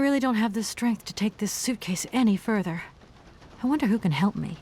really don't have the strength to take this suitcase any further. I wonder who can help me.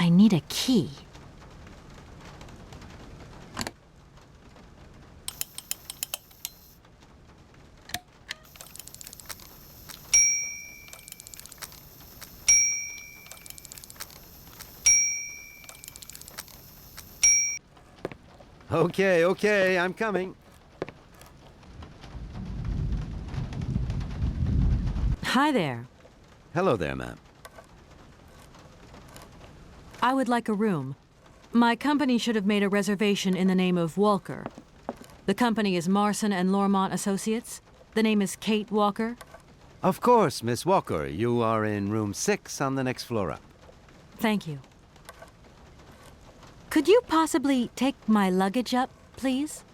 I need a key. Okay, I'm coming. Hi there. Hello there, ma'am. I would like a room. My company should have made a reservation in the name of Walker. The company is Marson and Lormont Associates. The name is Kate Walker. Of course, Miss Walker. You are in room 6 on the next floor up. Thank you. Could you possibly take my luggage up, please?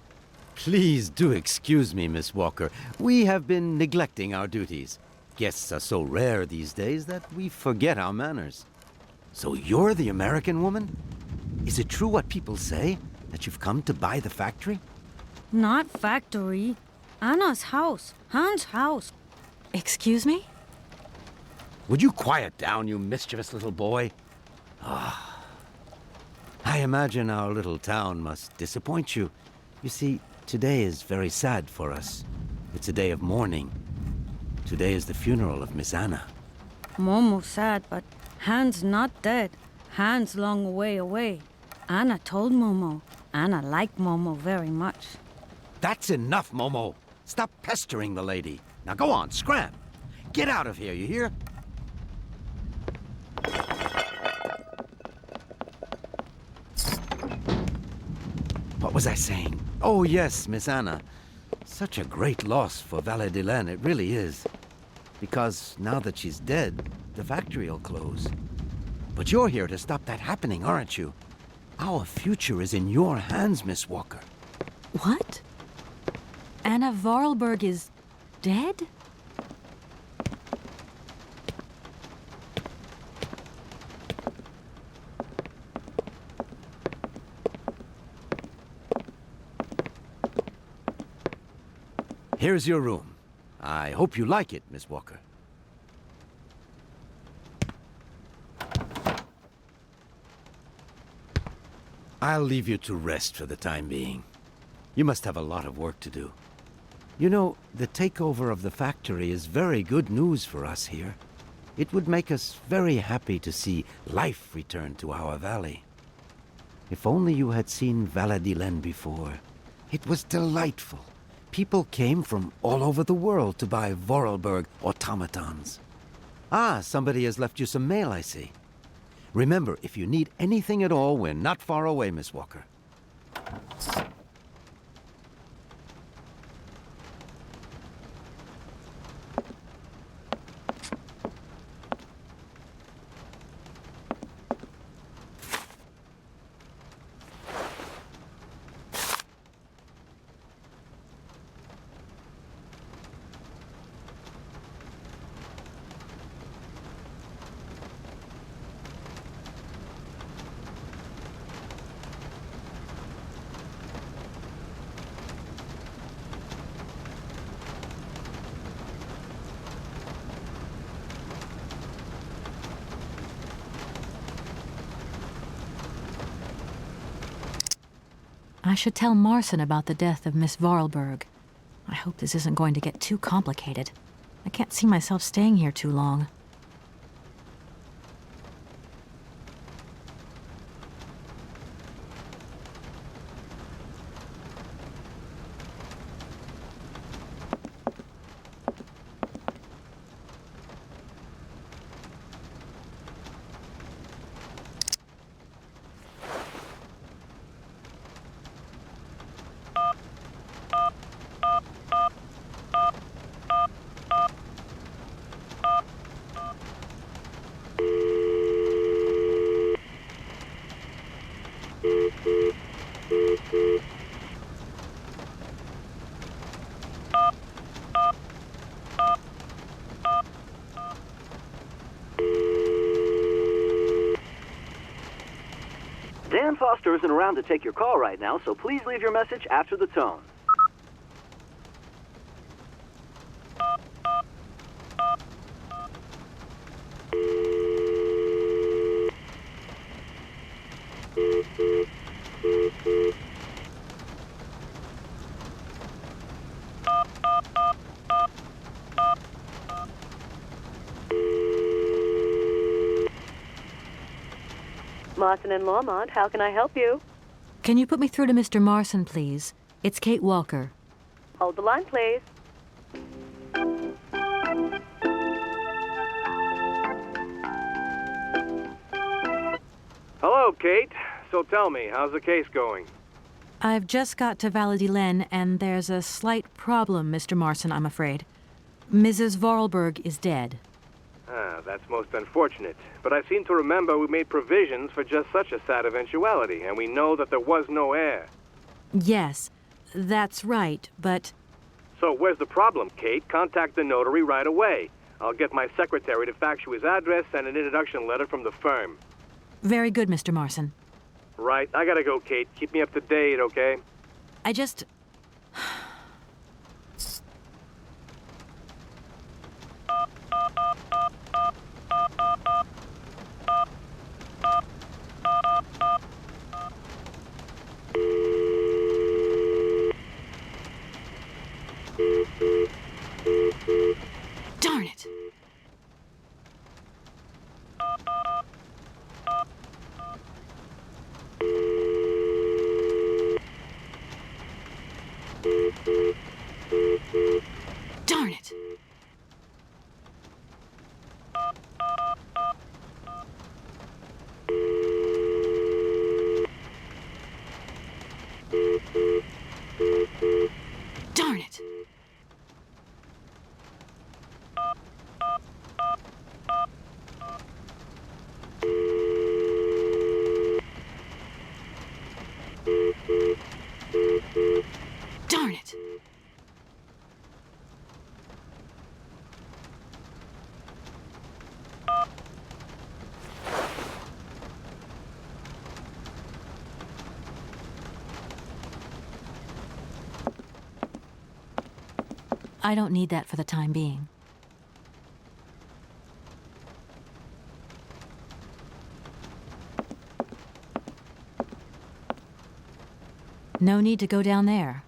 Please do excuse me, Miss Walker. We have been neglecting our duties. Guests are so rare these days that we forget our manners. So you're the American woman? Is it true what people say, that you've come to buy the factory? Not factory. Anna's house. Hans' house. Excuse me? Would you quiet down, you mischievous little boy? I imagine our little town must disappoint you. You see, today is very sad for us. It's a day of mourning. Today is the funeral of Miss Anna. Momo sad, but Hans not dead. Hans long way away. Anna told Momo. Anna liked Momo very much. That's enough, Momo. Stop pestering the lady. Now go on, scram. Get out of here, you hear? What was I saying? Oh, yes, Miss Anna. Such a great loss for Valle-de-Laine, it really is. Because now that she's dead, the factory'll close. But you're here to stop that happening, aren't you? Our future is in your hands, Miss Walker. What? Anna Vorarlberg is dead? Here's your room. I hope you like it, Miss Walker. I'll leave you to rest for the time being. You must have a lot of work to do. You know, the takeover of the factory is very good news for us here. It would make us very happy to see life return to our valley. If only you had seen Valle-de-Laine before. It was delightful. People came from all over the world to buy Vorarlberg automatons. Ah, somebody has left you some mail, I see. Remember, if you need anything at all, we're not far away, Miss Walker. I should tell Marson about the death of Miss Varlberg. I hope this isn't going to get too complicated. I can't see myself staying here too long. Dan Foster isn't around to take your call right now, so please leave your message after the tone. Marson and Lormont, how can I help you? Can you put me through to Mr. Marson, please? It's Kate Walker. Hold the line, please. Hello, Kate. So tell me, how's the case going? I've just got to Valladolid, and there's a slight problem, Mr. Marson, I'm afraid. Mrs. Varlberg is dead. Ah, that's most unfortunate. But I seem to remember we made provisions for just such a sad eventuality, and we know that there was no heir. Yes, that's right, but... So where's the problem, Kate? Contact the notary right away. I'll get my secretary to fax you his address and an introduction letter from the firm. Very good, Mr. Marson. Right, I gotta go, Kate. Keep me up to date, okay? I just... Darn it! Darn it! Darn it! Darn it! I don't need that for the time being. No need to go down there.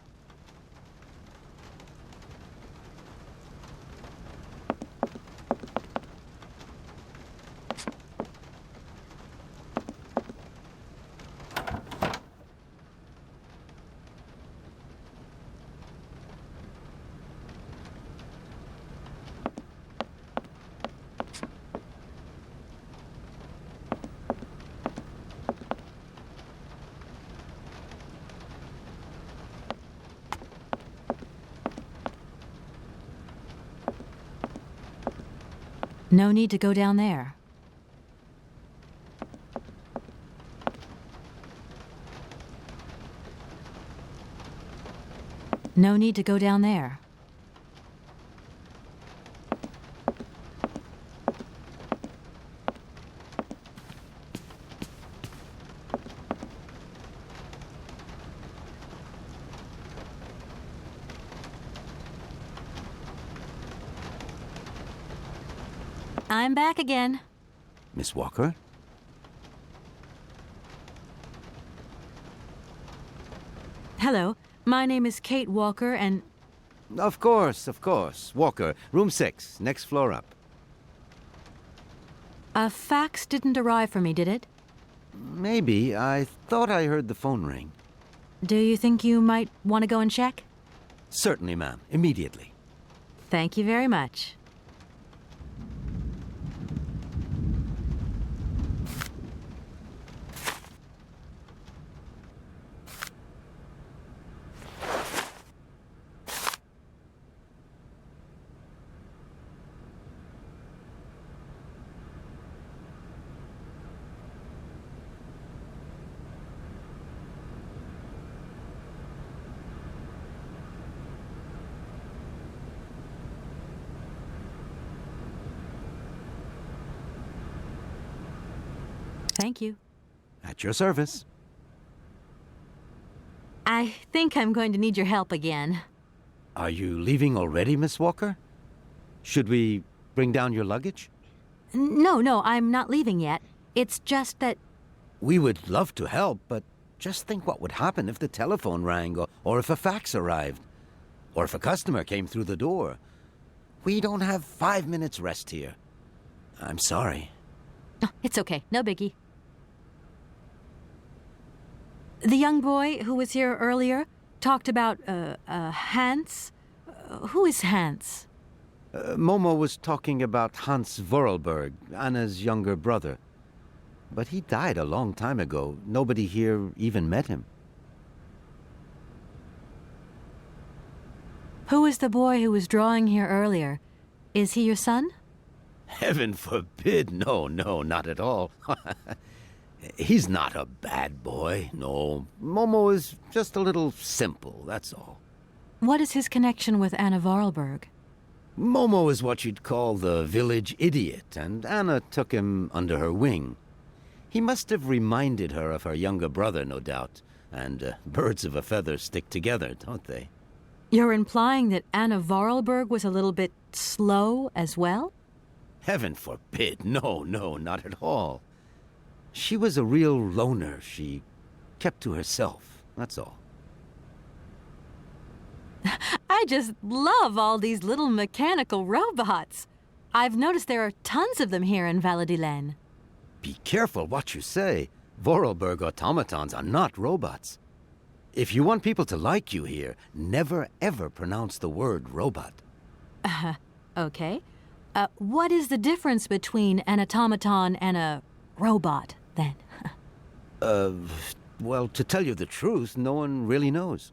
No need to go down there. No need to go down there. I'm back again. Miss Walker? Hello, my name is Kate Walker, and Of course, of course. Walker, room 6, next floor up. a fax didn't arrive for me, did it? Maybe. I thought I heard the phone ring. Do you think you might want to go and check? Certainly, ma'am. Immediately. Thank you very much. Thank you. At your service. I think I'm going to need your help again. Are you leaving already, Miss Walker? Should we bring down your luggage? No, I'm not leaving yet. It's just that... We would love to help, but just think what would happen if the telephone rang, or if a fax arrived, or if a customer came through the door. We don't have 5 minutes rest here. I'm sorry. Oh, it's okay, no biggie. The young boy who was here earlier talked about, Hans. Who is Hans? Momo was talking about Hans Vorarlberg, Anna's younger brother. But he died a long time ago. Nobody here even met him. Who is the boy who was drawing here earlier? Is he your son? Heaven forbid. No, not at all. He's not a bad boy, no. Momo is just a little simple, that's all. What is his connection with Anna Vorarlberg? Momo is what you'd call the village idiot, and Anna took him under her wing. He must have reminded her of her younger brother, no doubt. And birds of a feather stick together, don't they? You're implying that Anna Vorarlberg was a little bit slow as well? Heaven forbid. No, not at all. She was a real loner. She kept to herself, that's all. I just love all these little mechanical robots. I've noticed there are tons of them here in Valladolid. Be careful what you say. Vorarlberg automatons are not robots. If you want people to like you here, never ever pronounce the word robot. Okay. What is the difference between an automaton and a robot, then? Well, to tell you the truth, no one really knows.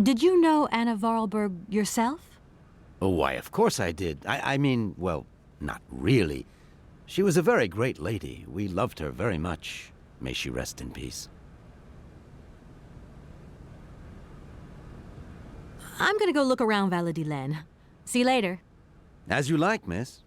Did you know Anna Vorarlberg yourself? Oh, why, of course I did. I mean, well, not really. She was a very great lady. We loved her very much. May she rest in peace. I'm gonna go look around Valladolid. See you later. As you like, miss.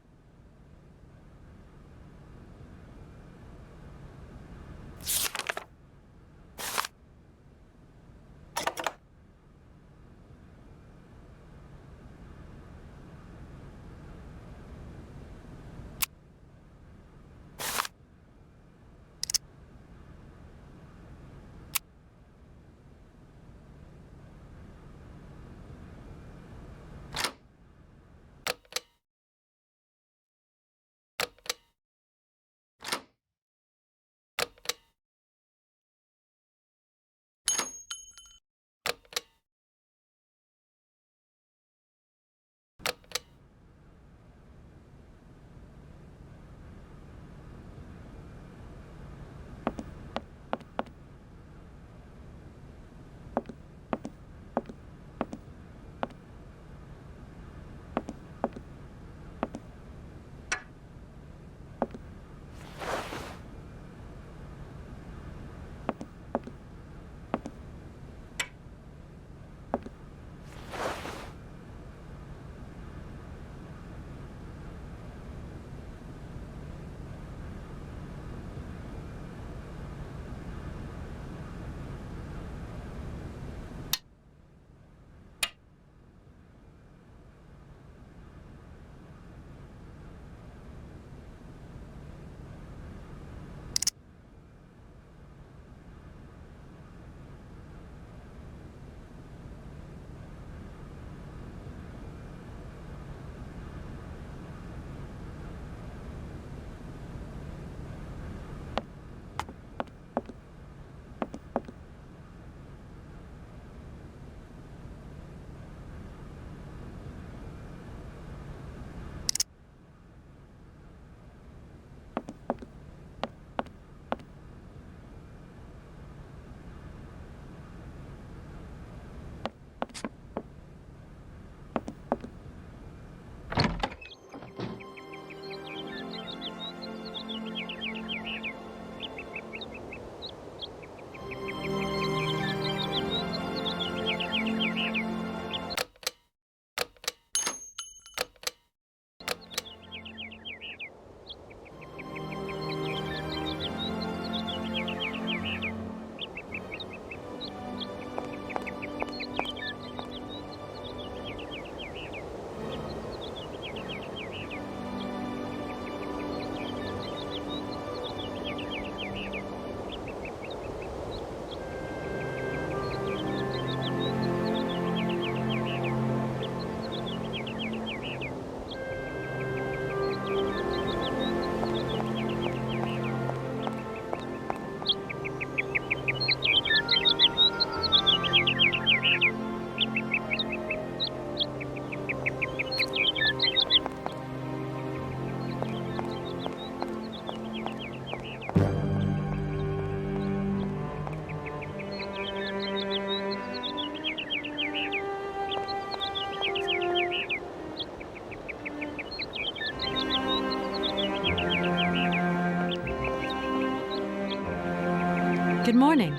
Good morning.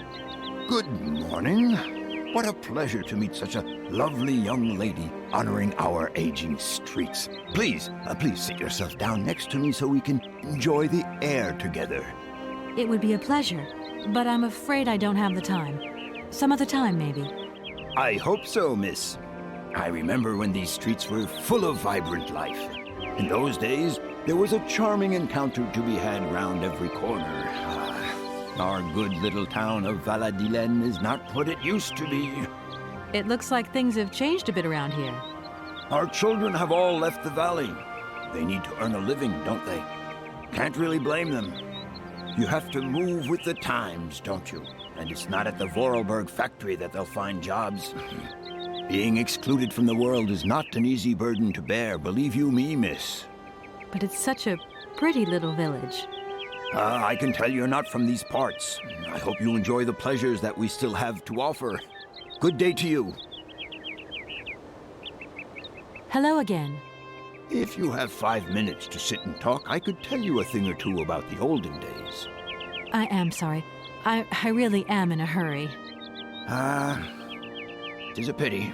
Good morning. What a pleasure to meet such a lovely young lady honoring our aging streets. Please sit yourself down next to me so we can enjoy the air together. It would be a pleasure, but I'm afraid I don't have the time. Some other time, maybe. I hope so, miss. I remember when these streets were full of vibrant life. In those days, there was a charming encounter to be had round every corner. Our good little town of Valladolid is not what it used to be. It looks like things have changed a bit around here. Our children have all left the valley. They need to earn a living, don't they? Can't really blame them. You have to move with the times, don't you? And it's not at the Vorarlberg factory that they'll find jobs. Being excluded from the world is not an easy burden to bear, believe you me, miss. But it's such a pretty little village. I can tell you're not from these parts. I hope you enjoy the pleasures that we still have to offer. Good day to you. Hello again. If you have 5 minutes to sit and talk, I could tell you a thing or two about the olden days. I am sorry. I really am in a hurry. It is a pity.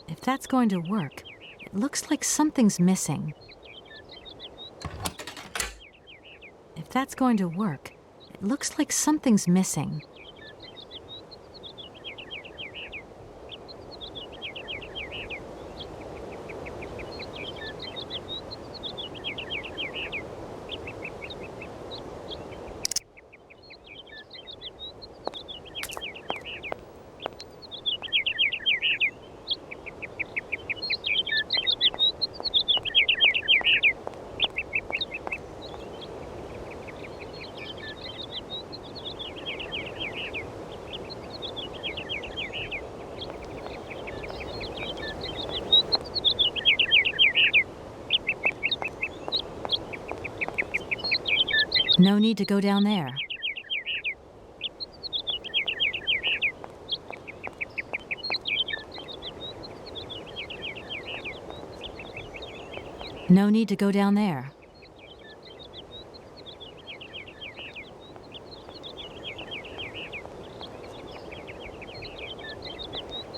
If that's going to work, it looks like something's missing. If that's going to work, it looks like something's missing. No need to go down there. No need to go down there.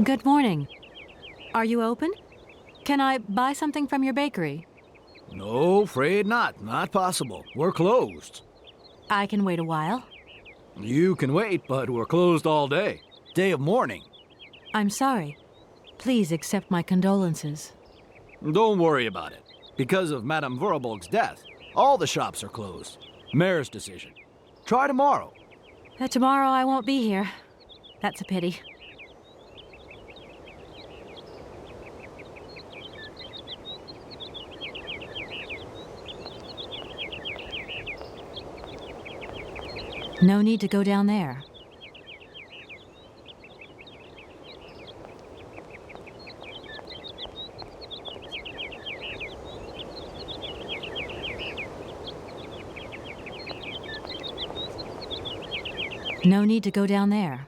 Good morning. Are you open? Can I buy something from your bakery? No, afraid not. Not possible. We're closed. I can wait a while. You can wait, but we're closed all day. Day of mourning. I'm sorry. Please accept my condolences. Don't worry about it. Because of Madame Vorarlberg's death, all the shops are closed. Mayor's decision. Try tomorrow. Tomorrow I won't be here. That's a pity. No need to go down there. No need to go down there.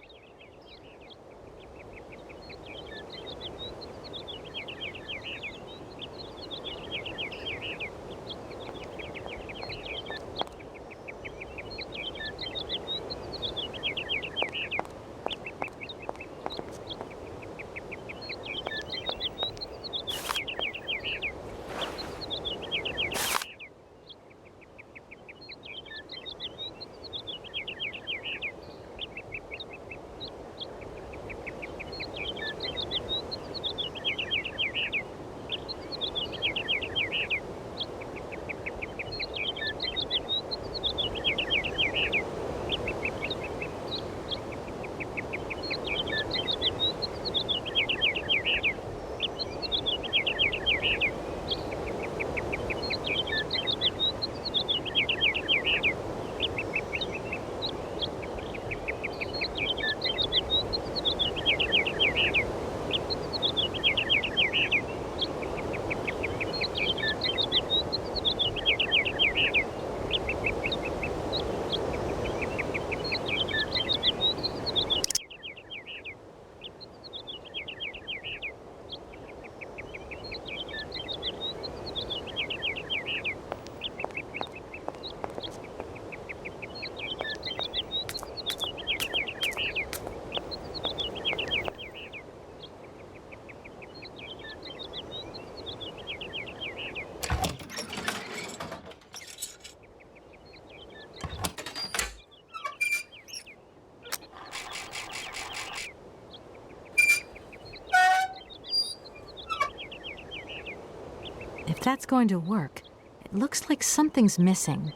that's going to work, it looks like something's missing.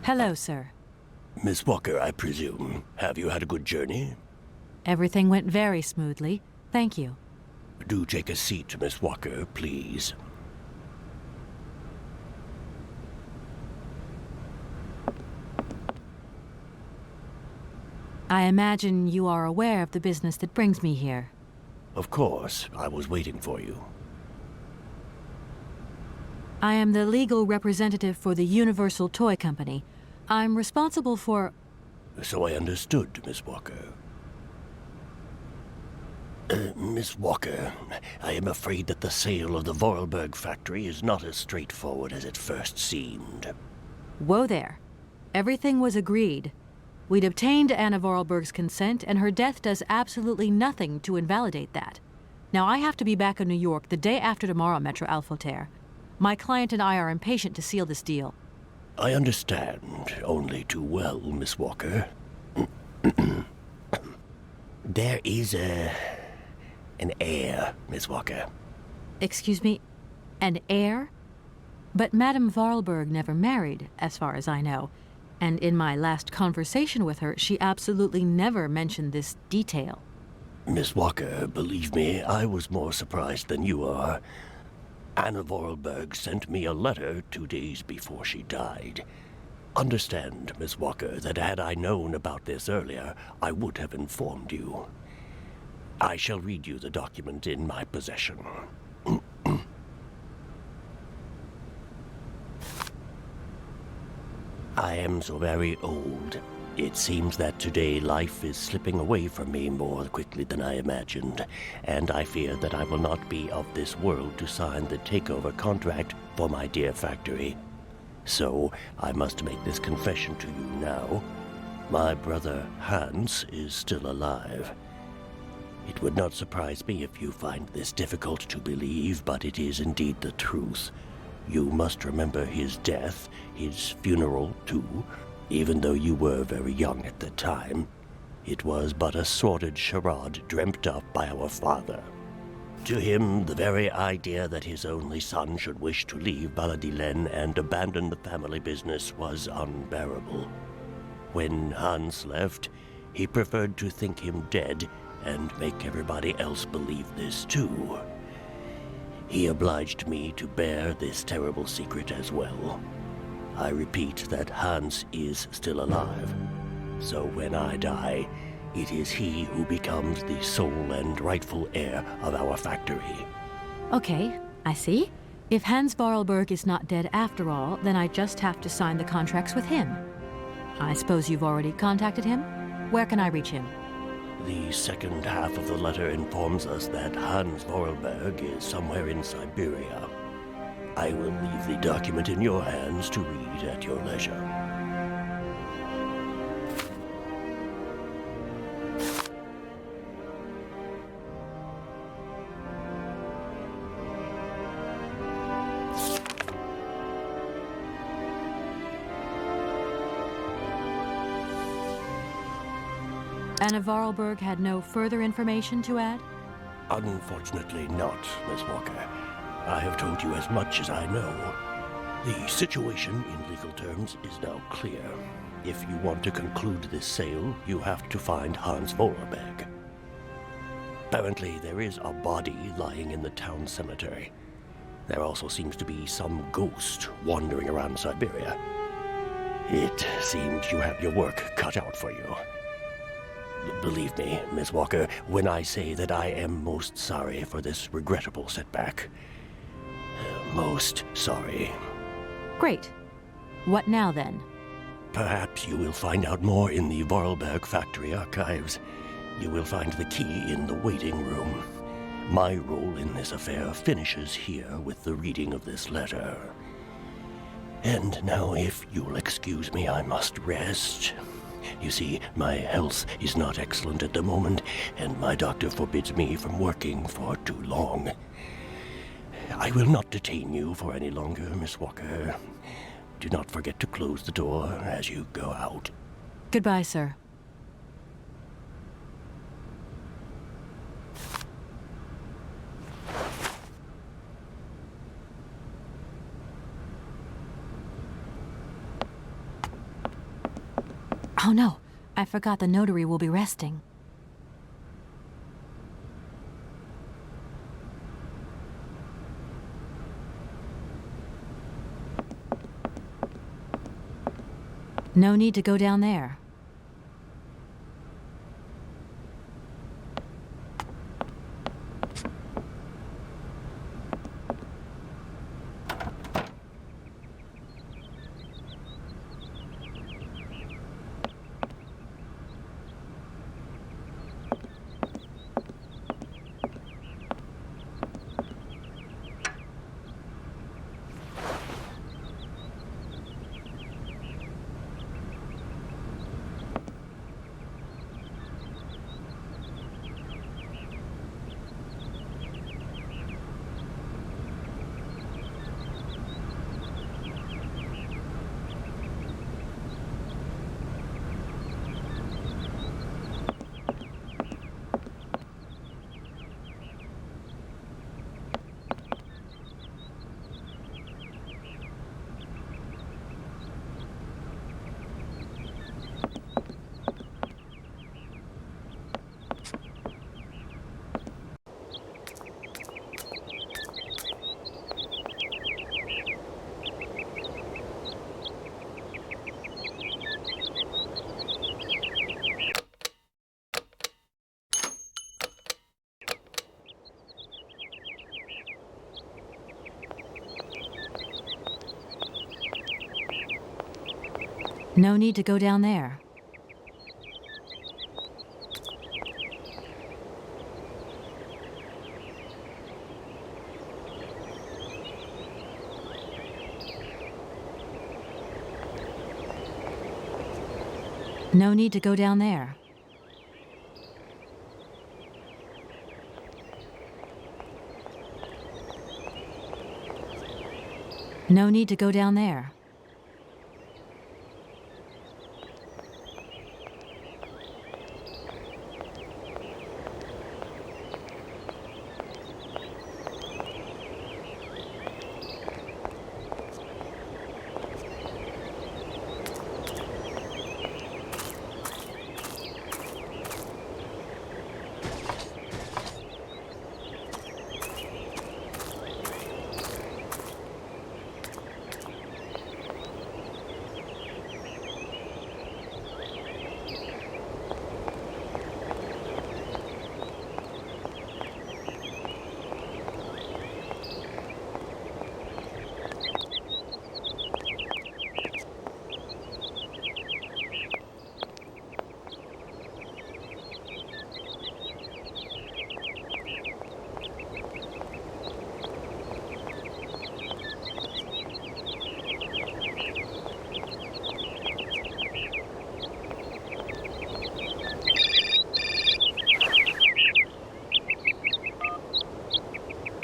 Hello, sir. Miss Walker, I presume. Have you had a good journey? Everything went very smoothly. Thank you. Do take a seat, Miss Walker, please. I imagine you are aware of the business that brings me here. Of course. I was waiting for you. I am the legal representative for the Universal Toy Company. I'm responsible for... So I understood, Miss Walker. Miss Walker, I am afraid that the sale of the Vorarlberg factory is not as straightforward as it first seemed. Whoa there. Everything was agreed. We'd obtained Anna Vorarlberg's consent, and her death does absolutely nothing to invalidate that. Now, I have to be back in New York the day after tomorrow, Metro Alphoter. My client and I are impatient to seal this deal. I understand only too well, Miss Walker. There is an heir, Miss Walker. Excuse me? An heir? But Madame Vorarlberg never married, as far as I know. And in my last conversation with her, she absolutely never mentioned this detail. Miss Walker, believe me, I was more surprised than you are. Anna Vorarlberg sent me a letter 2 days before she died. Understand, Miss Walker, that had I known about this earlier, I would have informed you. I shall read you the document in my possession. I am so very old. It seems that today life is slipping away from me more quickly than I imagined, and I fear that I will not be of this world to sign the takeover contract for my dear factory. So I must make this confession to you now. My brother Hans is still alive. It would not surprise me if you find this difficult to believe, but it is indeed the truth. You must remember his death, his funeral too. Even though you were very young at the time, it was but a sordid charade dreamt up by our father. To him, the very idea that his only son should wish to leave Baladillen and abandon the family business was unbearable. When Hans left, he preferred to think him dead and make everybody else believe this too. He obliged me to bear this terrible secret as well. I repeat that Hans is still alive. So when I die, it is he who becomes the sole and rightful heir of our factory. Okay, I see. If Hans Vorarlberg is not dead after all, then I just have to sign the contracts with him. I suppose you've already contacted him? Where can I reach him? The second half of the letter informs us that Hans Vorarlberg is somewhere in Syberia. I will leave the document in your hands to read at your leisure. Anna Vorarlberg had no further information to add? Unfortunately not, Miss Walker. I have told you as much as I know. The situation, in legal terms, is now clear. If you want to conclude this sale, you have to find Hans Vorarlberg. Apparently, there is a body lying in the town cemetery. There also seems to be some ghost wandering around Syberia. It seems you have your work cut out for you. Believe me, Miss Walker, when I say that I am most sorry for this regrettable setback. Most sorry. Great. What now, then? Perhaps you will find out more in the Vorarlberg factory archives. You will find the key in the waiting room. My role in this affair finishes here with the reading of this letter. And now, if you'll excuse me, I must rest. You see, my health is not excellent at the moment, and my doctor forbids me from working for too long. I will not detain you for any longer, Miss Walker. Do not forget to close the door as you go out. Goodbye, sir. Oh no, I forgot the notary will be resting. No need to go down there. No need to go down there. No need to go down there. No need to go down there.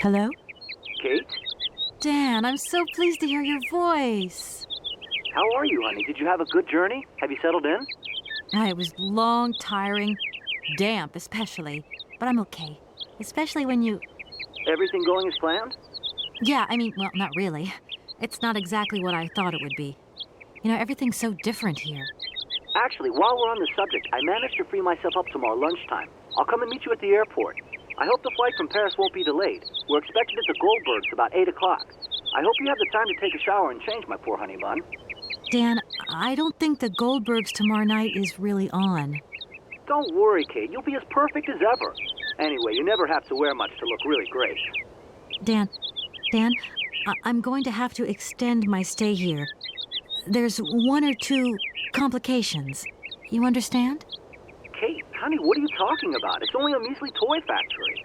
Hello? Kate? Dan, I'm so pleased to hear your voice. How are you, honey? Did you have a good journey? Have you settled in? It was long, tiring, damp especially, but I'm okay. Especially when you... Everything going as planned? Yeah, I mean, well, not really. It's not exactly what I thought it would be. You know, everything's so different here. Actually, while we're on the subject, I managed to free myself up tomorrow lunchtime. I'll come and meet you at the airport. I hope the flight from Paris won't be delayed. We're expected at the Goldbergs about 8 o'clock. I hope you have the time to take a shower and change, my poor honey bun. Dan, I don't think the Goldbergs tomorrow night is really on. Don't worry, Kate. You'll be as perfect as ever. Anyway, you never have to wear much to look really great. Dan, I'm going to have to extend my stay here. There's 1 or 2 complications. You understand? Kate, honey, what are you talking about? It's only a measly toy factory.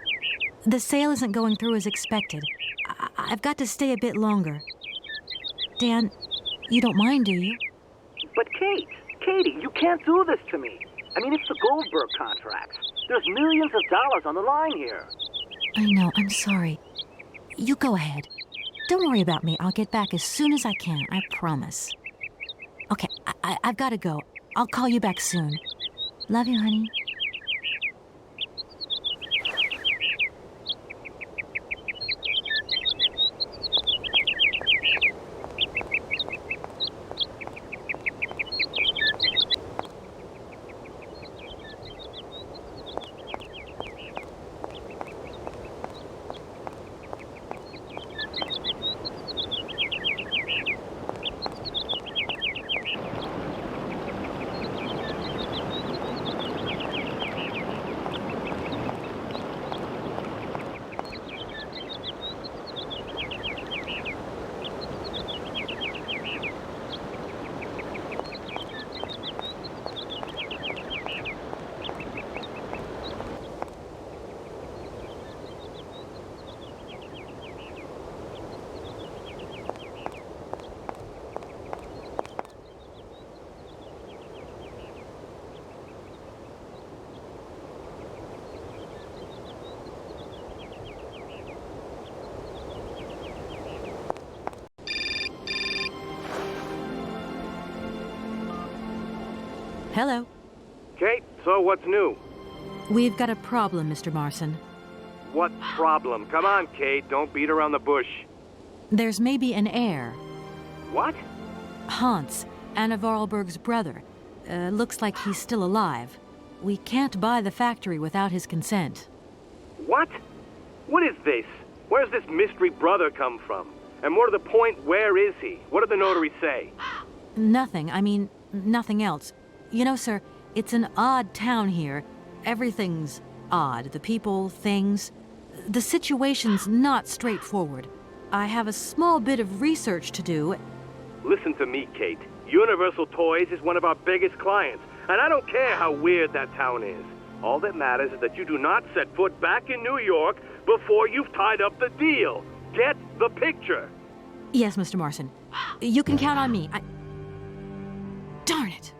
The sale isn't going through as expected. I've got to stay a bit longer. Dan, you don't mind, do you? But Katie, you can't do this to me. I mean, it's the Goldberg contracts. There's millions of dollars on the line here. I know, I'm sorry. You go ahead. Don't worry about me. I'll get back as soon as I can, I promise. Okay, I've got to go. I'll call you back soon. Love you, honey. Hello. Kate, so what's new? We've got a problem, Mr. Marson. What problem? Come on, Kate, don't beat around the bush. There's maybe an heir. What? Hans, Anna Vorarlberg's brother. Looks like he's still alive. We can't buy the factory without his consent. What? What is this? Where's this mystery brother come from? And more to the point, where is he? What did the notary say? Nothing. I mean, nothing else. You know, sir, it's an odd town here. Everything's odd. The people, things. The situation's not straightforward. I have a small bit of research to do. Listen to me, Kate. Universal Toys is one of our biggest clients, and I don't care how weird that town is. All that matters is that you do not set foot back in New York before you've tied up the deal. Get the picture. Yes, Mr. Marson. You can count on me. Darn it!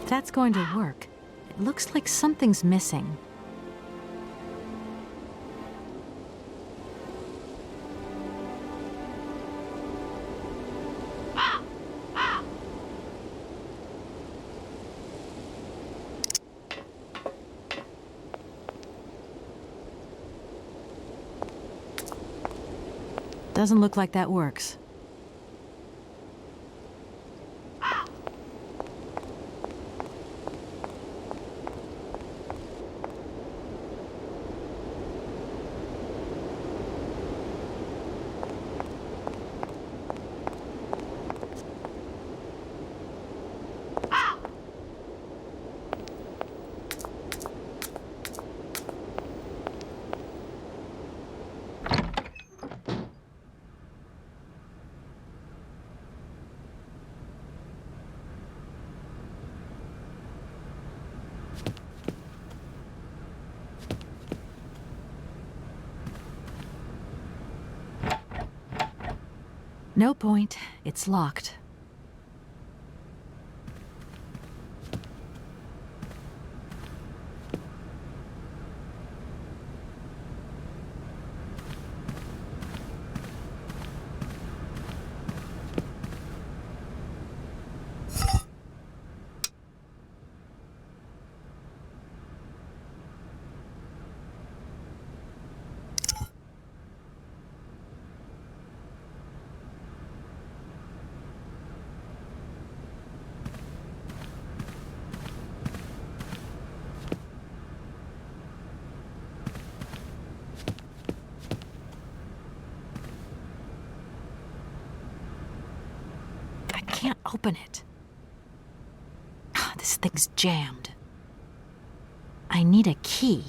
If that's going to work, it looks like something's missing. Doesn't look like that works. No point. It's locked. Can't open it. This thing's jammed. I need a key.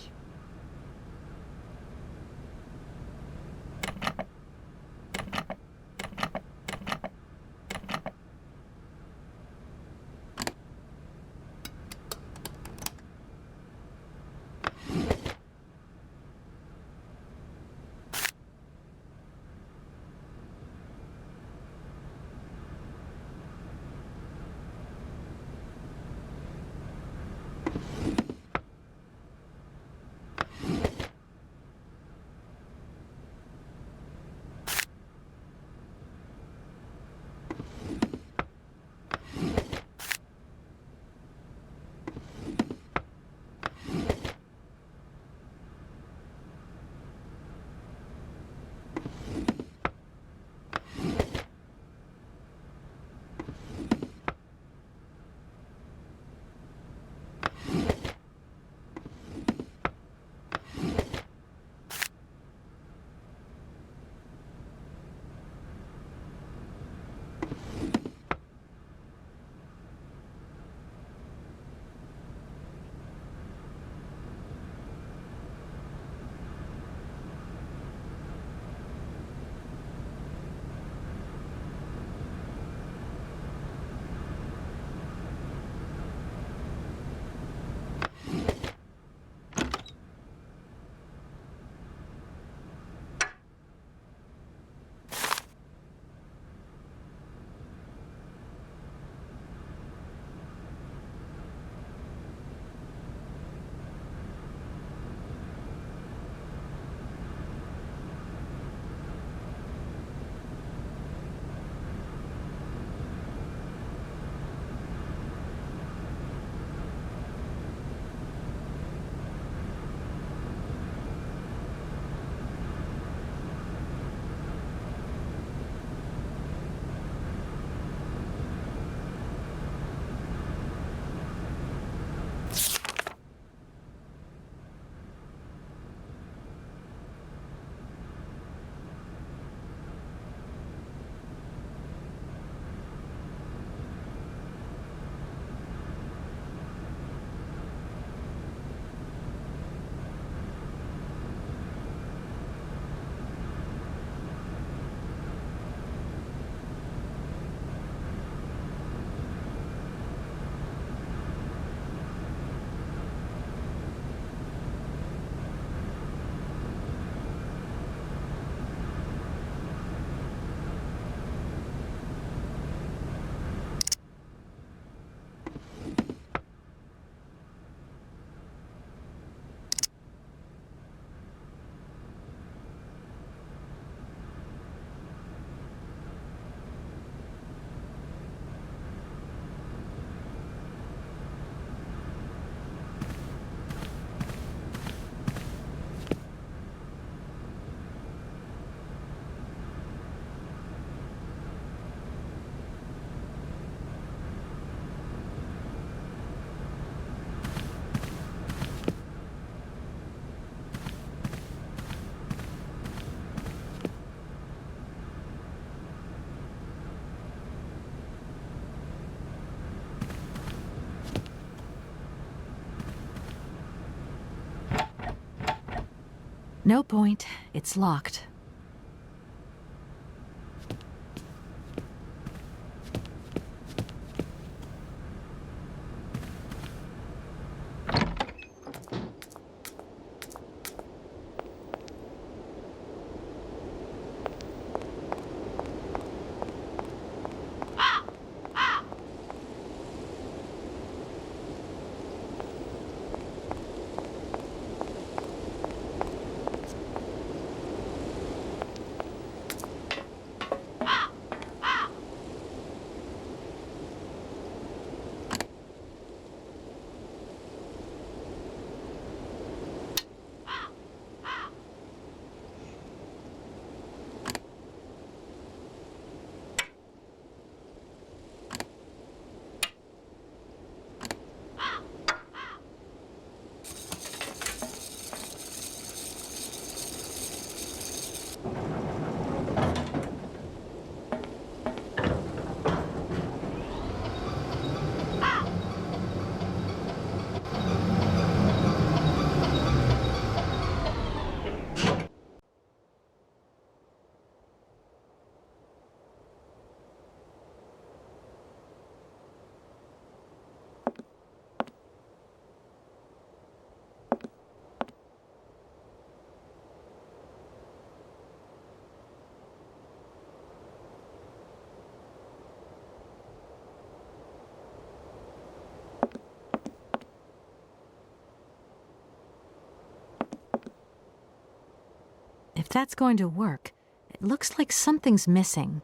No point. It's locked. If that's going to work, it looks like something's missing.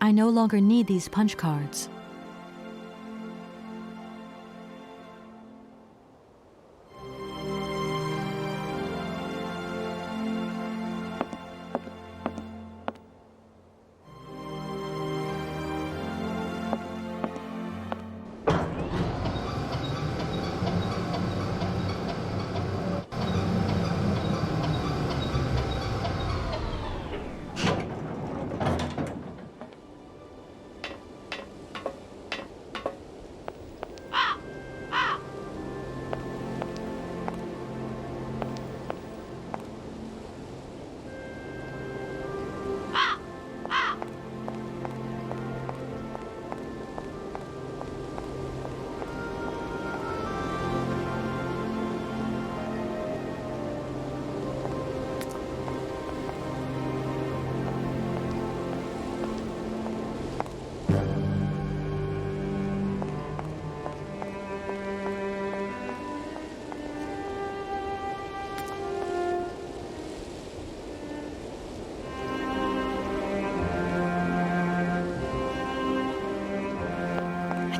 I no longer need these punch cards.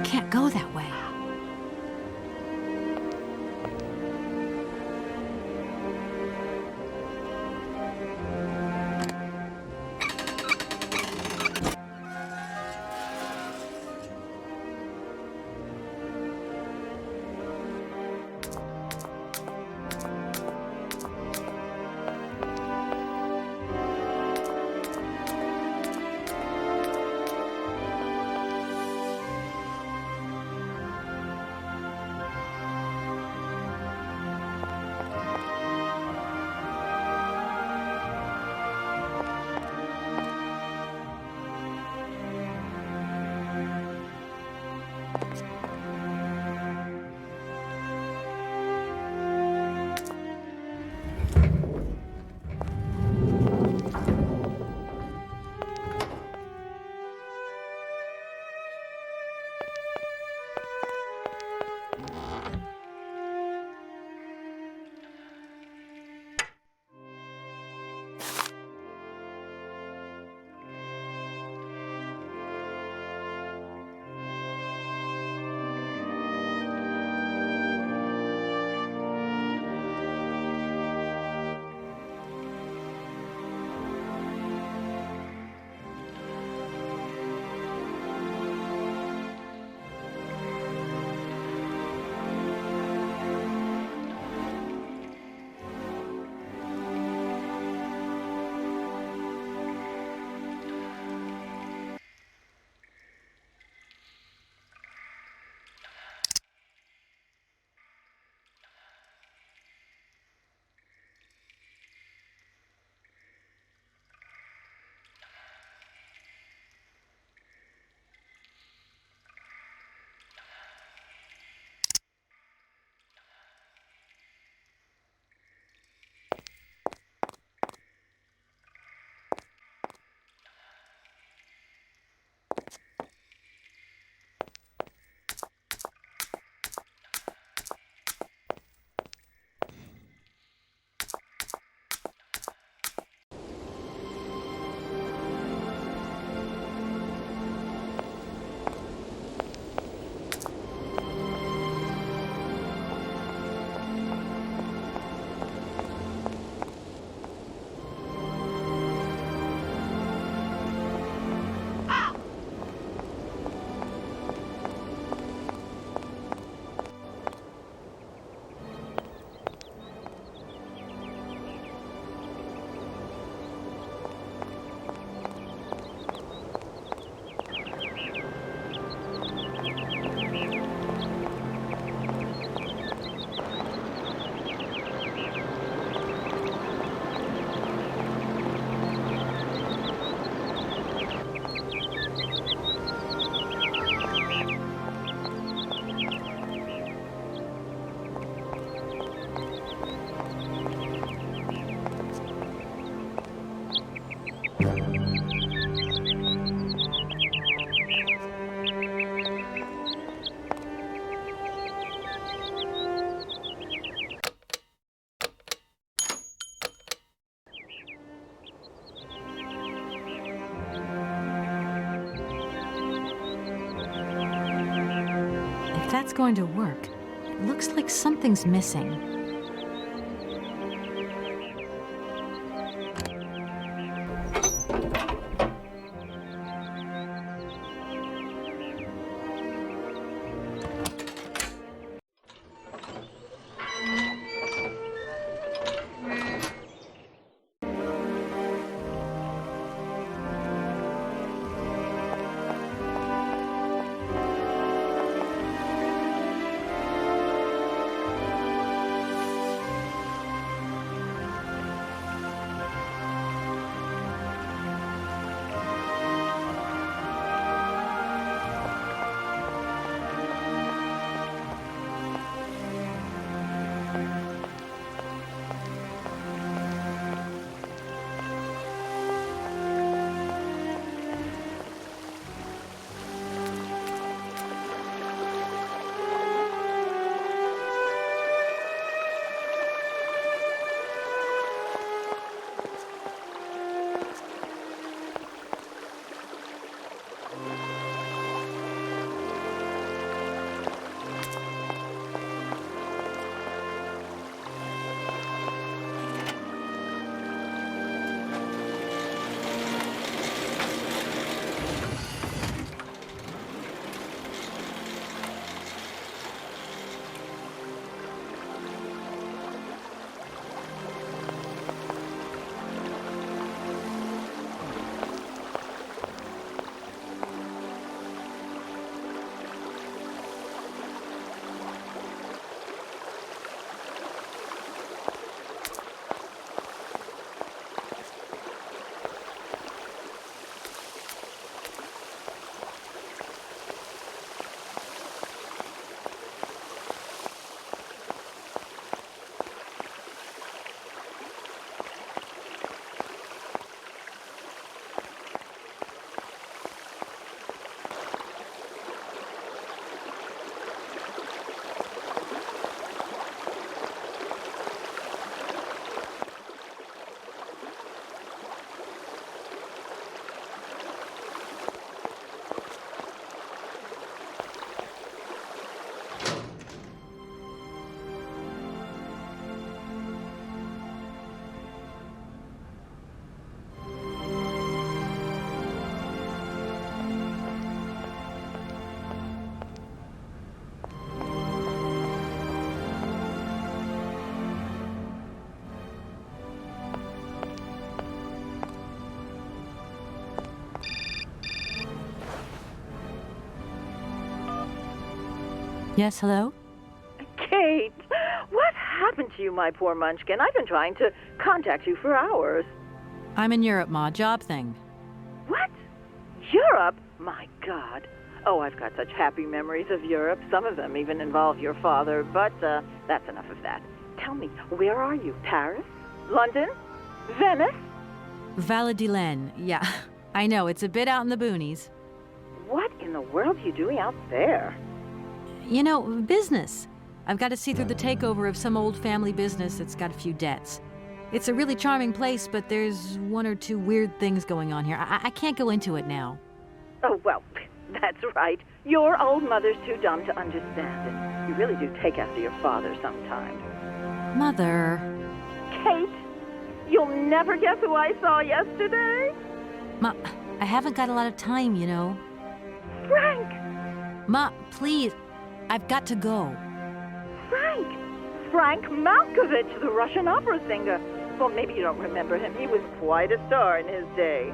Can't go that way. that's going to work. It looks like something's missing. Yes, hello? Kate, what happened to you, my poor munchkin? I've been trying to contact you for hours. I'm in Europe, Ma. Job thing. What? Europe? My God. Oh, I've got such happy memories of Europe. Some of them even involve your father, but that's enough of that. Tell me, where are you? Paris? London? Venice? Valladolid, yeah. I know, it's a bit out in the boonies. What in the world are you doing out there? You know, business. I've got to see through the takeover of some old family business that's got a few debts. It's a really charming place, but there's one or two weird things going on here. I can't go into it now. Oh, well, that's right. Your old mother's too dumb to understand it. You really do take after your father sometimes. Mother. Kate, you'll never guess who I saw yesterday? Ma, I haven't got a lot of time, you know. Frank! Ma, please. I've got to go. Frank Malkovich, the Russian opera singer. Well, maybe you don't remember him. He was quite a star in his day.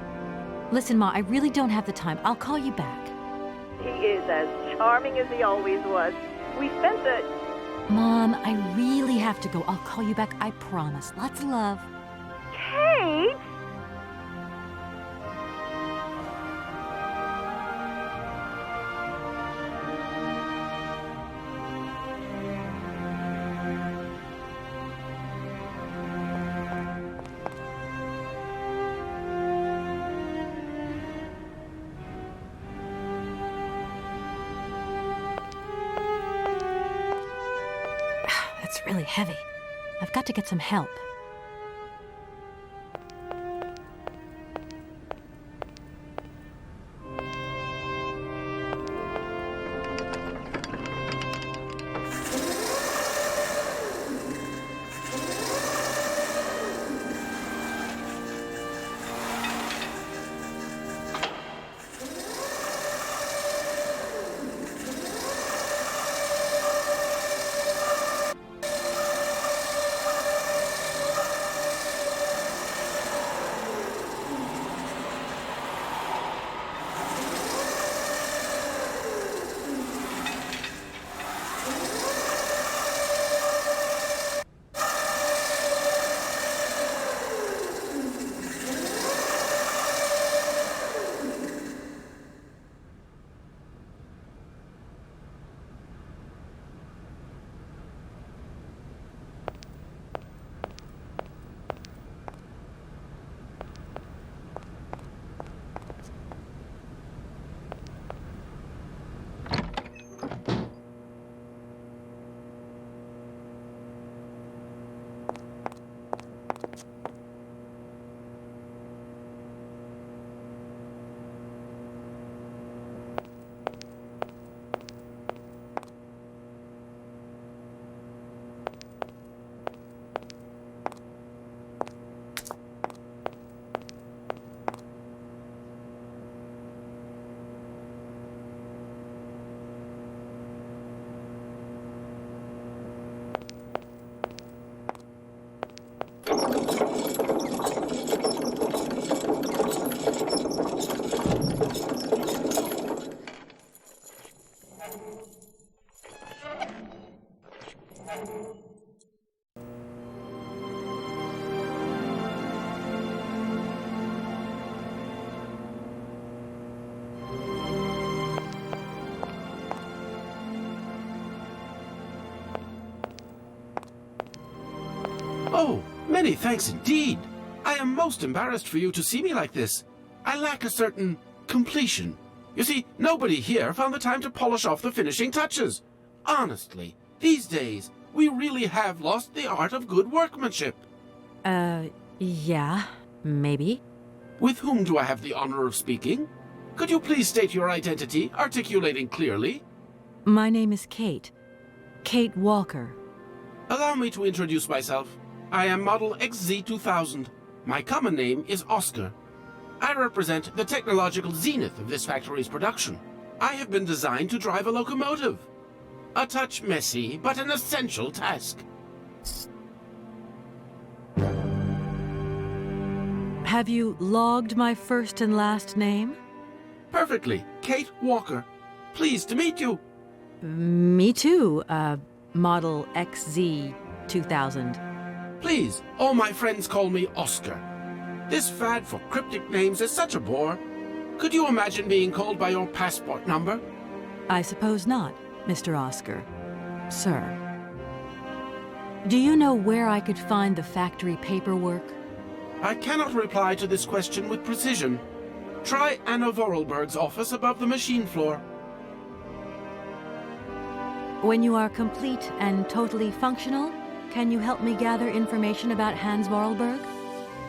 Listen, Ma, I really don't have the time. I'll call you back. He is as charming as he always was. We spent the... Mom, I really have to go. I'll call you back, I promise. Lots of love. Kate! It's really heavy. I've got to get some help. Oh, many thanks indeed. I am most embarrassed for you to see me like this. I lack a certain completion. You see, nobody here found the time to polish off the finishing touches. Honestly, these days, we really have lost the art of good workmanship. Yeah, maybe. With whom do I have the honor of speaking? Could you please state your identity, articulating clearly? My name is Kate. Kate Walker. Allow me to introduce myself. I am Model XZ2000. My common name is Oscar. I represent the technological zenith of this factory's production. I have been designed to drive a locomotive. A touch messy, but an essential task. Have you logged my first and last name? Perfectly. Kate Walker. Pleased to meet you. Me too, Model XZ2000. Please, all my friends call me Oscar. This fad for cryptic names is such a bore. Could you imagine being called by your passport number? I suppose not, Mr. Oscar. Sir. Do you know where I could find the factory paperwork? I cannot reply to this question with precision. Try Anna Vorarlberg's office above the machine floor. When you are complete and totally functional, can you help me gather information about Hans Vorarlberg?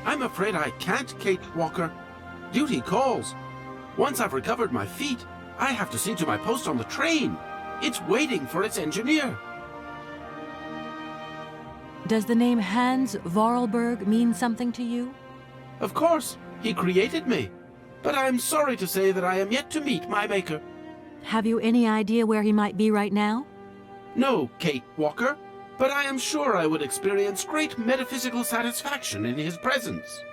I'm afraid I can't, Kate Walker. Duty calls. Once I've recovered my feet, I have to see to my post on the train. It's waiting for its engineer. Does the name Hans Vorarlberg mean something to you? Of course, he created me. But I'm sorry to say that I am yet to meet my maker. Have you any idea where he might be right now? No, Kate Walker, but I am sure I would experience great metaphysical satisfaction in his presence.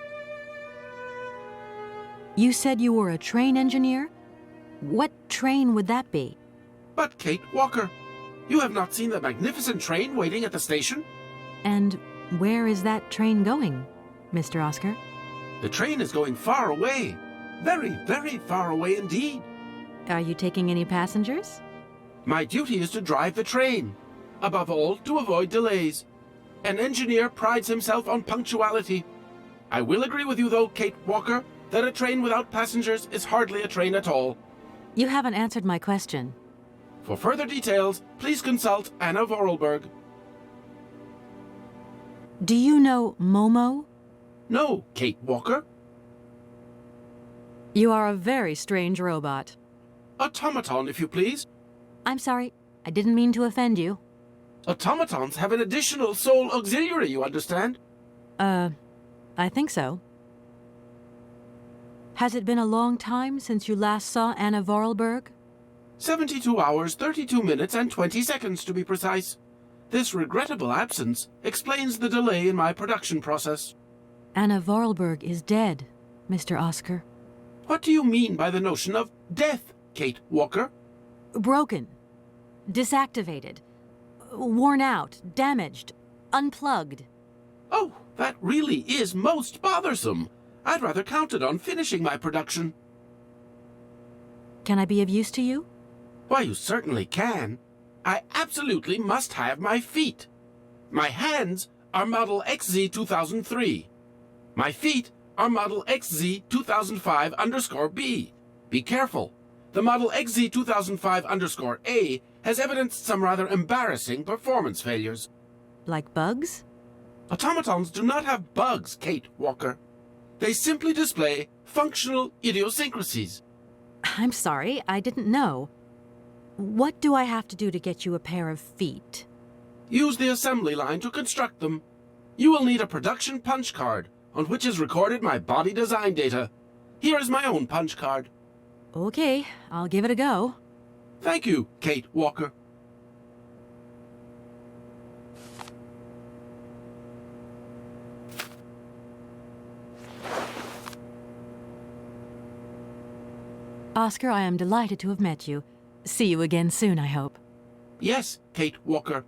You said you were a train engineer? What train would that be? But Kate Walker, you have not seen the magnificent train waiting at the station? And where is that train going, Mr. Oscar? The train is going far away. Very, very far away indeed. Are you taking any passengers? My duty is to drive the train. Above all, to avoid delays. An engineer prides himself on punctuality. I will agree with you, though, Kate Walker, that a train without passengers is hardly a train at all. You haven't answered my question. For further details, please consult Anna Vorarlberg. Do you know Momo? No, Kate Walker. You are a very strange robot. Automaton, if you please. I'm sorry. I didn't mean to offend you. Automatons have an additional soul auxiliary, you understand? I think so. Has it been a long time since you last saw Anna Vorarlberg? 72 hours, 32 minutes, and 20 seconds to be precise. This regrettable absence explains the delay in my production process. Anna Vorarlberg is dead, Mr. Oscar. What do you mean by the notion of death, Kate Walker? Broken. Disactivated. Worn out. Damaged. Unplugged. Oh, that really is most bothersome. I'd rather counted on finishing my production. Can I be of use to you? Why, you certainly can. I absolutely must have my feet. My hands are Model XZ2003. My feet are Model XZ2005_B. Be careful. The Model XZ2005_A has evidenced some rather embarrassing performance failures. Like bugs? Automatons do not have bugs, Kate Walker. They simply display functional idiosyncrasies. I'm sorry, I didn't know. What do I have to do to get you a pair of feet? Use the assembly line to construct them. You will need a production punch card, on which is recorded my body design data. Here is my own punch card. Okay, I'll give it a go. Thank you, Kate Walker. Oscar, I am delighted to have met you. See you again soon, I hope. Yes, Kate Walker.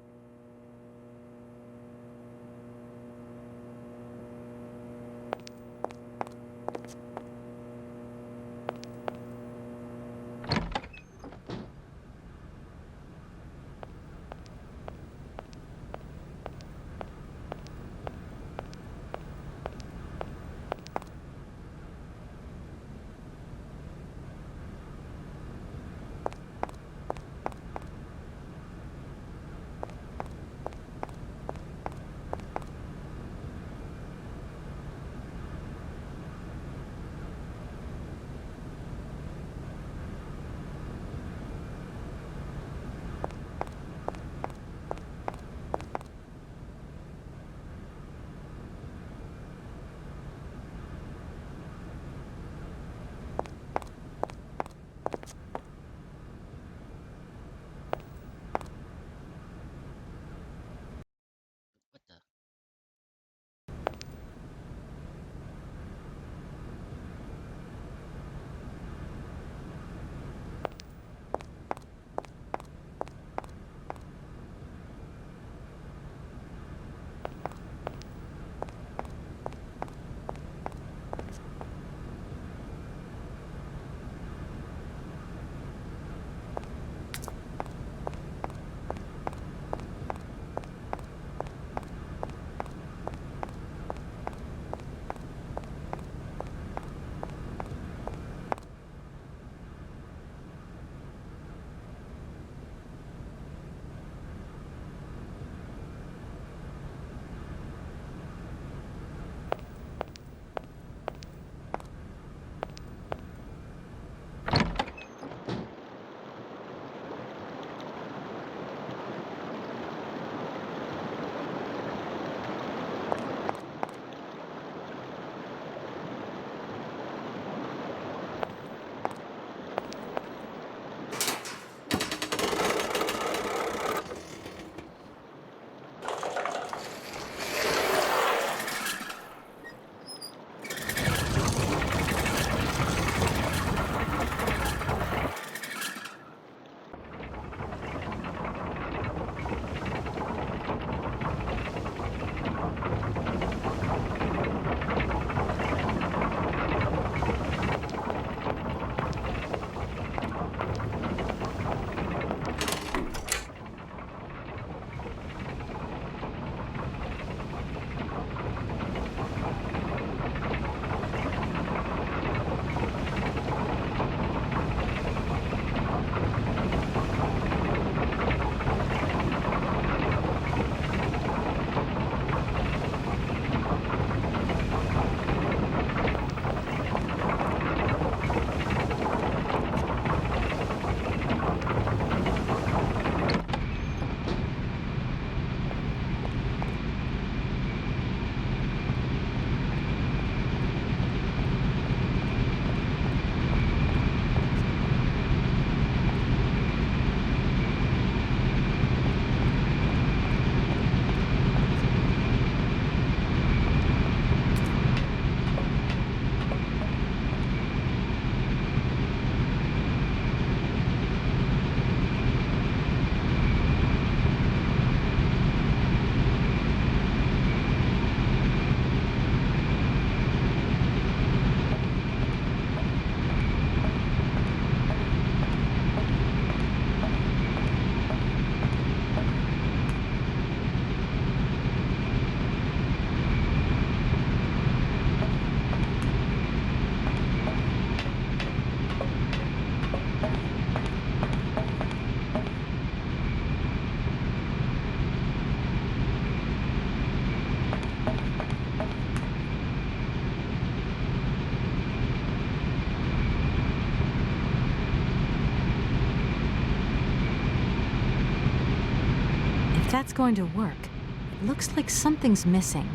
that's going to work. It looks like something's missing.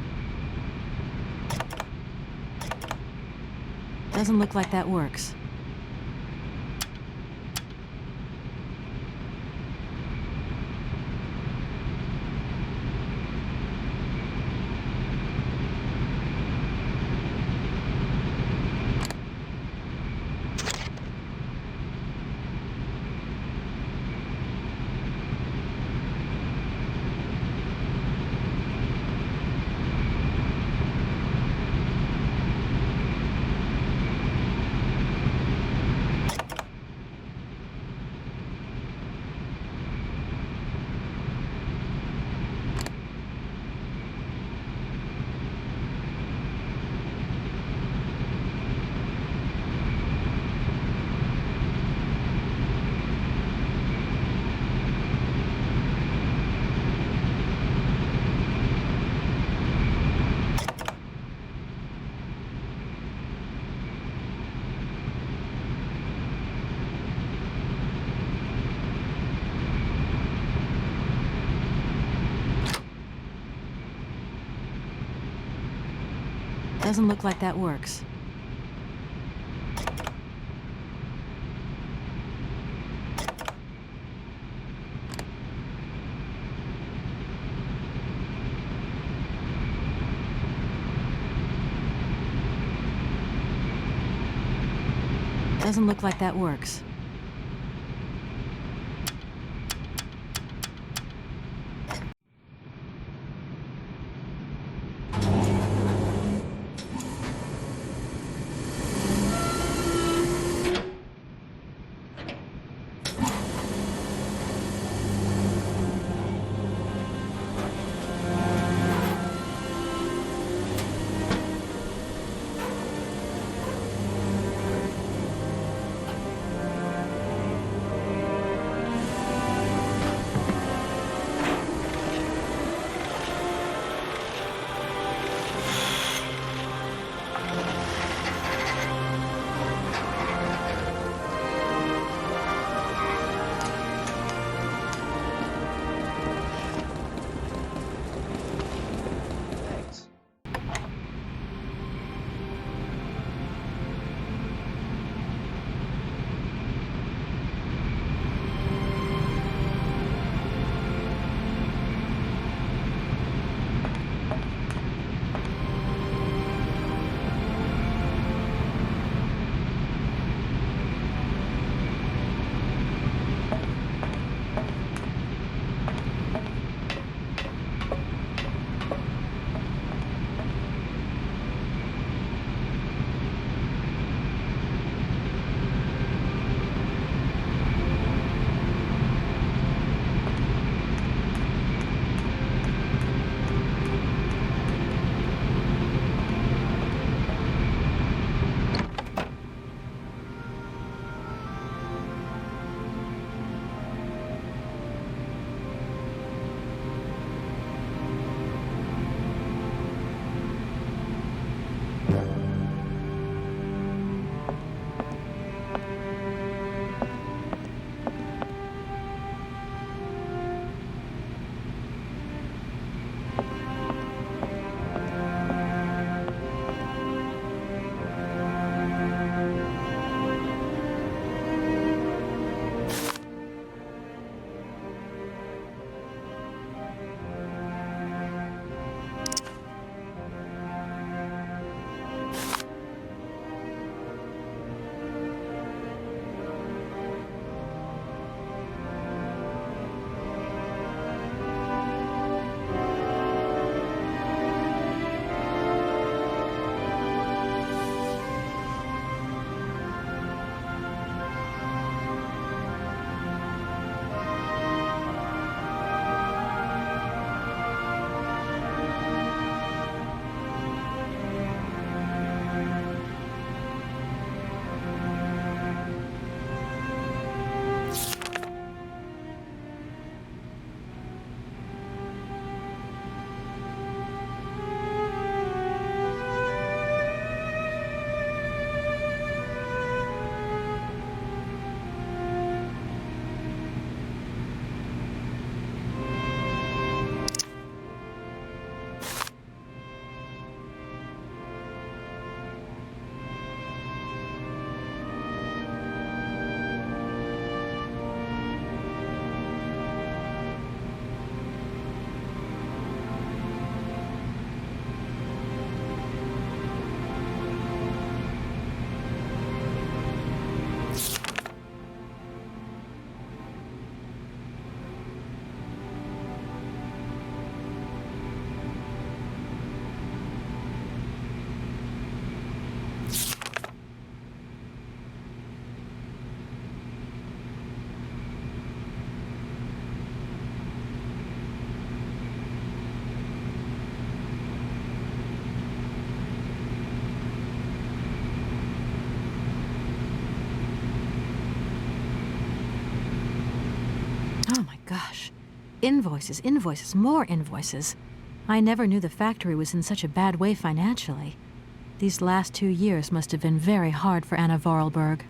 Doesn't look like that works. Doesn't look like that works. Doesn't look like that works. gosh. Invoices, invoices, more invoices. I never knew the factory was in such a bad way financially. These last 2 years must have been very hard for Anna Vorarlberg.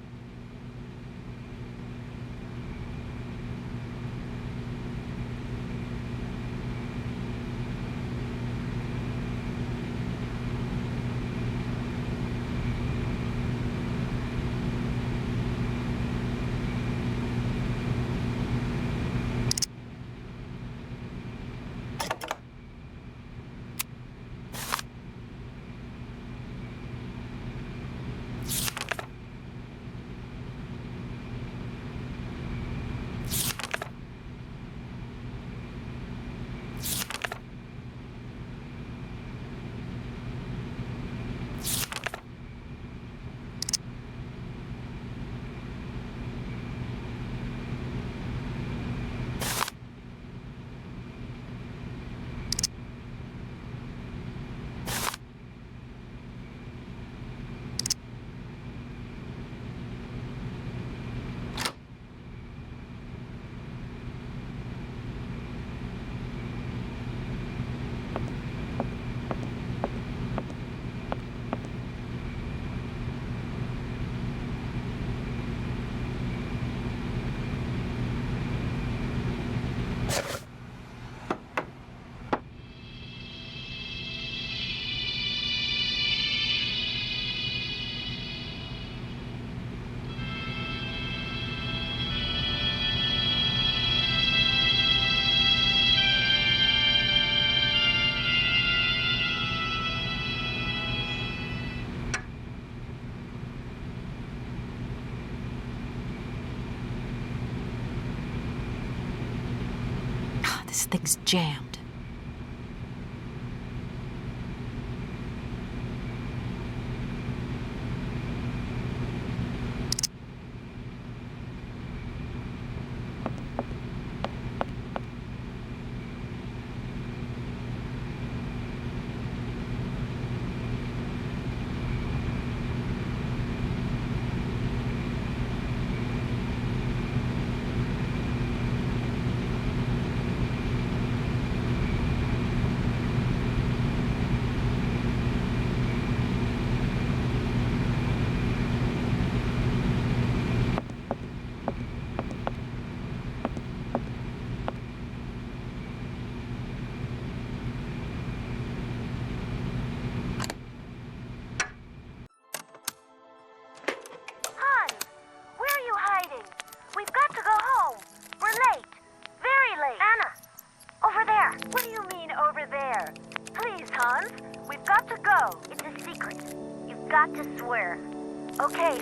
This thing's jammed.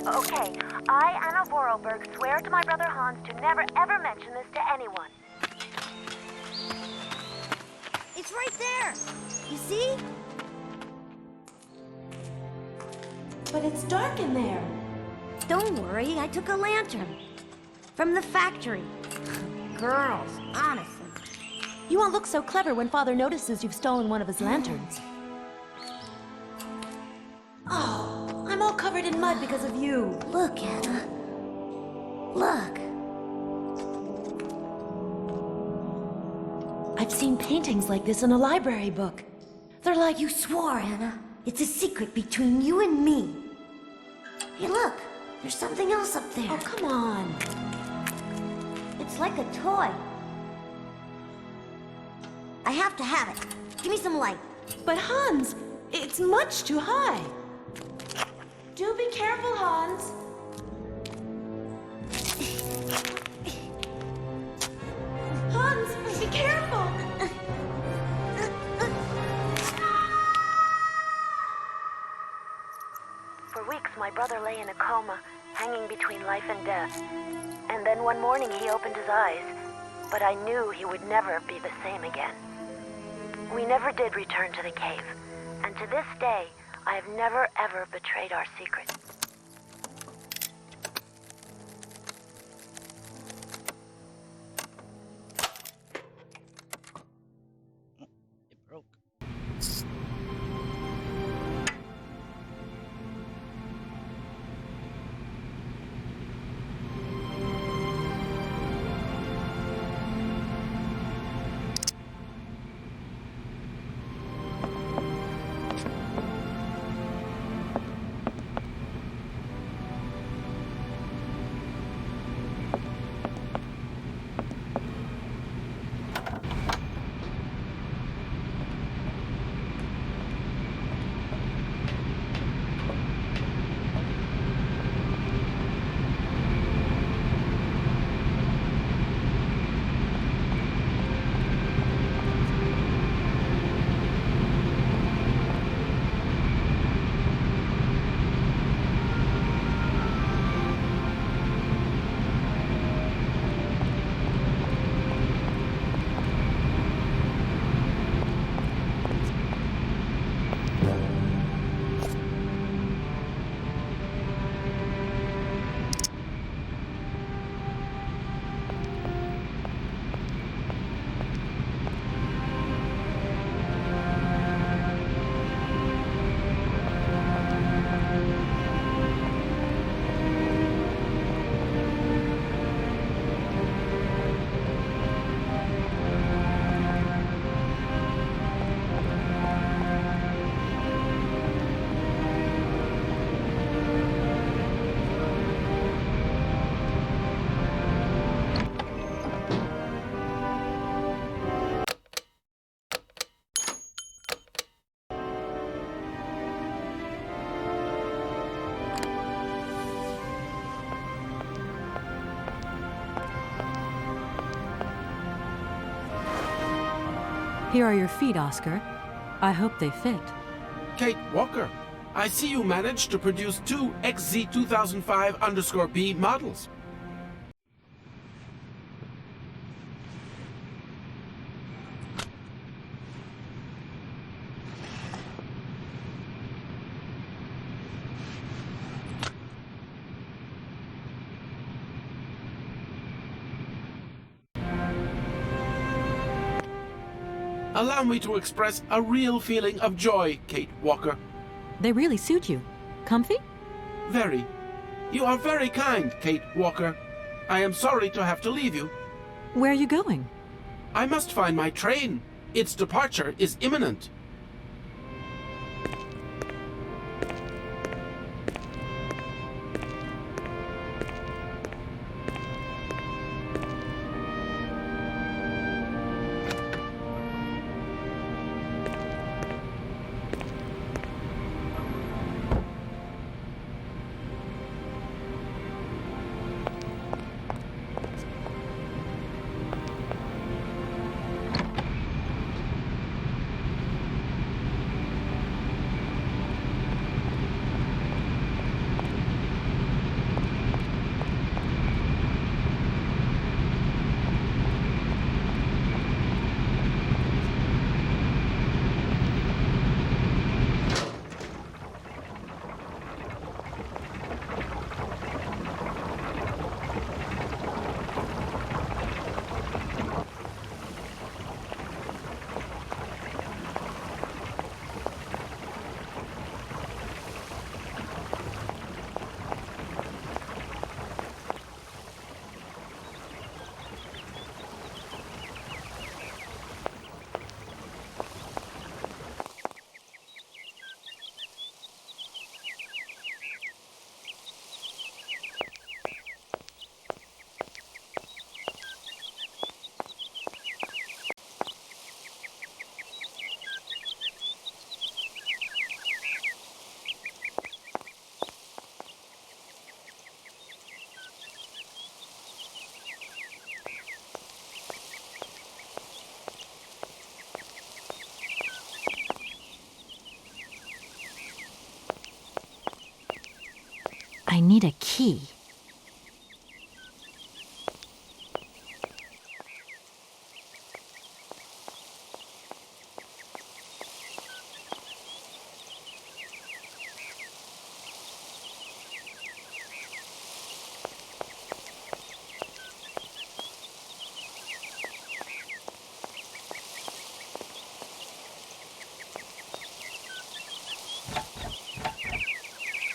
Okay. I, Anna Vorarlberg, swear to my brother Hans to never ever mention this to anyone. It's right there! You see? But it's dark in there. Don't worry, I took a lantern. From the factory. Girls, honestly. You won't look so clever when Father notices you've stolen one of his lanterns. Oh, I'm all covered in mud because of you. Look, Anna. Look. I've seen paintings like this in a library book. They're like... You swore, Anna. It's a secret between you and me. Hey, look. There's something else up there. Oh, come on. It's like a toy. I have to have it. Give me some light. But Hans, it's much too high. Do be careful, Hans. Hans, be careful. For weeks, my brother lay in a coma, hanging between life and death. And then one morning he opened his eyes, but I knew he would never be the same again. We never did return to the cave, and to this day, I have never ever betrayed our secret. It broke. Here are your feet, Oscar. I hope they fit. Kate Walker, I see you managed to produce 2 XZ2005_B models. Allow me to express a real feeling of joy, Kate Walker. They really suit you. Comfy? Very. You are very kind, Kate Walker. I am sorry to have to leave you. Where are you going? I must find my train. Its departure is imminent. I need a key.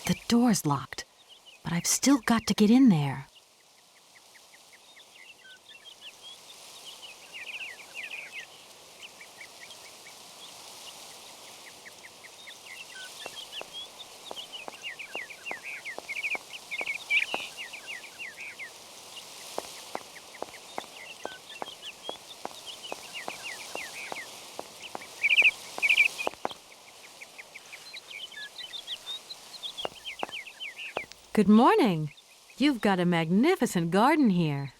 The door's locked, but I've still got to get in there. Good morning. You've got a magnificent garden here.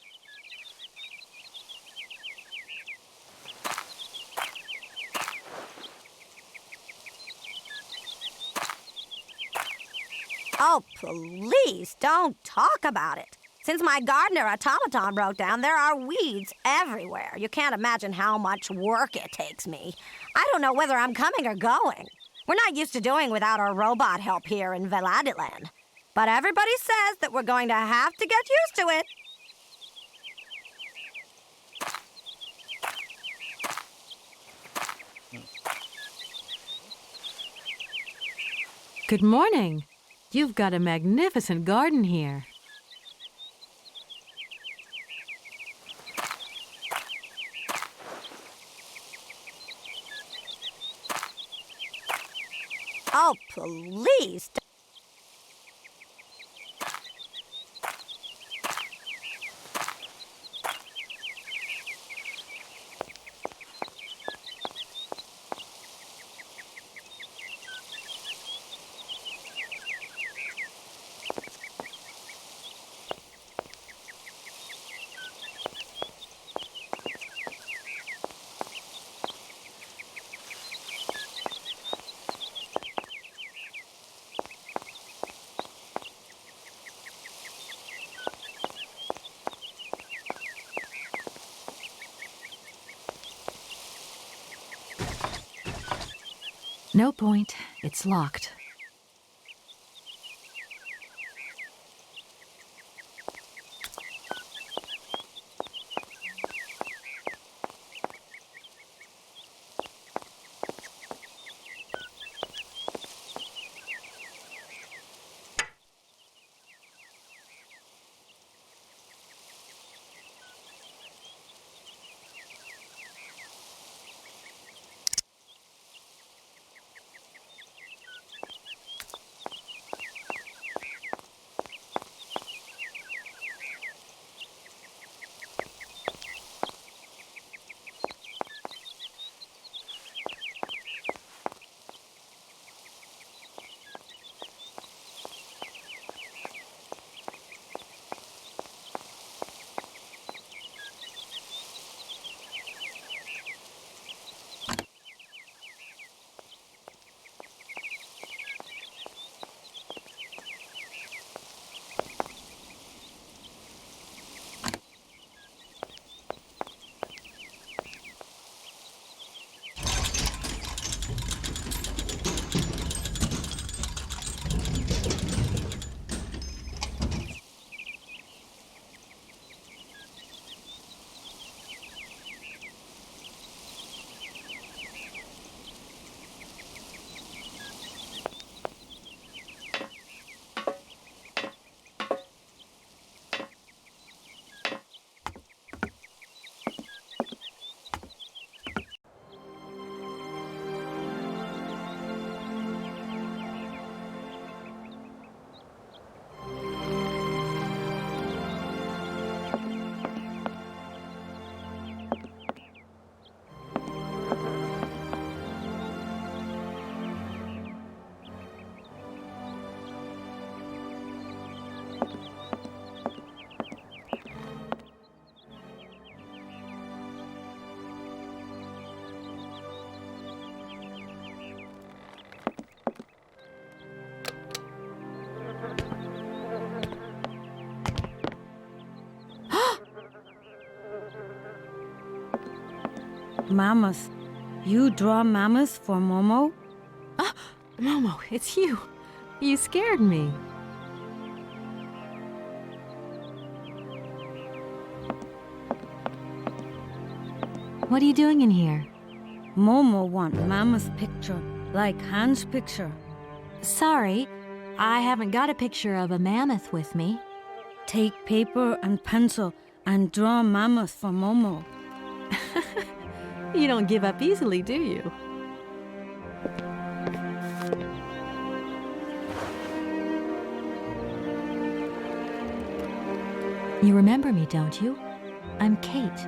Oh, please don't talk about it. Since my gardener automaton broke down, there are weeds everywhere. You can't imagine how much work it takes me. I don't know whether I'm coming or going. We're not used to doing without our robot help here in Veladiland. But everybody says that we're going to have to get used to it. Good morning. You've got a magnificent garden here. Oh, please. No point. It's locked. Mammoth. You draw mammoth for Momo? Ah, Momo, it's you. You scared me. What are you doing in here? Momo want mammoth picture, like Hans' picture. Sorry, I haven't got a picture of a mammoth with me. Take paper and pencil and draw mammoth for Momo. You don't give up easily, do you? You remember me, don't you? I'm Kate.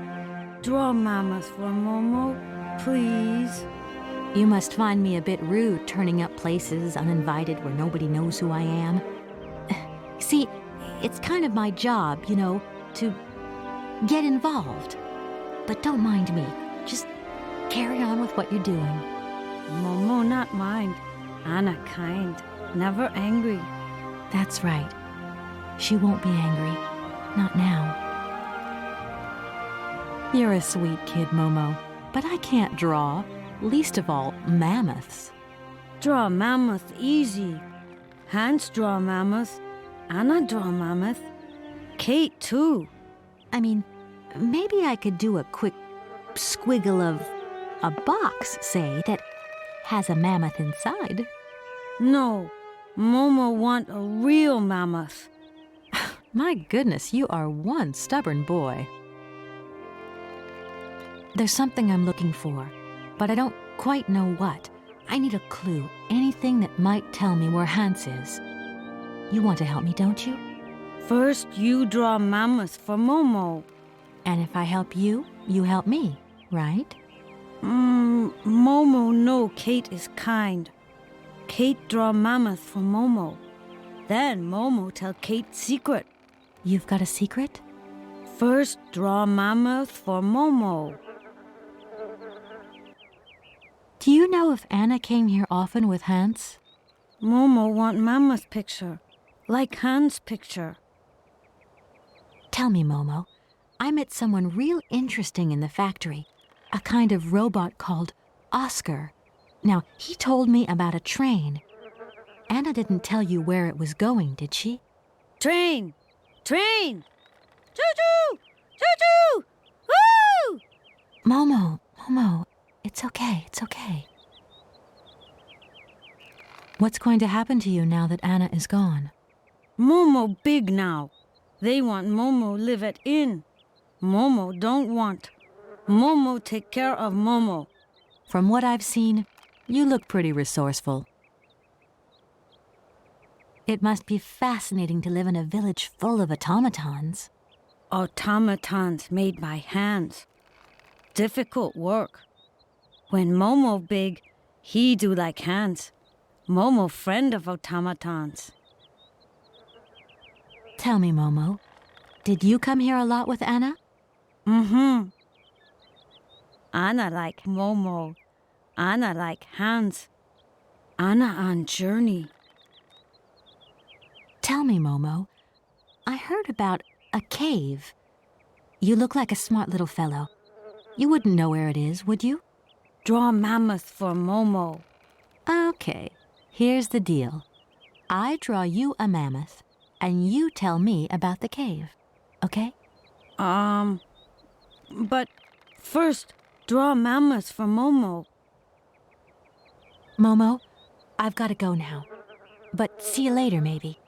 Draw mammoth for Momo, please. You must find me a bit rude turning up places uninvited where nobody knows who I am. See, it's kind of my job, you know, to get involved. But don't mind me. Just carry on with what you're doing. Momo not mind. Anna kind, never angry. That's right. She won't be angry. Not now. You're a sweet kid, Momo, but I can't draw, least of all mammoths. Draw mammoth easy. Hans draw mammoth. Anna draw mammoth. Kate too. I mean, maybe I could do a quick squiggle of a box, say, that has a mammoth inside. No, Momo want a real mammoth. My goodness, you are one stubborn boy. There's something I'm looking for, but I don't quite know what. I need a clue, anything that might tell me where Hans is. You want to help me, don't you? First, you draw mammoth for Momo. And if I help you, you help me, right? Momo know Kate is kind. Kate draw mammoth for Momo. Then Momo tell Kate secret. You've got a secret? First, draw mammoth for Momo. Do you know if Anna came here often with Hans? Momo want mammoth picture, like Hans' picture. Tell me, Momo, I met someone real interesting in the factory, a kind of robot called Oscar. Now, he told me about a train. Anna didn't tell you where it was going, did she? Train! Train! Choo-choo! Choo-choo! Woo! Momo, it's okay, it's okay. What's going to happen to you now that Anna is gone? Momo big now. They want Momo live at inn. Momo don't want. Momo take care of Momo. From what I've seen, you look pretty resourceful. It must be fascinating to live in a village full of automatons. Automatons made by hands. Difficult work. When Momo big, he do like hands. Momo friend of automatons. Tell me, Momo, did you come here a lot with Anna? Mm-hmm. Anna like Momo. Anna like hands. Anna on journey. Tell me, Momo, I heard about a cave. You look like a smart little fellow. You wouldn't know where it is, would you? Draw mammoth for Momo. Okay, here's the deal. I draw you a mammoth, and you tell me about the cave, okay? But first, draw mammoth for Momo. Momo, I've got to go now. But see you later, maybe.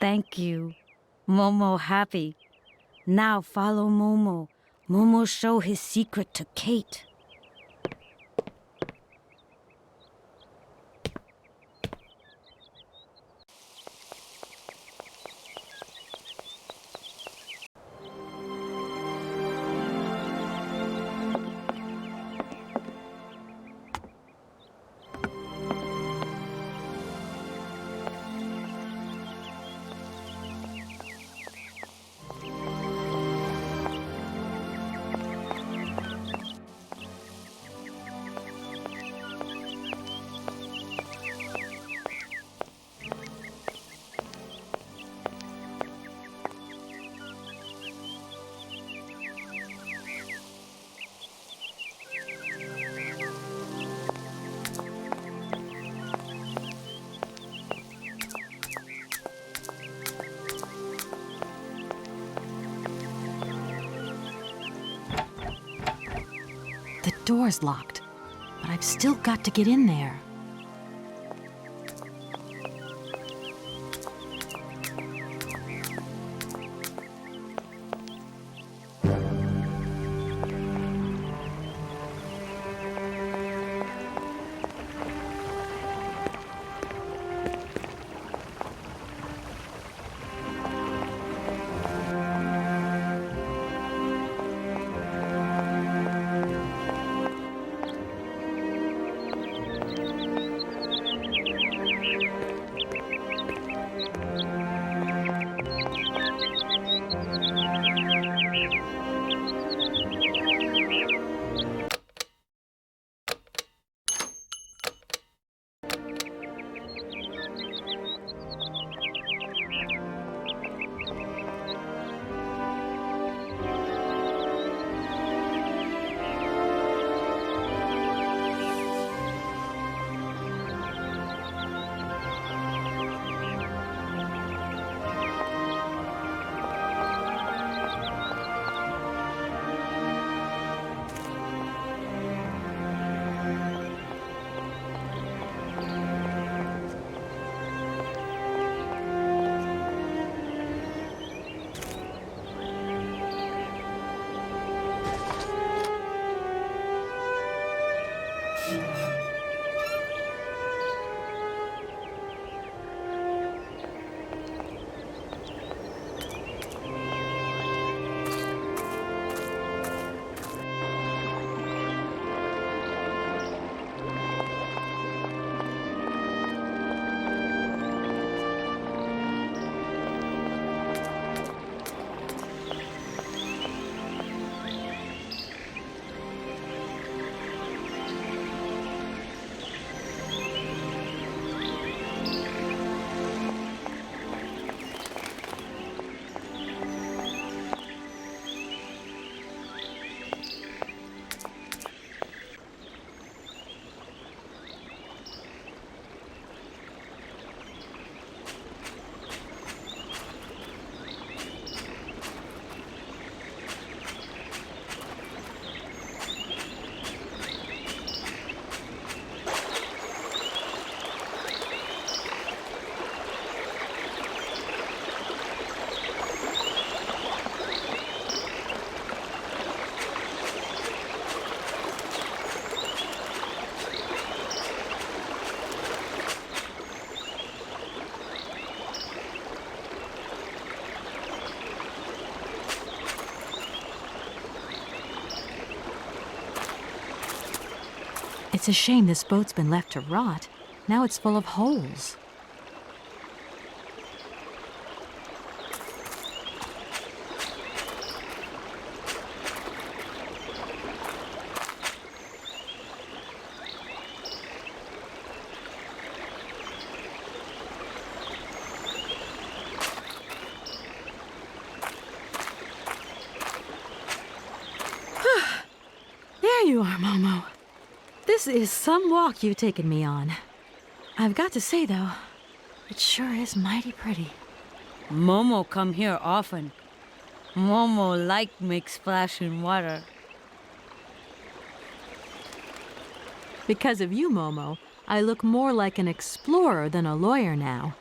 Thank you. Momo happy. Now follow Momo. Momo show his secret to Kate. The door's locked. I've still got to get in there. It's a shame this boat's been left to rot. Now it's full of holes. There you are, Momo. This is some walk you've taken me on. I've got to say, though, it sure is mighty pretty. Momo come here often. Momo like make splash in water. Because of you, Momo, I look more like an explorer than a lawyer now.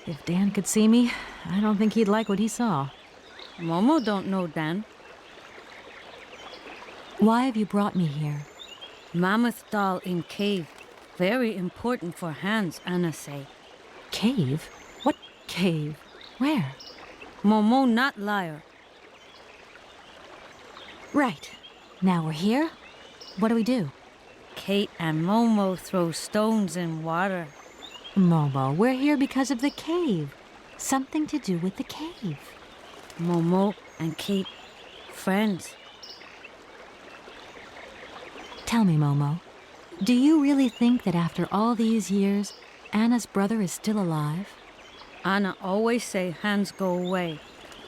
If Dan could see me, I don't think he'd like what he saw. Momo don't know Dan. Why have you brought me here? Mammoth doll in cave. Very important for Hans, Anna say. Cave? What cave? Where? Momo not liar. Right. Now we're here. What do we do? Kate and Momo throw stones in water. Momo, we're here because of the cave. Something to do with the cave. Momo and Kate, friends. Tell me, Momo, do you really think that after all these years, Anna's brother is still alive? Anna always say Hans go away,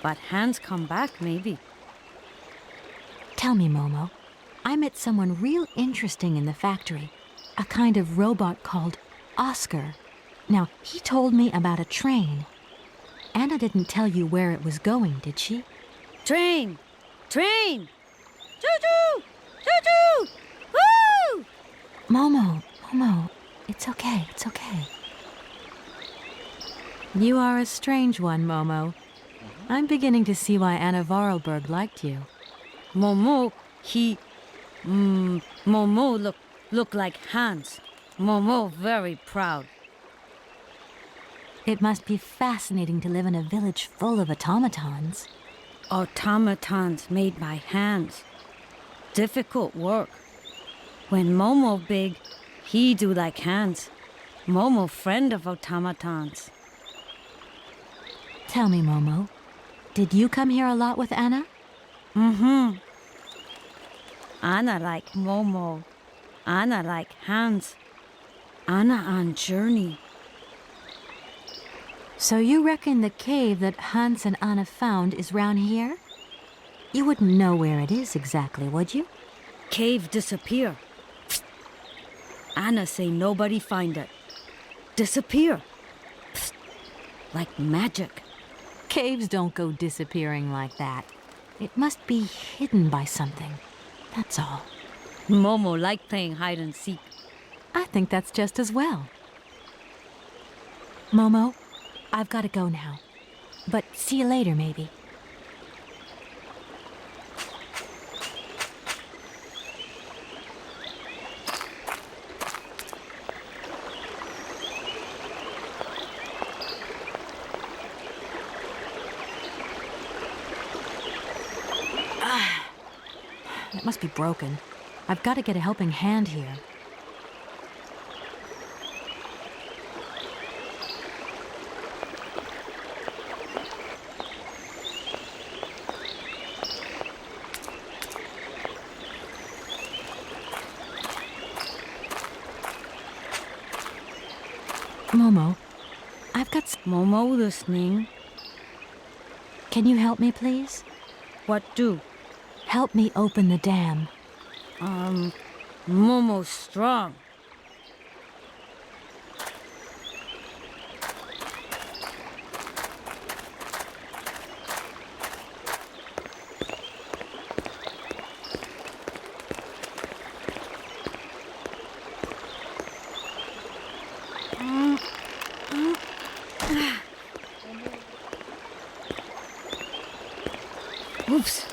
but Hans come back maybe. Tell me, Momo, I met someone real interesting in the factory, a kind of robot called Oscar. Now, he told me about a train. Anna didn't tell you where it was going, did she? Train! Train! Choo-choo! Choo-choo! Woo! Momo, it's okay, it's okay. You are a strange one, Momo. I'm beginning to see why Anna Vorarlberg liked you. Momo, Momo look like Hans. Momo very proud. It must be fascinating to live in a village full of automatons. Automatons made by hands. Difficult work. When Momo big, he do like Hans. Momo friend of automatons. Tell me, Momo, did you come here a lot with Anna? Mm-hmm. Anna like Momo. Anna like Hans. Anna on journey. So you reckon the cave that Hans and Anna found is round here? You wouldn't know where it is exactly, would you? Cave disappear. Anna say nobody find it. Disappear. Psst. Like magic. Caves don't go disappearing like that. It must be hidden by something. That's all. Momo like playing hide and seek. I think that's just as well. Momo, I've got to go now. But see you later, maybe. It must be broken. I've got to get a helping hand here. Momo, I've got... Momo listening. Can you help me, please? What do? Help me open the dam. Momo's strong. Oops.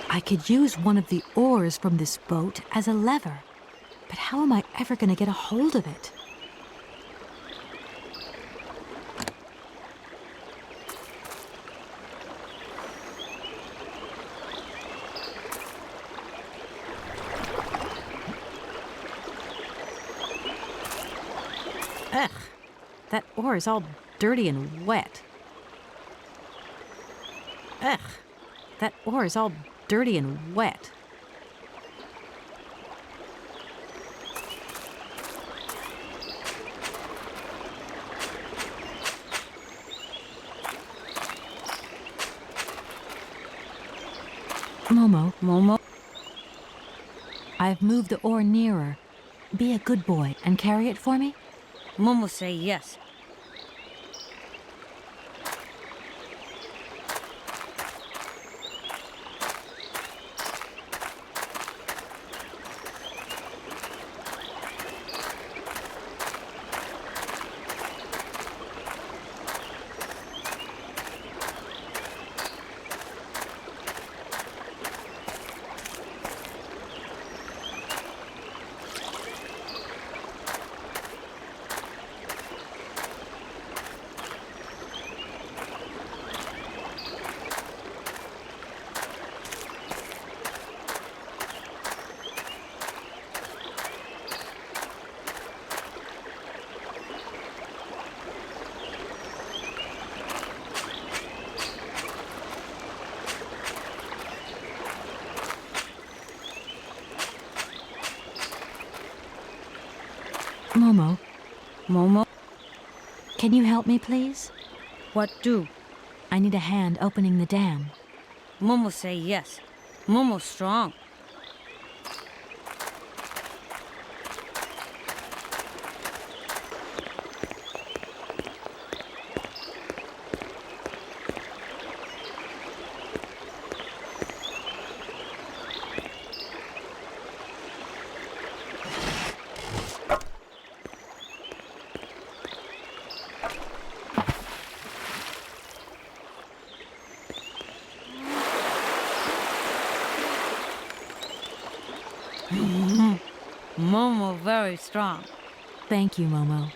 I could use one of the oars from this boat as a lever. But how am I ever going to get a hold of it? Ugh, that oar is all dirty and wet. Ugh, that oar is all dirty and wet. Momo. I've moved the oar nearer. Be a good boy and carry it for me? Momo say yes. Momo, Can you help me, please? what do? I need a hand opening the dam. Momo say yes. Momo's strong. Momo very strong. Thank you, Momo.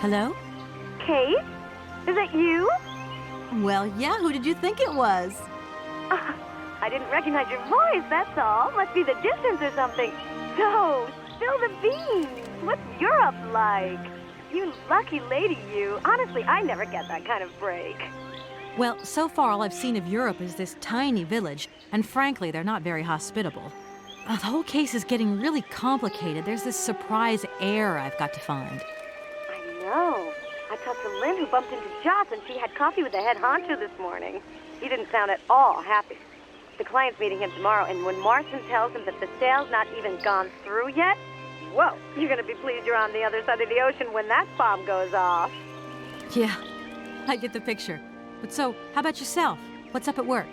Hello? Kate? Is that you? Well, yeah, who did you think it was? I didn't recognize your voice, that's all. Must be the distance or something. So, spill the beans. What's Europe like? You lucky lady, you. Honestly, I never get that kind of break. Well, so far all I've seen of Europe is this tiny village, and frankly, they're not very hospitable. The whole case is getting really complicated. There's this surprise heir I've got to find. I know. I talked to Lynn, who bumped into Joss, and she had coffee with the head honcho this morning. He didn't sound at all happy. The client's meeting him tomorrow, and when Marston tells him that the sale's not even gone through yet, whoa, you're gonna be pleased you're on the other side of the ocean when that bomb goes off. Yeah, I get the picture. But so, how about yourself? What's up at work?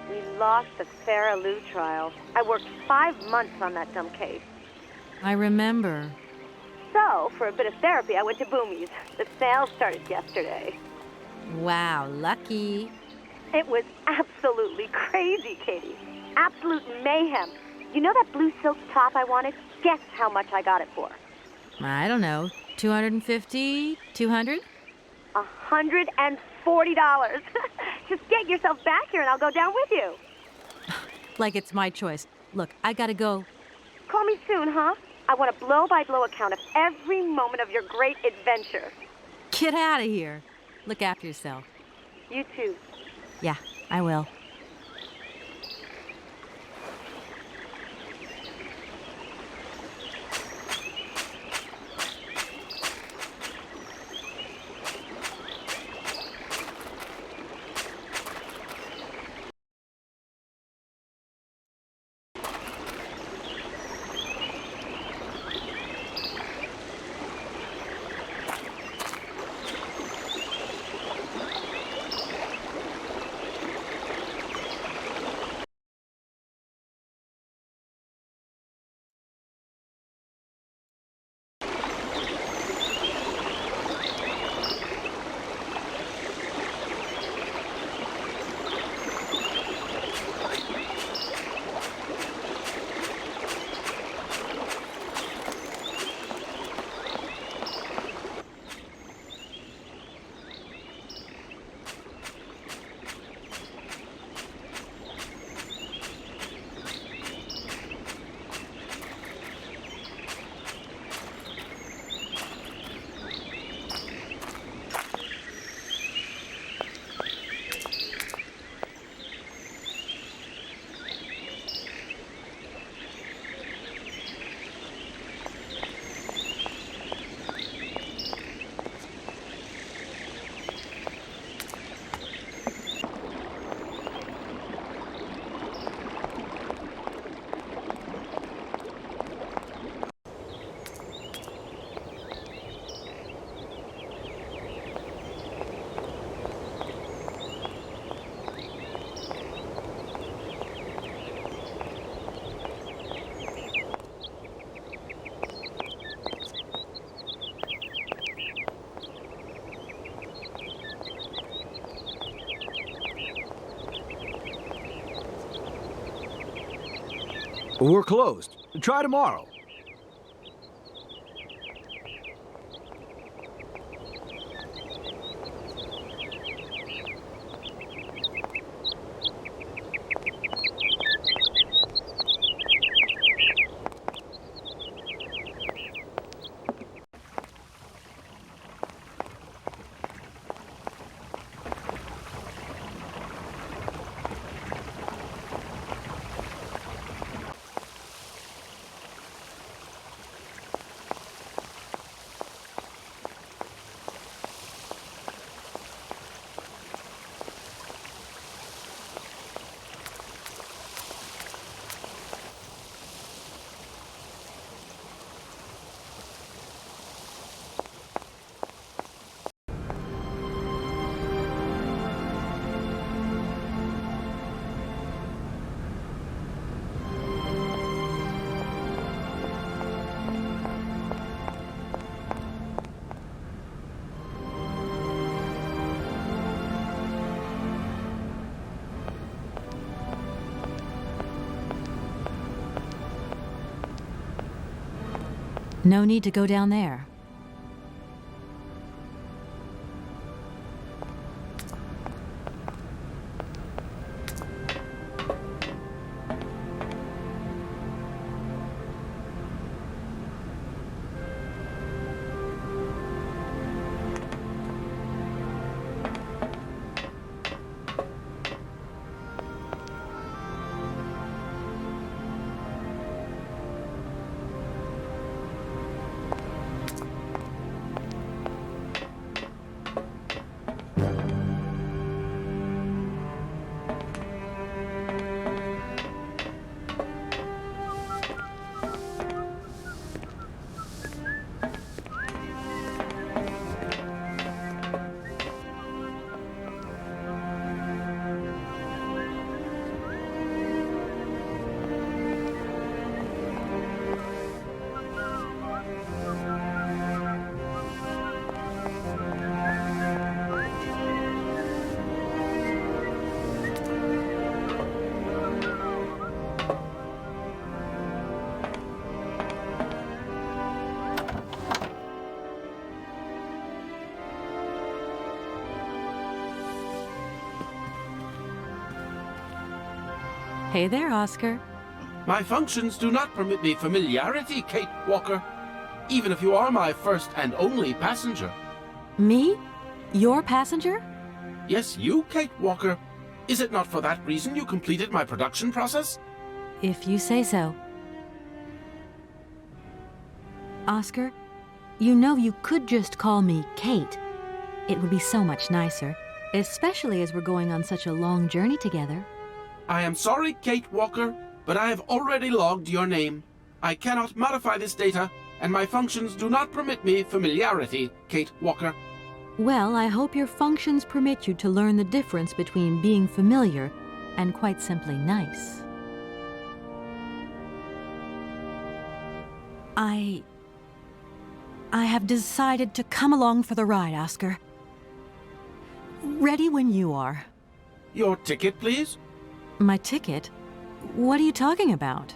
We lost the Farah Lou trial. I worked 5 months on that dumb case. I remember. So, for a bit of therapy, I went to Boomy's. The sale started yesterday. Wow, lucky. It was absolutely crazy, Katie. Absolute mayhem. You know that blue silk top I wanted? Guess how much I got it for? I don't know, 250, 200? $140. Just get yourself back here and I'll go down with you. Like it's my choice. Look, I gotta go. Call me soon, huh? I want a blow-by-blow account of every moment of your great adventure. Get out of here. Look after yourself. You too. Yeah, I will. We're closed. Try tomorrow. No need to go down there. Hey there, Oscar. My functions do not permit me familiarity, Kate Walker. Even if you are my first and only passenger. Me? Your passenger? Yes, you, Kate Walker. Is it not for that reason you completed my production process? If you say so. Oscar, you know you could just call me Kate. It would be so much nicer, especially as we're going on such a long journey together. I am sorry, Kate Walker, but I have already logged your name. I cannot modify this data, and my functions do not permit me familiarity, Kate Walker. Well, I hope your functions permit you to learn the difference between being familiar and quite simply nice. I have decided to come along for the ride, Oscar. Ready when you are. Your ticket, please? My ticket? What are you talking about?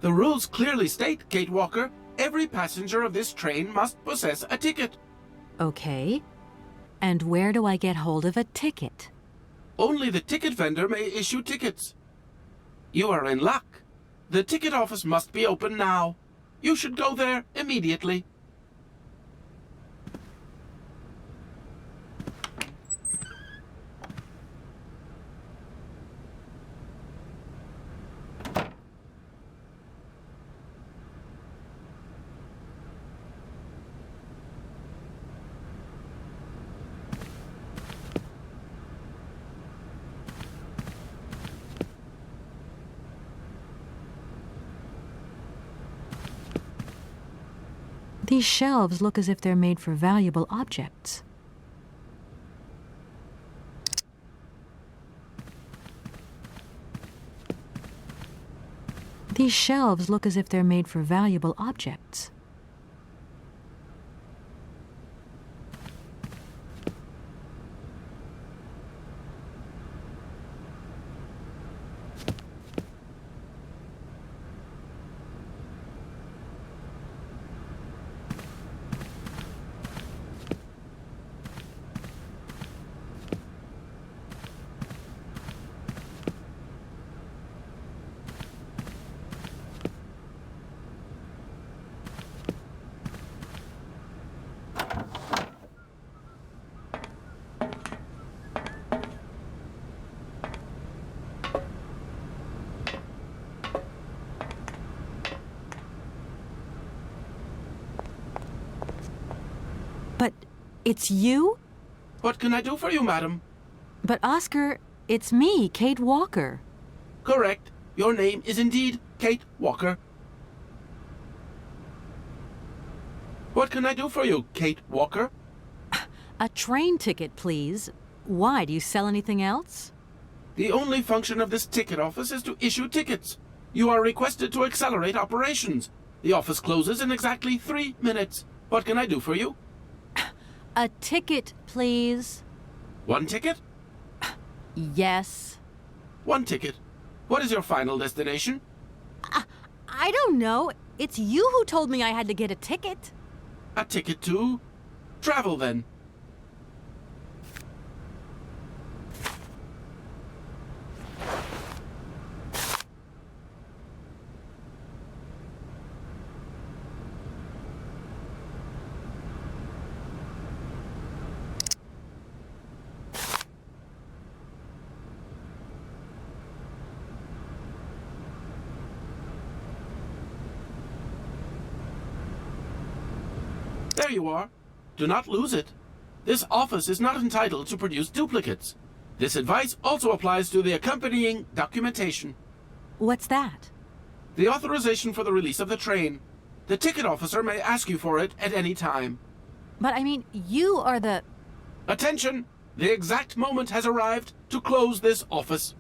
The rules clearly state, Kate Walker, every passenger of this train must possess a ticket. Okay. And where do I get hold of a ticket? Only the ticket vendor may issue tickets. You are in luck. The ticket office must be open now. You should go there immediately. These shelves look as if they're made for valuable objects. These shelves look as if they're made for valuable objects. It's you? What can I do for you, madam? But Oscar, it's me, Kate Walker. Correct. Your name is indeed Kate Walker. What can I do for you, Kate Walker? A train ticket, please. Why, do you sell anything else? The only function of this ticket office is to issue tickets. You are requested to accelerate operations. The office closes in exactly 3 minutes. What can I do for you? A ticket, please. 1 ticket? Yes. 1 ticket. What is your final destination? I don't know. It's you who told me I had to get a ticket. A ticket to travel, then. There you are. Do not lose it. This office is not entitled to produce duplicates. This advice also applies to the accompanying documentation. What's that? The authorization for the release of the train. The ticket officer may ask you for it at any time. But I mean, you are the... Attention! The exact moment has arrived to close this office.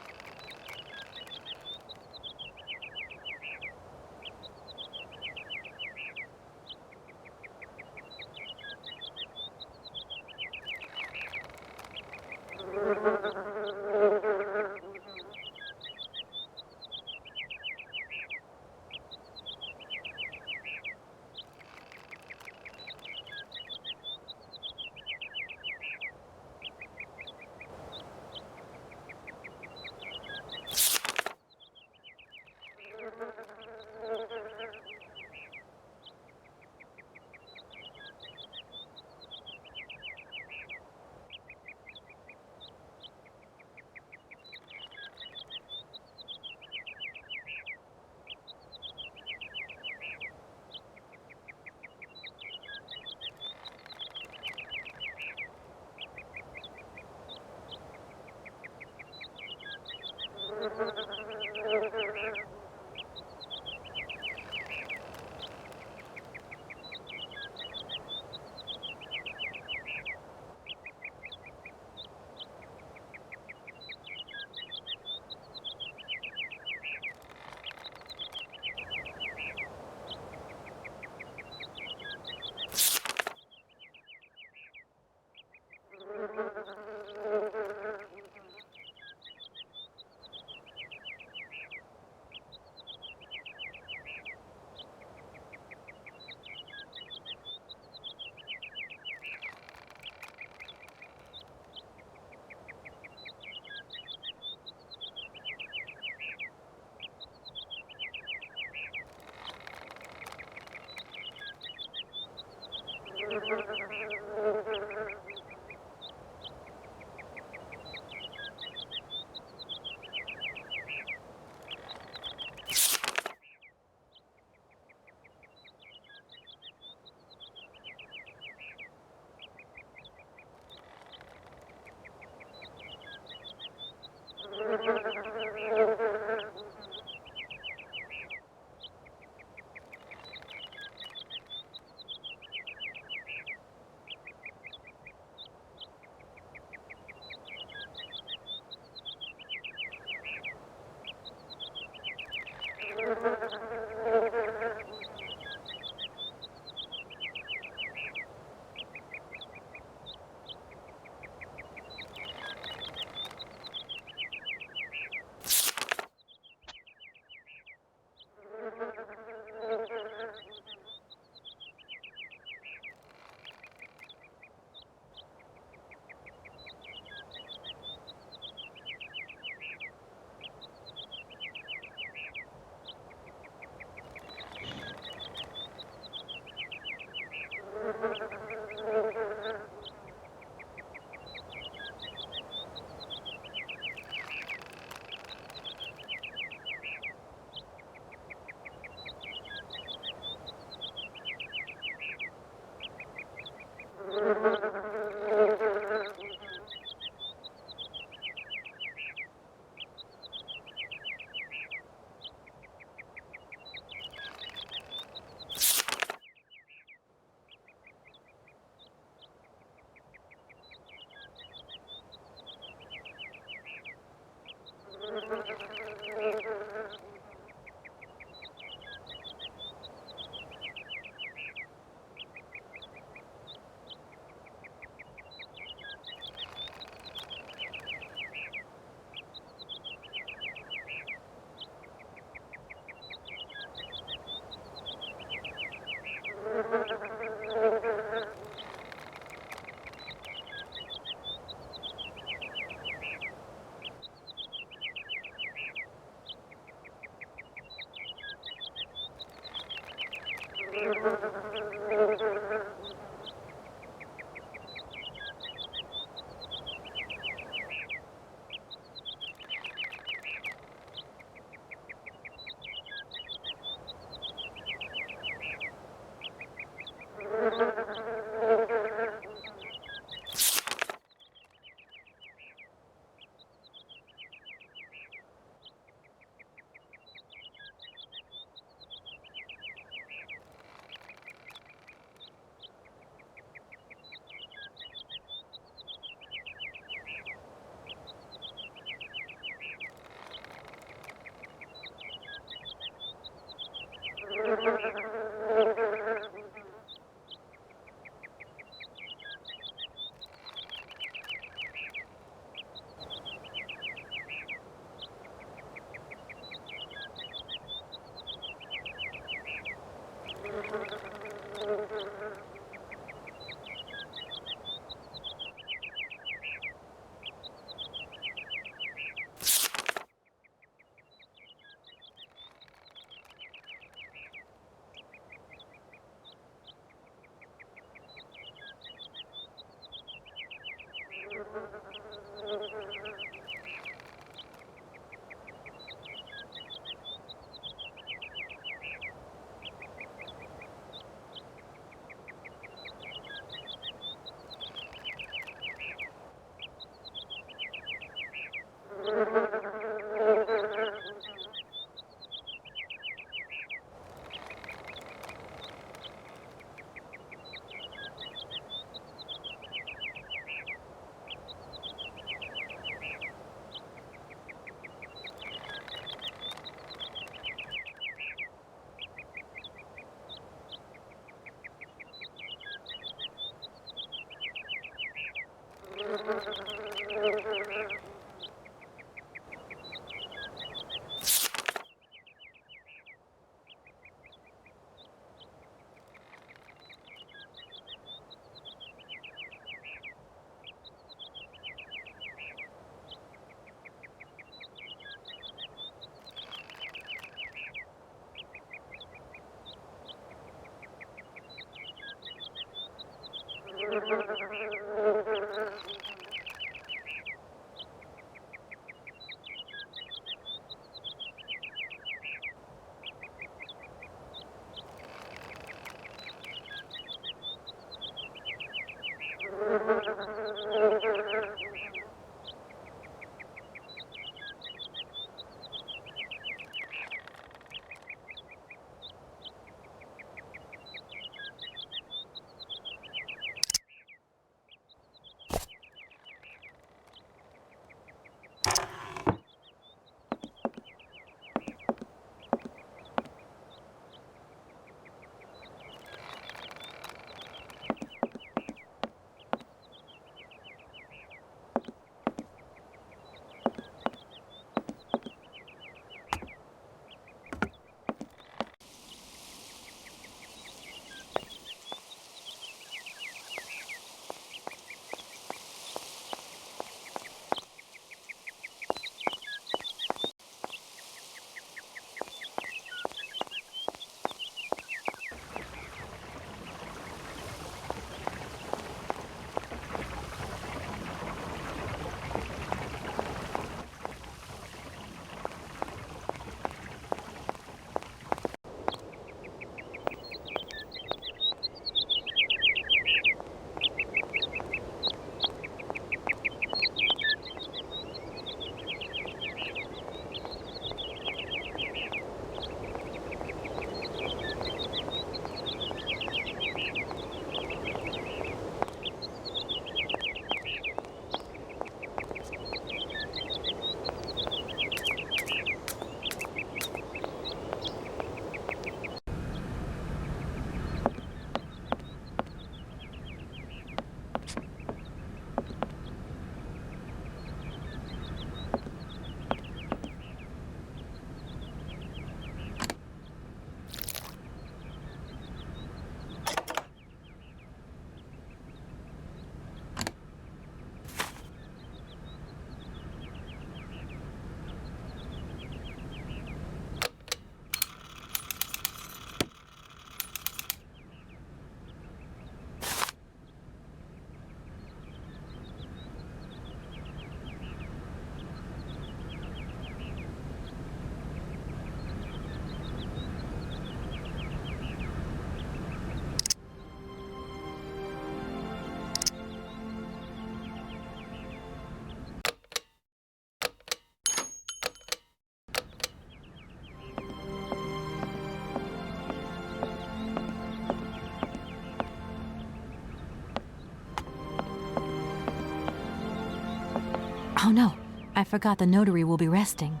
Oh no, I forgot the notary will be resting.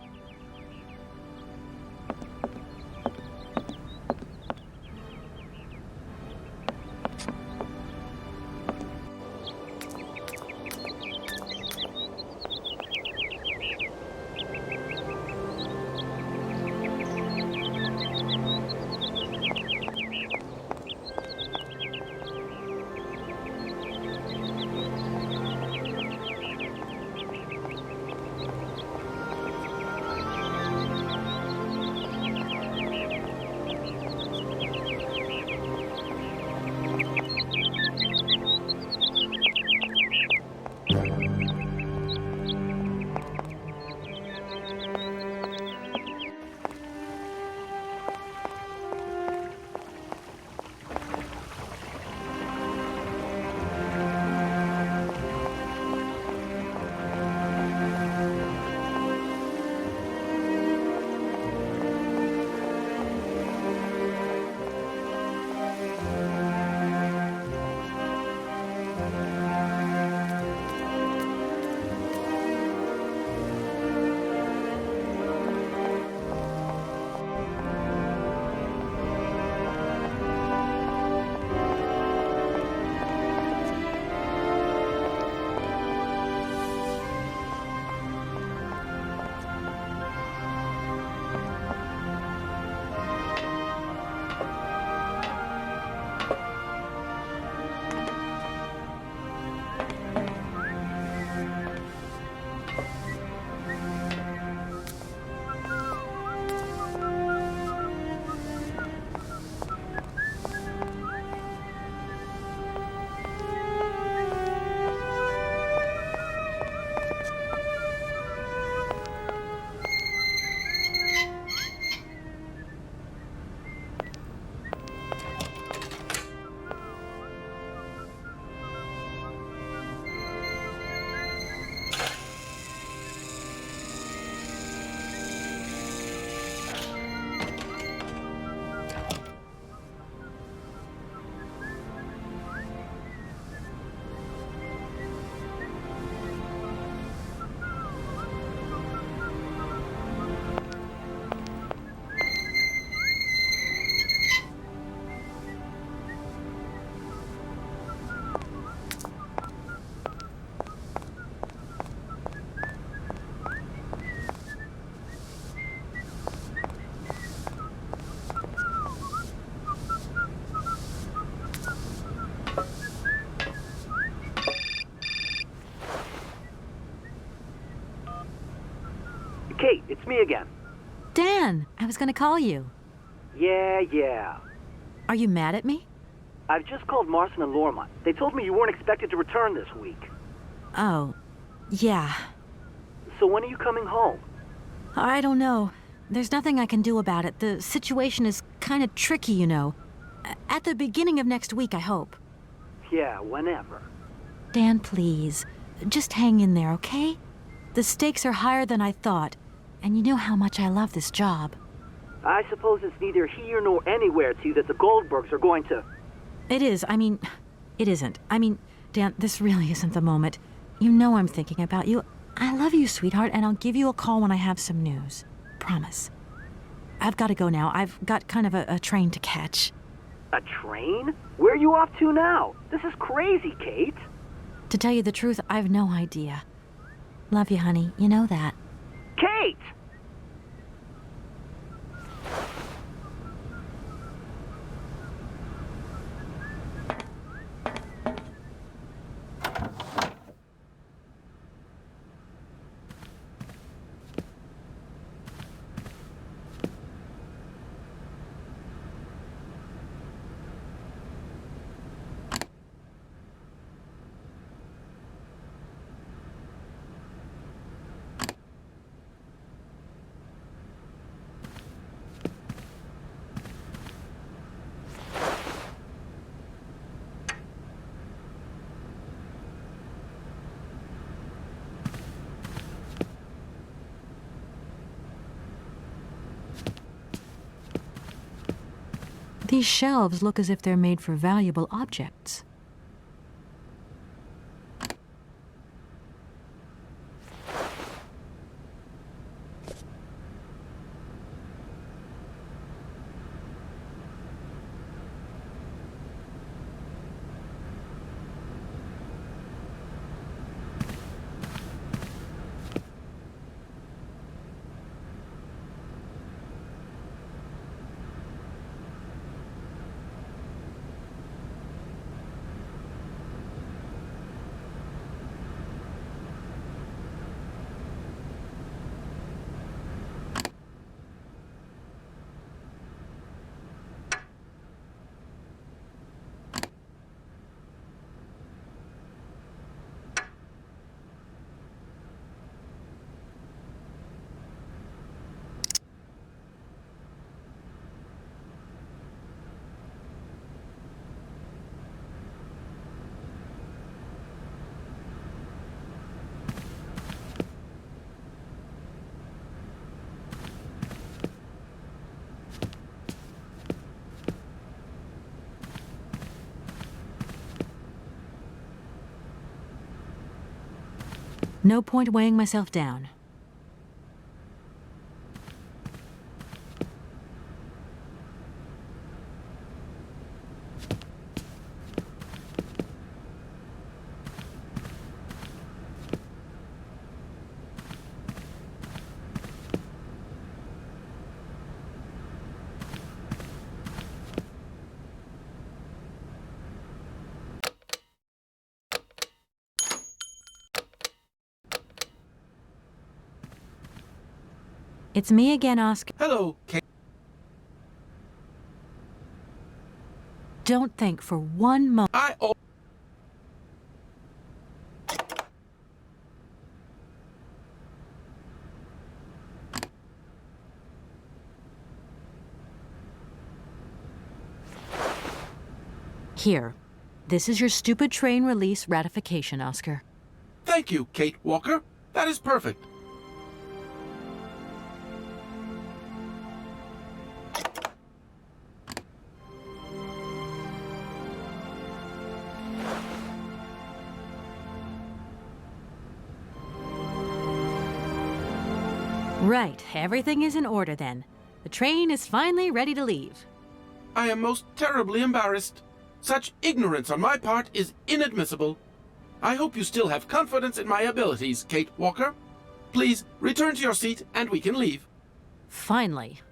Kate, it's me again. Dan, I was gonna call you. Yeah. Are you mad at me? I've just called Marson and Lormont. They told me you weren't expected to return this week. Oh, yeah. So when are you coming home? I don't know. There's nothing I can do about it. The situation is kind of tricky, you know. At the beginning of next week, I hope. Yeah, whenever. Dan, please. Just hang in there, okay? The stakes are higher than I thought, and you know how much I love this job. I suppose it's neither here nor anywhere to you that the Goldbergs are going to... It is. It isn't. Dan, this really isn't the moment. You know I'm thinking about you. I love you, sweetheart, and I'll give you a call when I have some news. Promise. I've got to go now. I've got kind of a train to catch. A train? Where are you off to now? This is crazy, Kate. To tell you the truth, I've no idea. Love you, honey. You know that. Kate! These shelves look as if they're made for valuable objects. No point weighing myself down. It's me again, Oscar. Hello, Kate. Don't think for one moment. Here. This is your stupid train release ratification, Oscar. Thank you, Kate Walker. That is perfect. Right. Everything is in order then. The train is finally ready to leave. I am most terribly embarrassed. Such ignorance on my part is inadmissible. I hope you still have confidence in my abilities, Kate Walker. Please return to your seat and we can leave. Finally.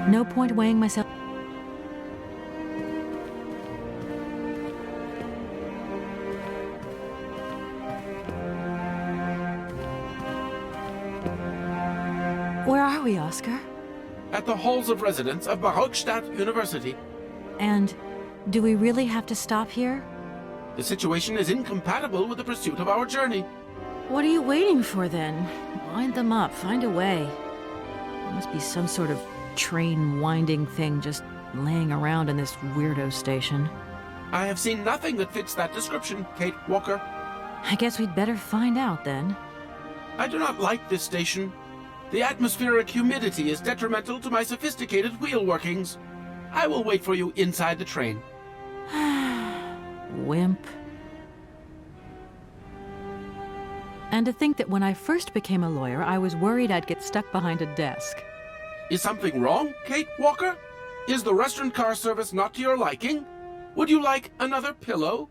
No point weighing myself. Where are we, Oscar? At the halls of residence of Barockstadt University. And do we really have to stop here? The situation is incompatible with the pursuit of our journey. What are you waiting for then? Wind them up, find a way. There must be some sort of train winding thing just laying around in this weirdo station. I have seen nothing that fits that description, Kate Walker. I guess we'd better find out then. I do not like this station. The atmospheric humidity is detrimental to my sophisticated wheel workings. I will wait for you inside the train. Wimp. And to think that when I first became a lawyer, I was worried I'd get stuck behind a desk. Is something wrong, Kate Walker? Is the restaurant car service not to your liking? Would you like another pillow?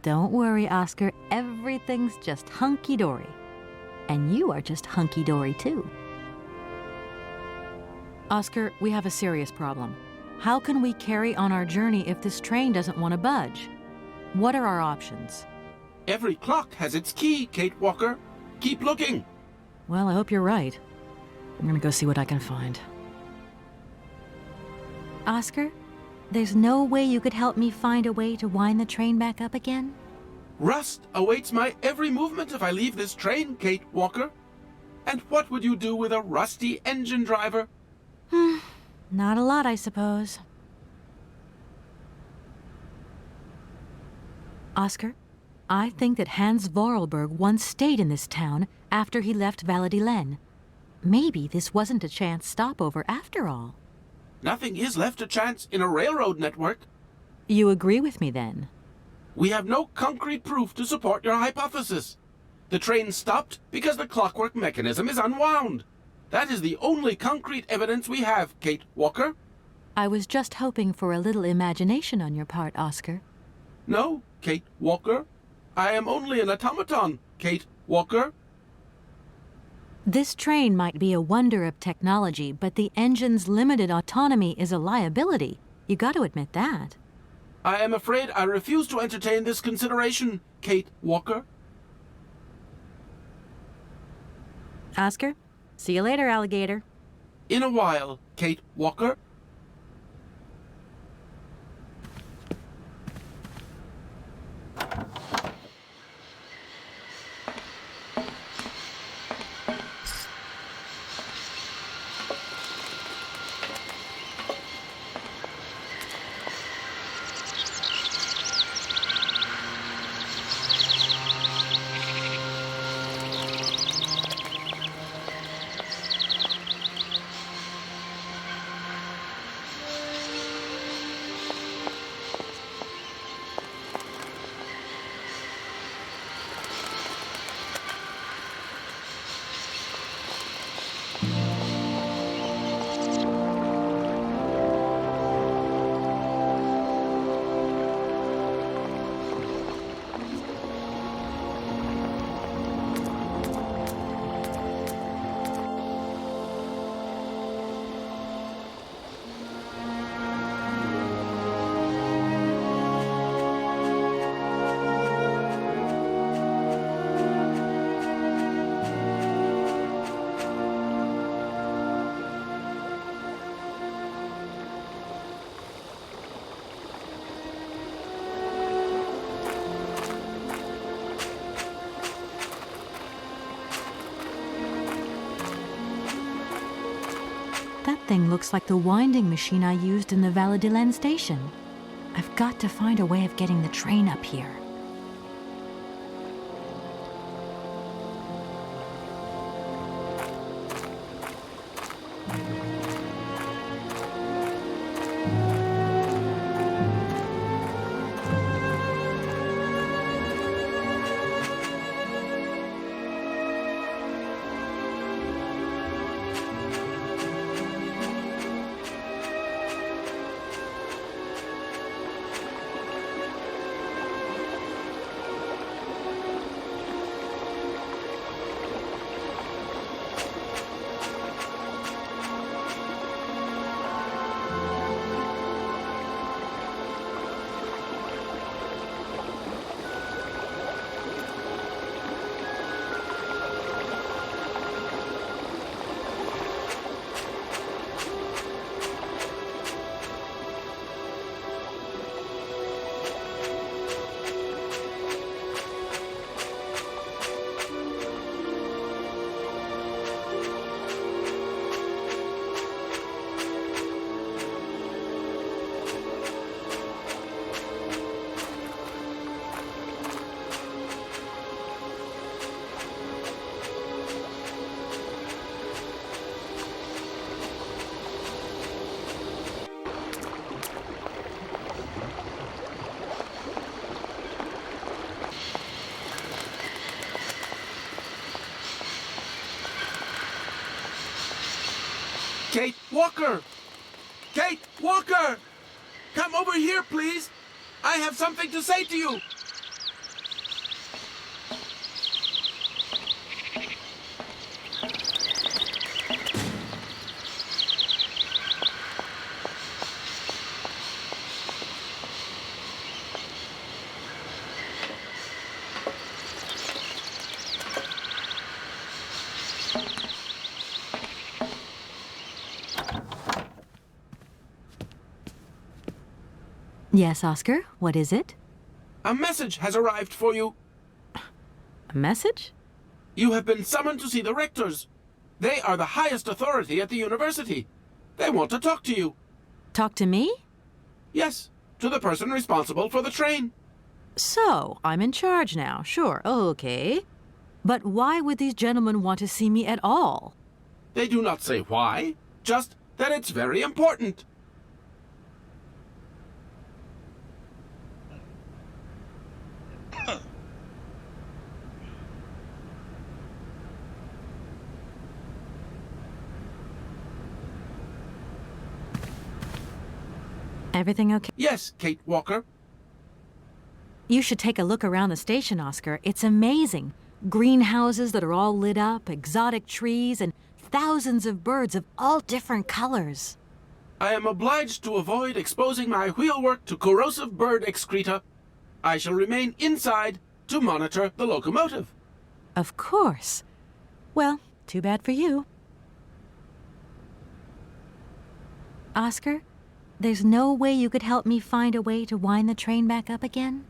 Don't worry, Oscar. Everything's just hunky-dory. And you are just hunky-dory, too. Oscar, we have a serious problem. How can we carry on our journey if this train doesn't want to budge? What are our options? Every clock has its key, Kate Walker. Keep looking. Well, I hope you're right. I'm gonna go see what I can find. Oscar, there's no way you could help me find a way to wind the train back up again? Rust awaits my every movement if I leave this train, Kate Walker. And what would you do with a rusty engine driver? Not a lot, I suppose. Oscar, I think that Hans Vorarlberg once stayed in this town after he left Valladolid. Maybe this wasn't a chance stopover after all. Nothing is left to chance in a railroad network. You agree with me then? We have no concrete proof to support your hypothesis. The train stopped because the clockwork mechanism is unwound. That is the only concrete evidence we have, Kate Walker. I was just hoping for a little imagination on your part, Oscar. No, Kate Walker. I am only an automaton, Kate Walker. This train might be a wonder of technology, but the engine's limited autonomy is a liability. You got to admit that. I am afraid I refuse to entertain this consideration, Kate Walker. Oscar, see you later, alligator. In a while, Kate Walker. That thing looks like the winding machine I used in the Valladolid station. I've got to find a way of getting the train up here. Kate Walker! Kate Walker! Come over here, please! I have something to say to you! Yes, Oscar, what is it? A message has arrived for you. A message? You have been summoned to see the rectors. They are the highest authority at the university. They want to talk to you. Talk to me? Yes, to the person responsible for the train. So, I'm in charge now, sure, okay. But why would these gentlemen want to see me at all? They do not say why, just that it's very important. Everything okay? Yes, Kate Walker. You should take a look around the station, Oscar. It's amazing. Greenhouses that are all lit up, exotic trees, and thousands of birds of all different colors. I am obliged to avoid exposing my wheelwork to corrosive bird excreta. I shall remain inside to monitor the locomotive. Of course. Well, too bad for you. Oscar, there's no way you could help me find a way to wind the train back up again?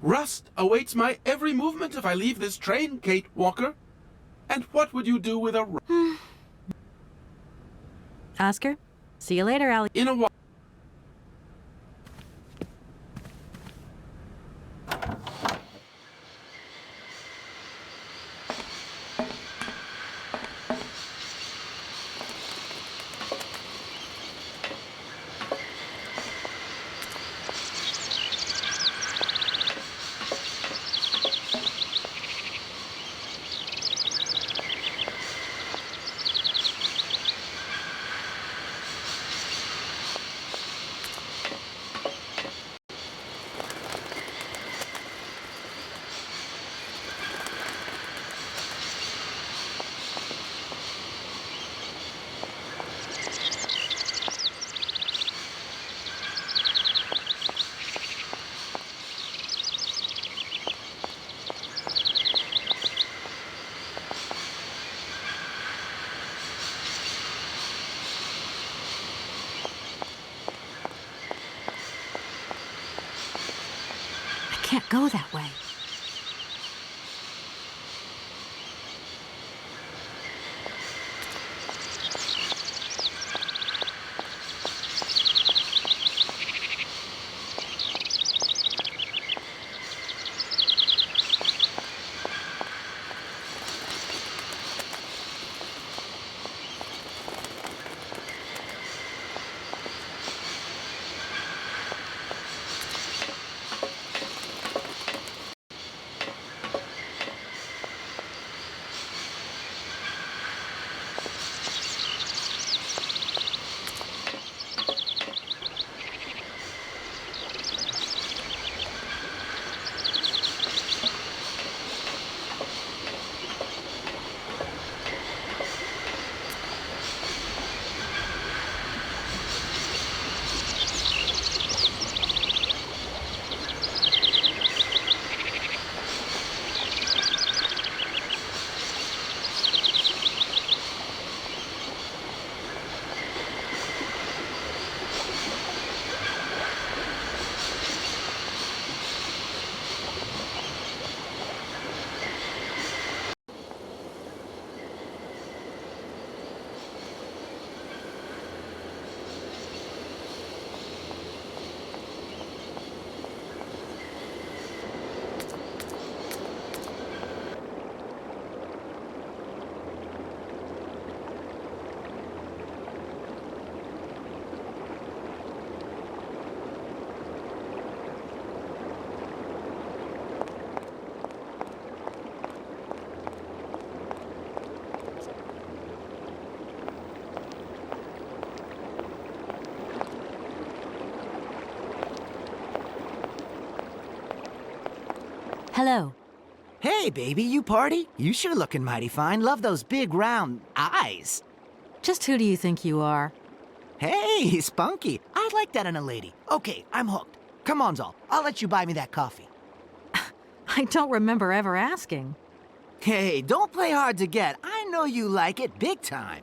Rust awaits my every movement if I leave this train, Kate Walker. And what would you do with a... Oscar, see you later, Allie. In a while. I can't go that way. Hello. Hey, baby, you party? You sure looking mighty fine. Love those big, round eyes. Just who do you think you are? Hey, spunky. I like that in a lady. Okay, I'm hooked. Come on, Zol. I'll let you buy me that coffee. I don't remember ever asking. Hey, don't play hard to get. I know you like it big time.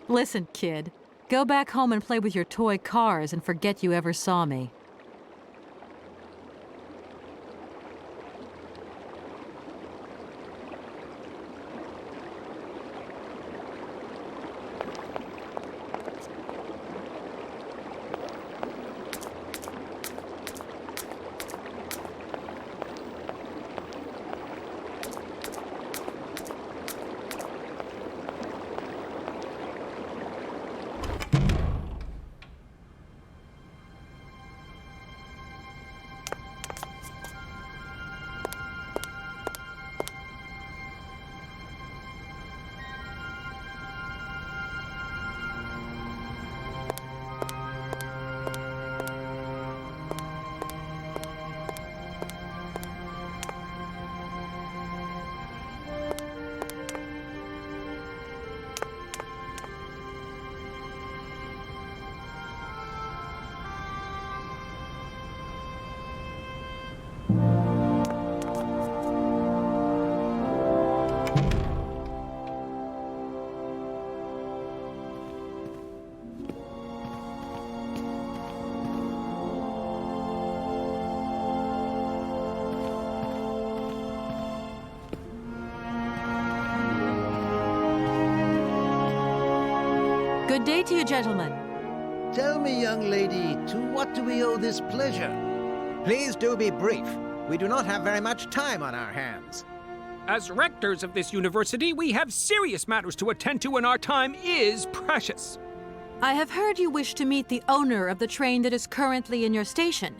Listen, kid. Go back home and play with your toy cars and forget you ever saw me. Good day to you, gentlemen. Tell me, young lady, to what do we owe this pleasure? Please do be brief. We do not have very much time on our hands. As rectors of this university, we have serious matters to attend to, and our time is precious. I have heard you wish to meet the owner of the train that is currently in your station.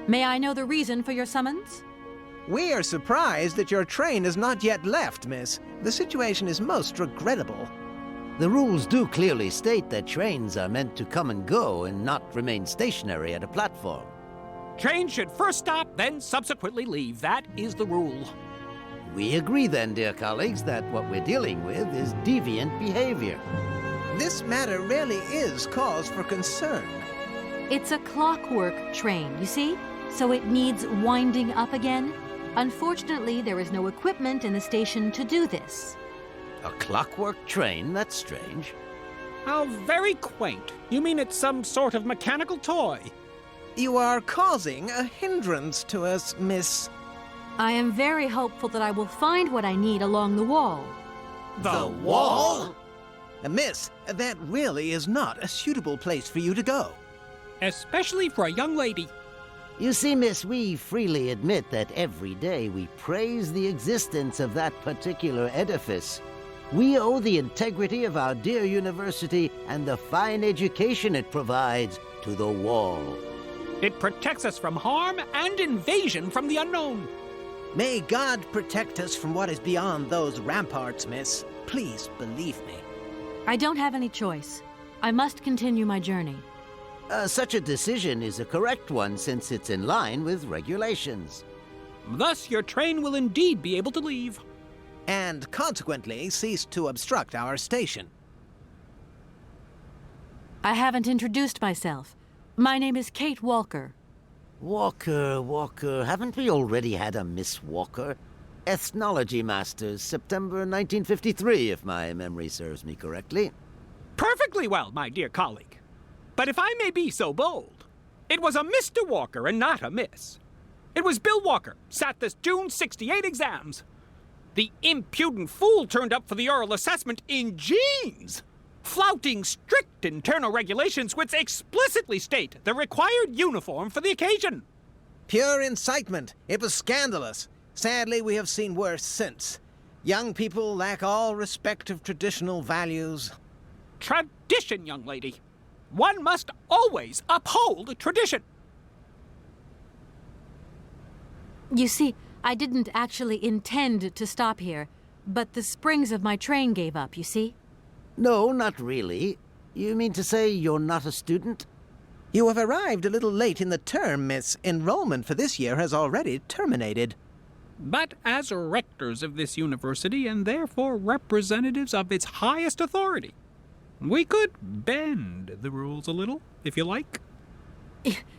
May I know the reason for your summons? We are surprised that your train has not yet left, miss. The situation is most regrettable. The rules do clearly state that trains are meant to come and go and not remain stationary at a platform. Trains should first stop, then subsequently leave. That is the rule. We agree then, dear colleagues, that what we're dealing with is deviant behavior. This matter really is cause for concern. It's a clockwork train, you see? So it needs winding up again. Unfortunately, there is no equipment in the station to do this. A clockwork train? That's strange. How very quaint. You mean it's some sort of mechanical toy? You are causing a hindrance to us, miss. I am very hopeful that I will find what I need along the wall. The wall? Miss, that really is not a suitable place for you to go. Especially for a young lady. You see, miss, we freely admit that every day we praise the existence of that particular edifice. We owe the integrity of our dear university and the fine education it provides to the wall. It protects us from harm and invasion from the unknown. May God protect us from what is beyond those ramparts, miss. Please believe me. I don't have any choice. I must continue my journey. Such a decision is a correct one since it's in line with regulations. Thus, your train will indeed be able to leave. And consequently cease to obstruct our station. I haven't introduced myself. My name is Kate Walker. Walker. Haven't we already had a Miss Walker? Ethnology Masters, September 1953, if my memory serves me correctly. Perfectly well, my dear colleague. But if I may be so bold, it was a Mr. Walker and not a Miss. It was Bill Walker, sat this June '68 exams. The impudent fool turned up for the oral assessment in jeans, flouting strict internal regulations which explicitly state the required uniform for the occasion. Pure incitement. It was scandalous. Sadly, we have seen worse since. Young people lack all respect of traditional values. Tradition, young lady. One must always uphold tradition. You see, I didn't actually intend to stop here, but the springs of my train gave up, you see? No, not really. You mean to say you're not a student? You have arrived a little late in the term, miss. Enrollment for this year has already terminated. But as rectors of this university, and therefore representatives of its highest authority, we could bend the rules a little, if you like.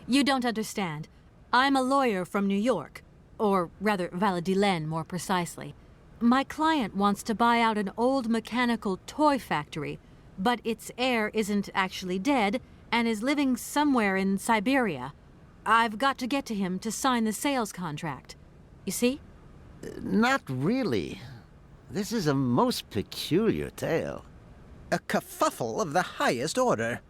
You don't understand. I'm a lawyer from New York, or rather Valladolid more precisely. My client wants to buy out an old mechanical toy factory, but its heir isn't actually dead and is living somewhere in Syberia. I've got to get to him to sign the sales contract. You see? Not really. This is a most peculiar tale. A kerfuffle of the highest order.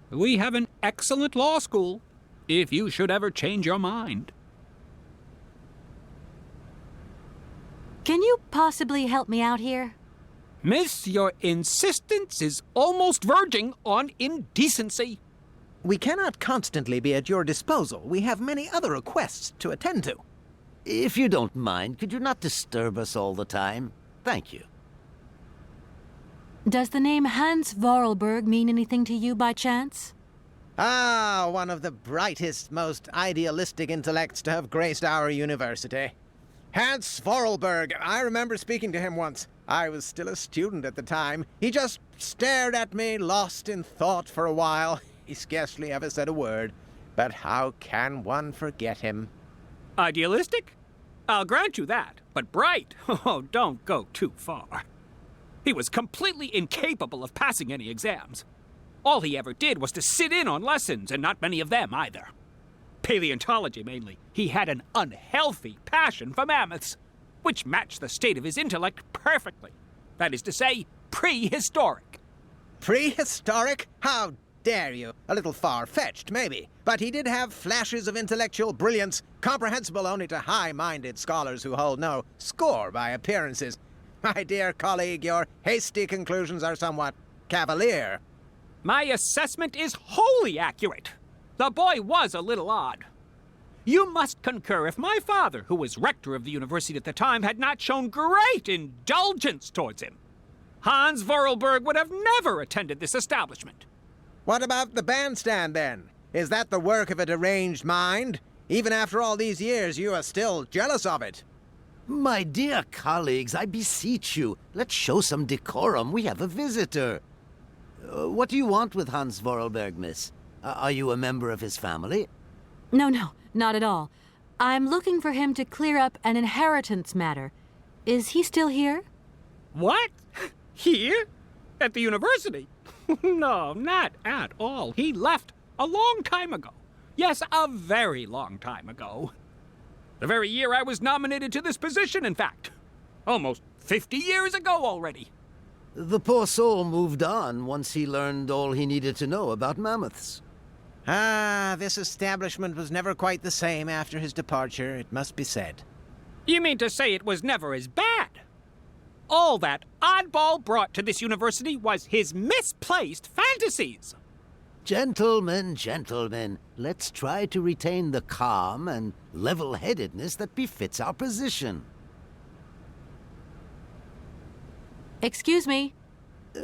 We have an excellent law school, if you should ever change your mind. Can you possibly help me out here? Miss, your insistence is almost verging on indecency. We cannot constantly be at your disposal. We have many other requests to attend to. If you don't mind, could you not disturb us all the time? Thank you. Does the name Hans Vorarlberg mean anything to you by chance? Ah, one of the brightest, most idealistic intellects to have graced our university. Hans Vorarlberg. I remember speaking to him once. I was still a student at the time. He just stared at me, lost in thought for a while. He scarcely ever said a word. But how can one forget him? Idealistic? I'll grant you that. But bright? Oh, don't go too far. He was completely incapable of passing any exams. All he ever did was to sit in on lessons, and not many of them either. Paleontology, mainly. He had an unhealthy passion for mammoths, which matched the state of his intellect perfectly. That is to say, prehistoric. Prehistoric? How dare you? A little far-fetched, maybe. But he did have flashes of intellectual brilliance, comprehensible only to high-minded scholars who hold no score by appearances. My dear colleague, your hasty conclusions are somewhat cavalier. My assessment is wholly accurate. The boy was a little odd. You must concur if my father, who was rector of the university at the time, had not shown great indulgence towards him. Hans Vorarlberg would have never attended this establishment. What about the bandstand, then? Is that the work of a deranged mind? Even after all these years, you are still jealous of it. My dear colleagues, I beseech you, let's show some decorum. We have a visitor. What do you want with Hans Vorarlberg, miss? Are you a member of his family? No, not at all. I'm looking for him to clear up an inheritance matter. Is he still here? What? Here? At the university? No, not at all. He left a long time ago. Yes, a very long time ago. The very year I was nominated to this position, in fact. Almost 50 years ago already. The poor soul moved on once he learned all he needed to know about mammoths. Ah, this establishment was never quite the same after his departure, it must be said. You mean to say it was never as bad? All that oddball brought to this university was his misplaced fantasies. Gentlemen, let's try to retain the calm and level-headedness that befits our position. Excuse me.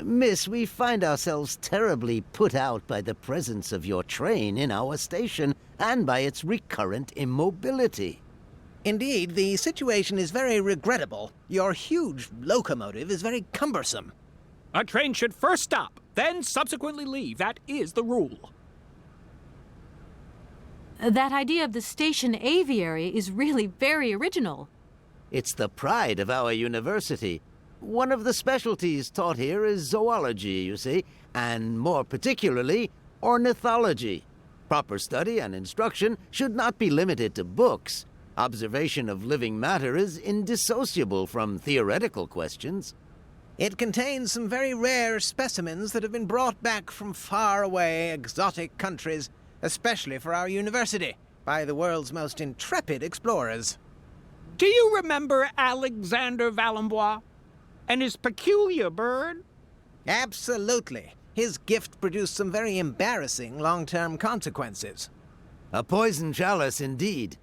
Miss, we find ourselves terribly put out by the presence of your train in our station and by its recurrent immobility. Indeed, the situation is very regrettable. Your huge locomotive is very cumbersome. A train should first stop, then subsequently leave. That is the rule. That idea of the station aviary is really very original. It's the pride of our university. One of the specialties taught here is zoology, you see, and more particularly, ornithology. Proper study and instruction should not be limited to books. Observation of living matter is indissociable from theoretical questions. It contains some very rare specimens that have been brought back from far-away, exotic countries, especially for our university, by the world's most intrepid explorers. Do you remember Alexander Valenbois and his peculiar bird? Absolutely. His gift produced some very embarrassing long-term consequences. A poison chalice, indeed.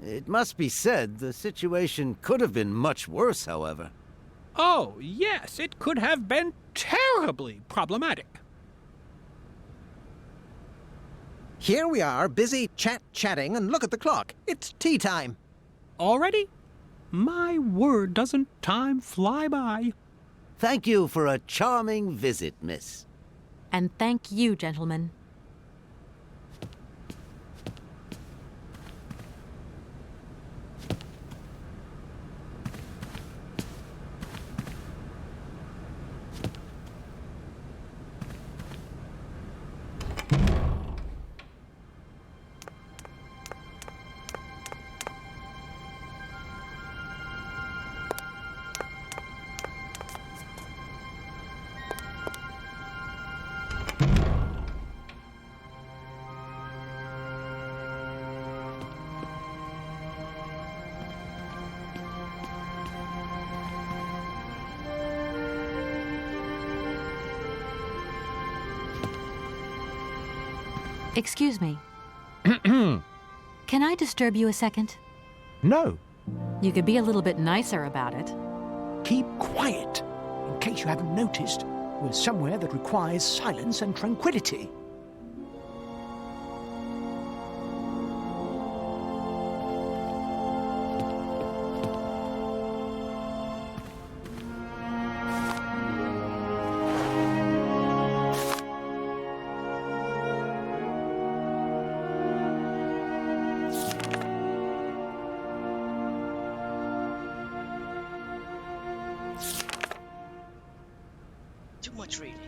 It must be said, the situation could have been much worse, however. Oh, yes, it could have been terribly problematic. Here we are, busy chatting, and look at the clock. It's tea time. Already? My word, doesn't time fly by? Thank you for a charming visit, miss. And thank you, gentlemen. Excuse me. Can I disturb you a second? No. You could be a little bit nicer about it. Keep quiet. In case you haven't noticed, we're somewhere that requires silence and tranquility. Too much reading.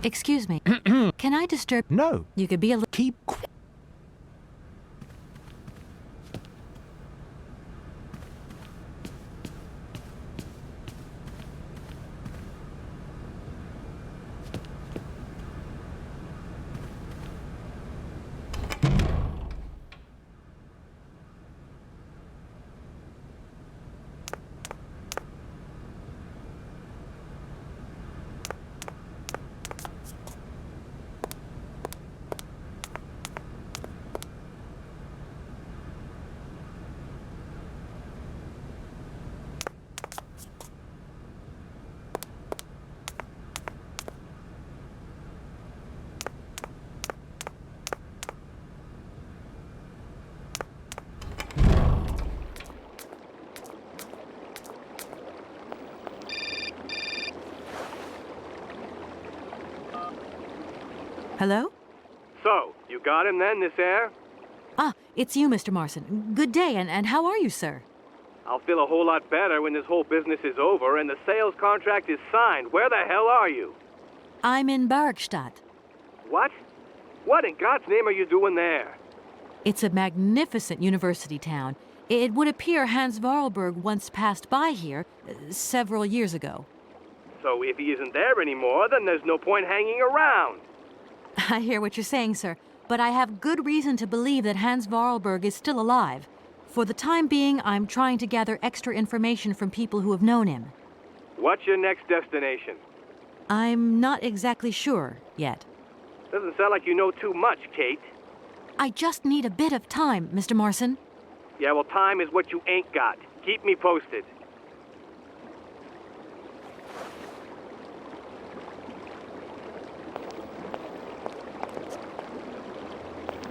Excuse me. Can I disturb? No. You could be a little... Keep quiet. Hello? So, you got him then, this air? Ah, it's you, Mr. Marson. Good day, and how are you, sir? I'll feel a whole lot better when this whole business is over and the sales contract is signed. Where the hell are you? I'm in Barkstadt. What? What in God's name are you doing there? It's a magnificent university town. It would appear Hans Vorarlberg once passed by here several years ago. So if he isn't there anymore, then there's no point hanging around. I hear what you're saying, sir, but I have good reason to believe that Hans Vorarlberg is still alive. For the time being, I'm trying to gather extra information from people who have known him. What's your next destination? I'm not exactly sure yet. Doesn't sound like you know too much, Kate. I just need a bit of time, Mr. Marson. Yeah, well, time is what you ain't got. Keep me posted.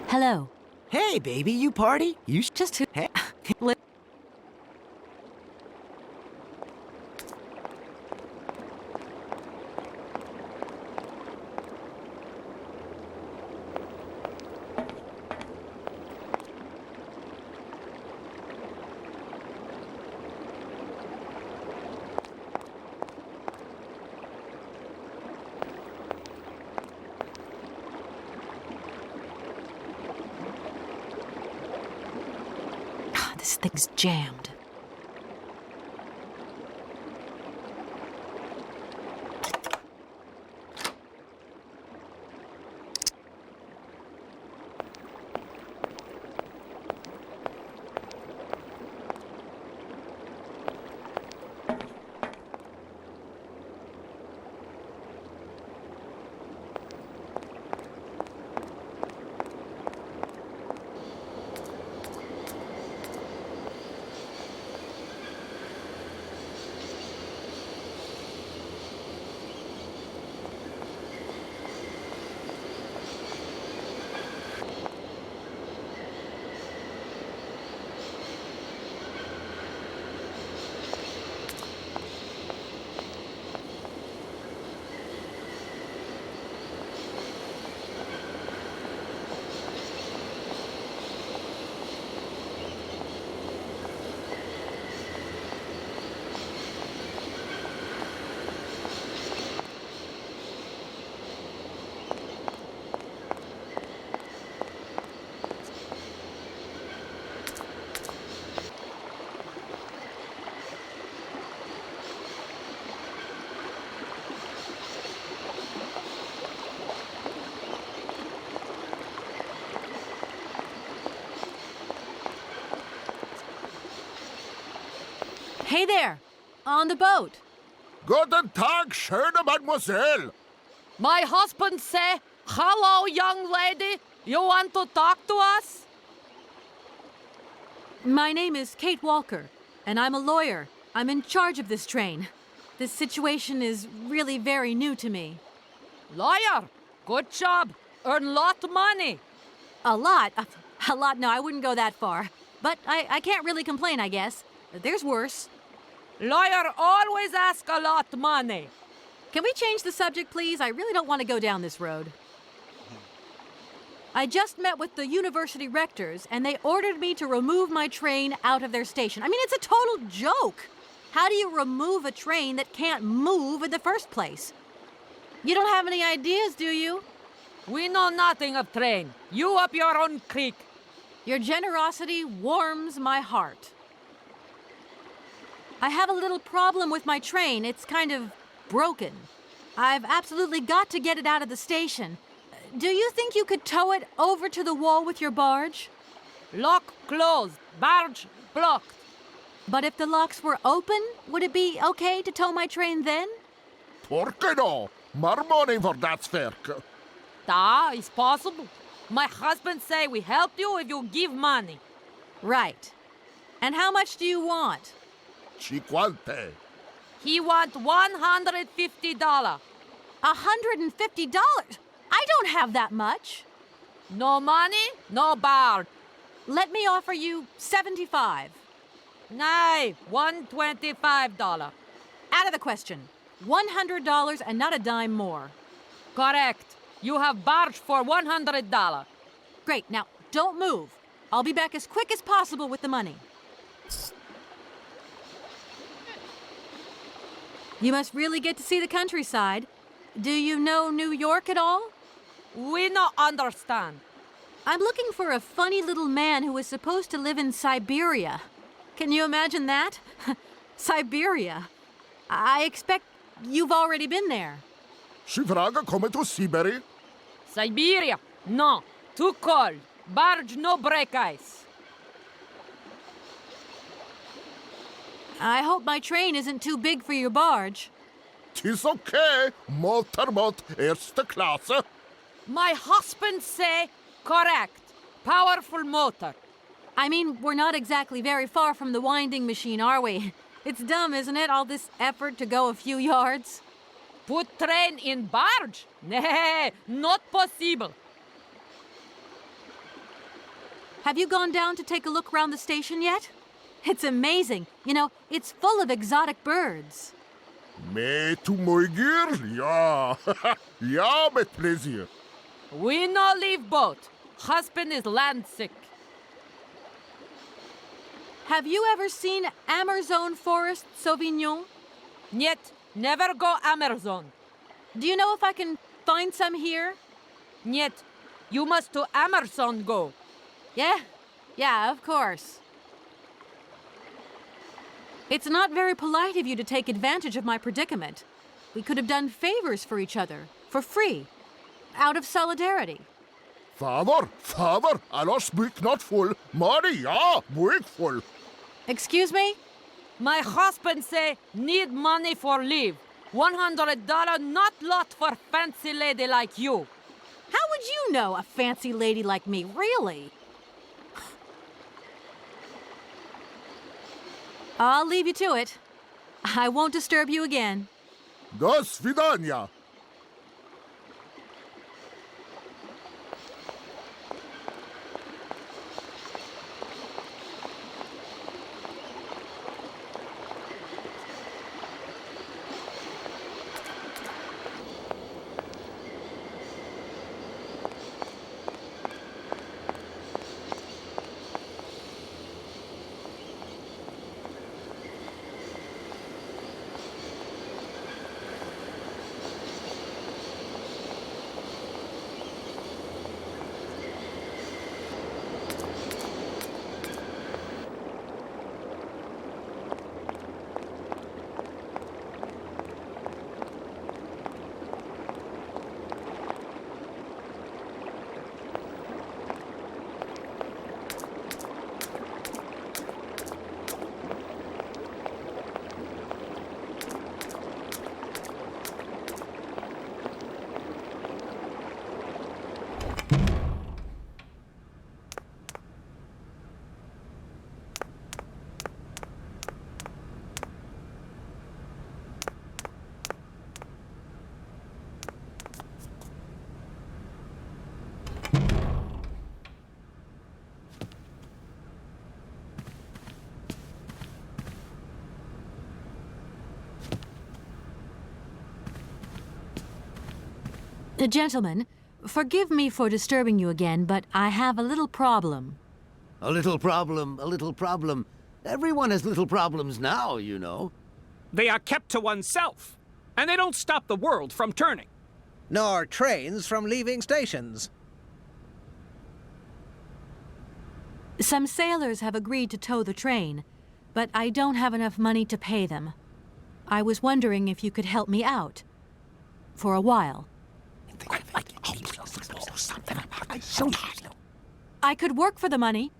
Hello. Hey, baby, you party? You just to... Hey. This thing's jammed. Hey there! On the boat! Guten Tag, schöne Mademoiselle! My husband say, hello, young lady. You want to talk to us? My name is Kate Walker, and I'm a lawyer. I'm in charge of this train. This situation is really very new to me. Lawyer, good job. Earn lot of money. A lot? A lot? No, I wouldn't go that far. But I can't really complain, I guess. There's worse. Lawyer always ask a lot of money. Can we change the subject, please? I really don't want to go down this road. I just met with the university rectors, and they ordered me to remove my train out of their station. I mean, it's a total joke. How do you remove a train that can't move in the first place? You don't have any ideas, do you? We know nothing of train. You up your own creek. Your generosity warms my heart. I have a little problem with my train. It's kind of broken. I've absolutely got to get it out of the station. Do you think you could tow it over to the wall with your barge? Lock closed. Barge blocked. But if the locks were open, would it be okay to tow my train then? Por qué no? More money for that sverk. Da, it's possible. My husband say we help you if you give money. Right. And how much do you want? Cinquante. He want $150. $150? I don't have that much. No money, no barge. Let me offer you $75. Nay, $125. Out of the question. $100 and not a dime more. Correct. You have barge for $100. Great. Now, don't move. I'll be back as quick as possible with the money. You must really get to see the countryside. Do you know New York at all? We no understand. I'm looking for a funny little man who is supposed to live in Syberia. Can you imagine that? Syberia. I expect you've already been there. Si vraga come to Syberia? Syberia? No. Too cold. Barge no break ice. I hope my train isn't too big for your barge. Tis okay. Motorboat erste Klasse. My husband say correct. Powerful motor. I mean, we're not exactly very far from the winding machine, are we? It's dumb, isn't it, all this effort to go a few yards? Put train in barge? Nay, not possible. Have you gone down to take a look around the station yet? It's amazing. You know, it's full of exotic birds. Me to my girl? Ja. Ja, mit pleasure. We no leave boat. Husband is land sick. Have you ever seen Amazon Forest Sauvignon? Niet, never go Amazon. Do you know if I can find some here? Niet, you must to Amazon go. Yeah, of course. It's not very polite of you to take advantage of my predicament. We could have done favors for each other, for free, out of solidarity. Father, I speak not full. Money, ja, big full. Excuse me? My husband say need money for leave. $100 not lot for fancy lady like you. How would you know a fancy lady like me, really? I'll leave you to it. I won't disturb you again. До свидания. Gentlemen, forgive me for disturbing you again, but I have a little problem. A little problem. Everyone has little problems now, you know. They are kept to oneself, and they don't stop the world from turning. nor trains from leaving stations. Some sailors have agreed to tow the train, but I don't have enough money to pay them. I was wondering if you could help me out. For a while. I could work for the money.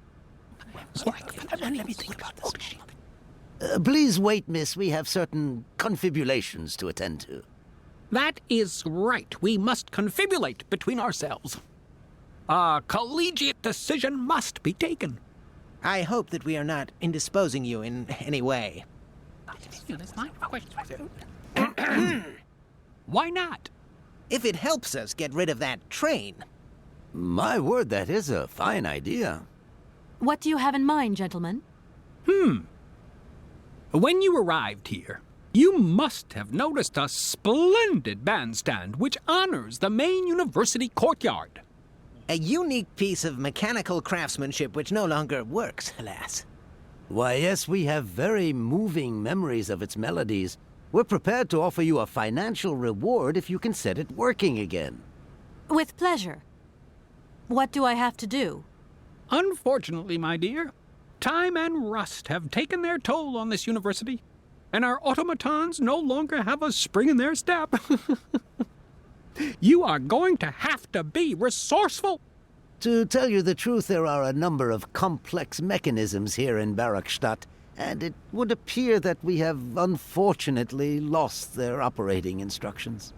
Please wait, miss. We have certain confibulations to attend to. That is right. We must confibulate between ourselves. A collegiate decision must be taken. I hope that we are not indisposing you in any way. Why not? If it helps us get rid of that train. My word, that is a fine idea. What do you have in mind, gentlemen? When you arrived here, you must have noticed a splendid bandstand which honors the main university courtyard. A unique piece of mechanical craftsmanship which no longer works, alas. Why, yes, we have very moving memories of its melodies. We're prepared to offer you a financial reward if you can set it working again. With pleasure. What do I have to do? Unfortunately, my dear, time and rust have taken their toll on this university, and our automatons no longer have a spring in their step. You are going to have to be resourceful. To tell you the truth, there are a number of complex mechanisms here in Barakstadt, and it would appear that we have unfortunately lost their operating instructions.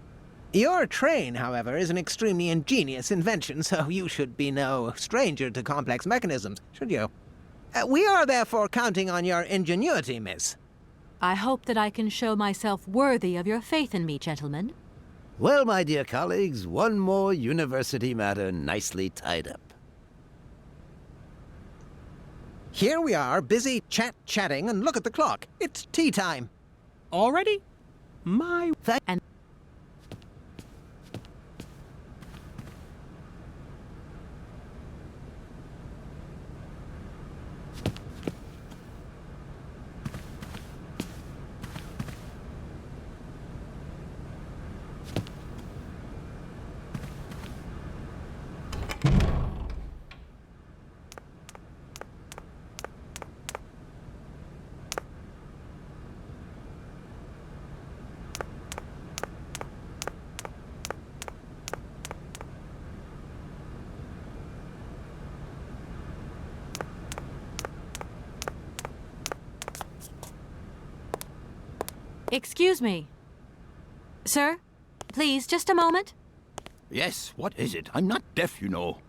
Your train, however, is an extremely ingenious invention, so you should be no stranger to complex mechanisms, should you? We are therefore counting on your ingenuity, miss. I hope that I can show myself worthy of your faith in me, gentlemen. Well, my dear colleagues, one more university matter nicely tied up. Here we are, busy chatting, and look at the clock. It's tea time. Already? My... And excuse me. Sir, please, just a moment. Yes, what is it? I'm not deaf, you know.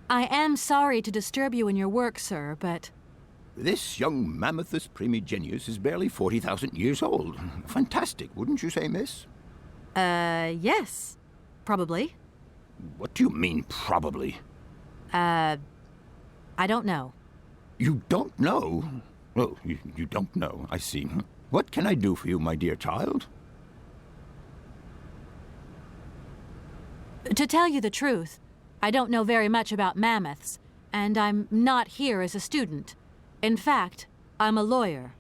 I am sorry to disturb you in your work, sir, but... This young Mammothus primigenius is barely 40,000 years old. Fantastic, wouldn't you say, miss? Yes. Probably. What do you mean, probably? I don't know. You don't know? Oh, you don't know, I see. What can I do for you, my dear child? To tell you the truth, I don't know very much about mammoths, and I'm not here as a student. In fact, I'm a lawyer.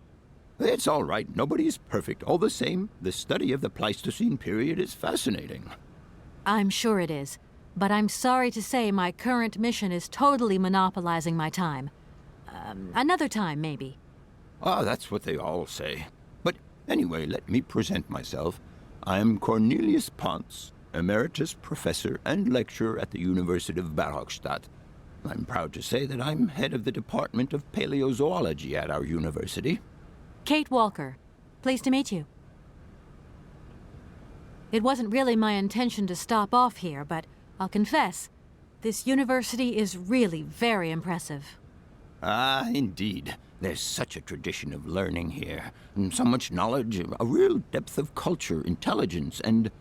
It's all right. Nobody is perfect. All the same, the study of the Pleistocene period is fascinating. I'm sure it is, but I'm sorry to say my current mission is totally monopolizing my time. Another time, maybe. Ah, that's what they all say. But anyway, let me present myself. I am Cornelius Ponce, Emeritus Professor and Lecturer at the University of Barakstadt. I'm proud to say that I'm head of the Department of Paleozoology at our university. Kate Walker. Pleased to meet you. It wasn't really my intention to stop off here, but I'll confess, this university is really very impressive. Ah, indeed. There's such a tradition of learning here, and so much knowledge, a real depth of culture, intelligence, and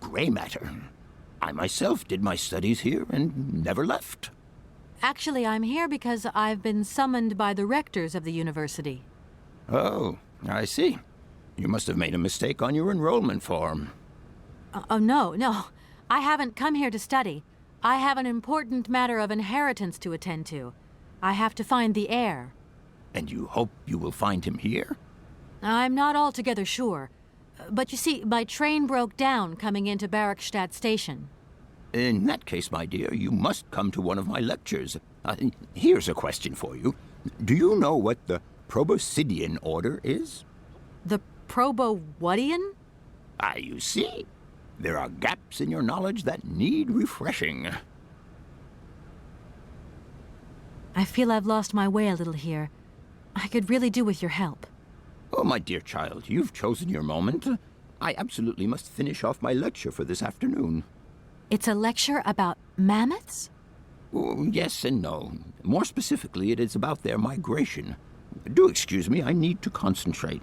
gray matter. I myself did my studies here and never left. Actually, I'm here because I've been summoned by the rectors of the university. Oh, I see. You must have made a mistake on your enrollment form. Oh, no. I haven't come here to study. I have an important matter of inheritance to attend to. I have to find the heir. And you hope you will find him here? I'm not altogether sure, But you see, my train broke down coming into Barrackstadt Station. In that case, my dear, you must come to one of my lectures. Here's a question for you. Do you know what the Proboscidean order is? The Probo-whatian? You see. There are gaps in your knowledge that need refreshing. I feel I've lost my way a little here. I could really do with your help. Oh, my dear child, you've chosen your moment. I absolutely must finish off my lecture for this afternoon. It's a lecture about mammoths? Oh, yes and no. More specifically, it is about their migration. Do excuse me, I need to concentrate.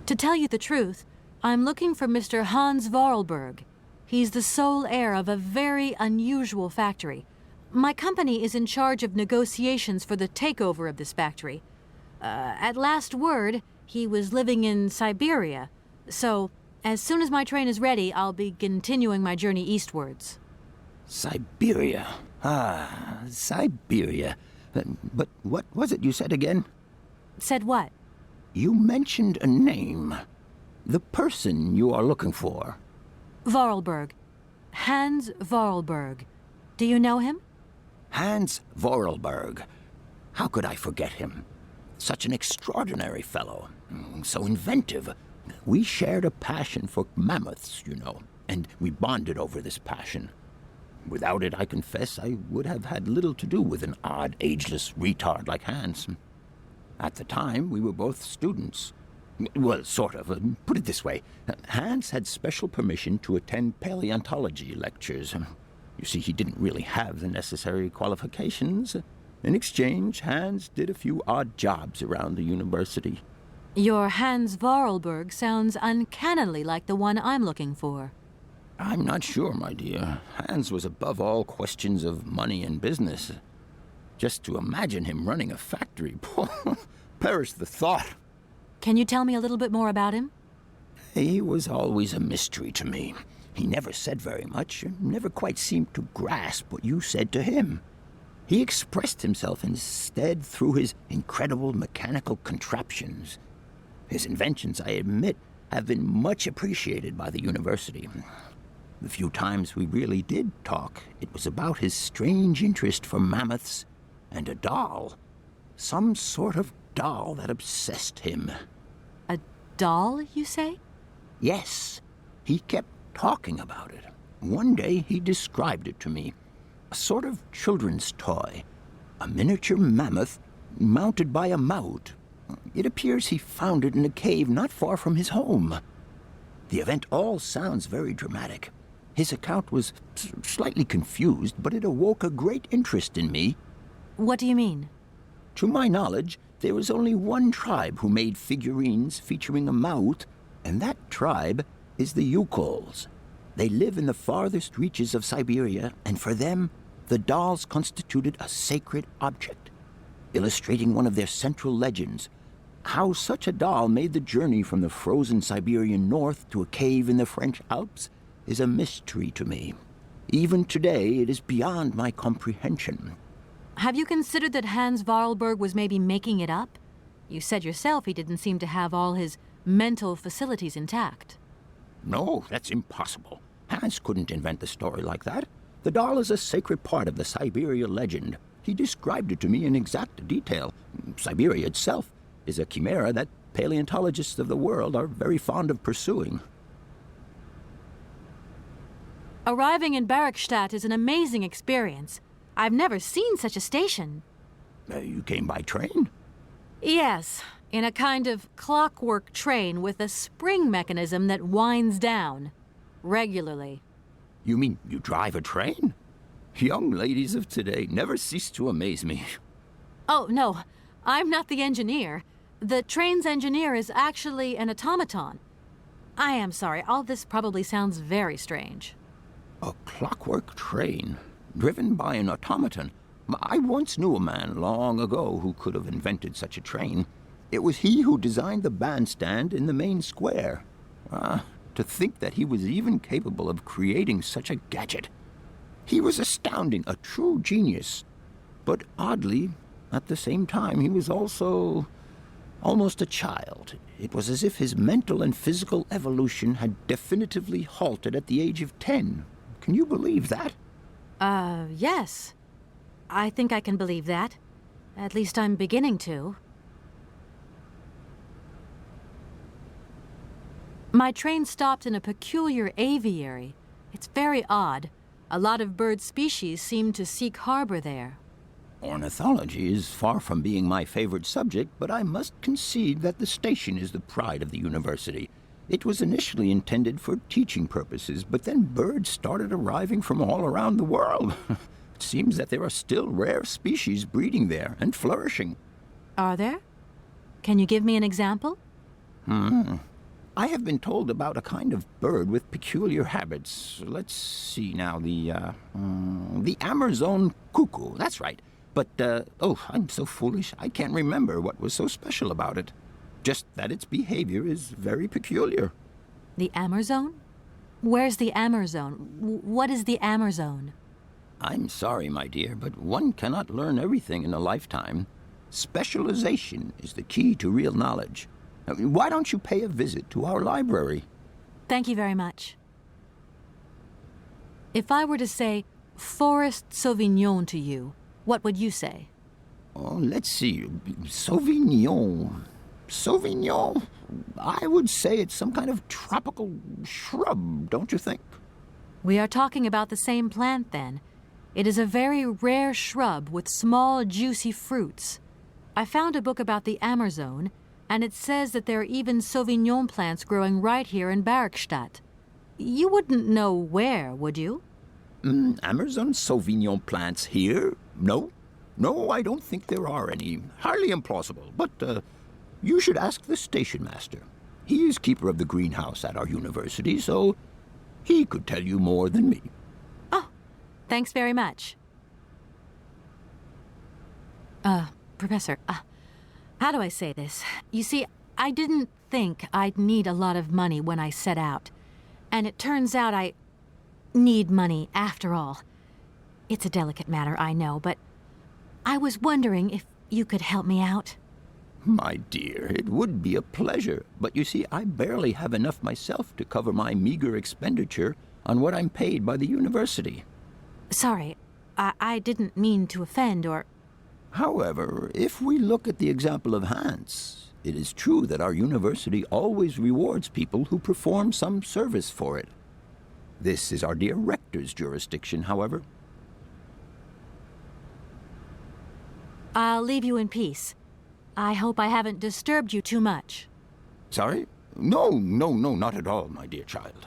To tell you the truth, I'm looking for Mr. Hans Vorarlberg. He's the sole heir of a very unusual factory. My company is in charge of negotiations for the takeover of this factory. At last word, he was living in Syberia. So, as soon as my train is ready, I'll be continuing my journey eastwards. Syberia. Syberia. But what was it you said again? Said what? You mentioned a name. The person you are looking for. Vorarlberg. Hans Vorarlberg. Do you know him? Hans Vorarlberg. How could I forget him? Such an extraordinary fellow. So inventive. We shared a passion for mammoths, you know, and we bonded over this passion. Without it, I confess, I would have had little to do with an odd, ageless retard like Hans. At the time, we were both students. Well, sort of. Put it this way. Hans had special permission to attend paleontology lectures. You see, he didn't really have the necessary qualifications. In exchange, Hans did a few odd jobs around the university. Your Hans Vorarlberg sounds uncannily like the one I'm looking for. I'm not sure, my dear. Hans was above all questions of money and business. Just to imagine him running a factory, perish the thought. Can you tell me a little bit more about him? He was always a mystery to me. He never said very much, and never quite seemed to grasp what you said to him. He expressed himself instead through his incredible mechanical contraptions. His inventions, I admit, have been much appreciated by the university. The few times we really did talk, it was about his strange interest for mammoths and a doll. Some sort of doll that obsessed him. A doll, you say? Yes. He kept talking about it. One day he described it to me. A sort of children's toy. A miniature mammoth mounted by a maut. It appears he found it in a cave not far from his home. The event all sounds very dramatic. His account was slightly confused, but it awoke a great interest in me. What do you mean? To my knowledge, there was only one tribe who made figurines featuring a maut, and that tribe is the Yukols. They live in the farthest reaches of Syberia, and for them, the dolls constituted a sacred object, illustrating one of their central legends. How such a doll made the journey from the frozen Siberian north to a cave in the French Alps is a mystery to me. Even today, it is beyond my comprehension. Have you considered that Hans Vorarlberg was maybe making it up? You said yourself he didn't seem to have all his mental facilities intact. No, that's impossible. Hans couldn't invent a story like that. The doll is a sacred part of the Syberia legend. He described it to me in exact detail. Syberia itself is a chimera that paleontologists of the world are very fond of pursuing. Arriving in Barrackstadt is an amazing experience. I've never seen such a station. You came by train? Yes, in a kind of clockwork train with a spring mechanism that winds down regularly. You mean you drive a train? Young ladies of today never cease to amaze me. Oh, no, I'm not the engineer. The train's engineer is actually an automaton. I am sorry, all this probably sounds very strange. A clockwork train, driven by an automaton. I once knew a man long ago who could have invented such a train. It was he who designed the bandstand in the main square. To think that he was even capable of creating such a gadget. He was astounding, a true genius. But oddly, at the same time, he was also almost a child. It was as if his mental and physical evolution had definitively halted at the age of 10. Can you believe that? Yes. I think I can believe that. At least I'm beginning to. My train stopped in a peculiar aviary. It's very odd. A lot of bird species seem to seek harbor there. Ornithology is far from being my favorite subject, but I must concede that the station is the pride of the university. It was initially intended for teaching purposes, but then birds started arriving from all around the world. It seems that there are still rare species breeding there and flourishing. Are there? Can you give me an example? I have been told about a kind of bird with peculiar habits. Let's see now, the Amazon cuckoo, that's right. But, I'm so foolish, I can't remember what was so special about it. Just that its behavior is very peculiar. The Amazon? Where's the Amazon? What is the Amazon? I'm sorry, my dear, but one cannot learn everything in a lifetime. Specialization is the key to real knowledge. Why don't you pay a visit to our library? Thank you very much. If I were to say Forest Sauvignon to you, what would you say? Oh, let's see. Sauvignon. Sauvignon? I would say it's some kind of tropical shrub, don't you think? We are talking about the same plant, then. It is a very rare shrub with small, juicy fruits. I found a book about the Amazon, and it says that there are even Sauvignon plants growing right here in Barrackstadt. You wouldn't know where, would you? Amazon Sauvignon plants here? No. No, I don't think there are any. Hardly implausible. But you should ask the station master. He is keeper of the greenhouse at our university, so he could tell you more than me. Oh, thanks very much. Professor, how do I say this? You see, I didn't think I'd need a lot of money when I set out. And it turns out I need money after all. It's a delicate matter, I know, but I was wondering if you could help me out. My dear, it would be a pleasure. But you see, I barely have enough myself to cover my meager expenditure on what I'm paid by the university. Sorry, I didn't mean to offend or... However, if we look at the example of Hans, it is true that our university always rewards people who perform some service for it. This is our dear rector's jurisdiction, however. I'll leave you in peace. I hope I haven't disturbed you too much. Sorry? No, not at all, my dear child.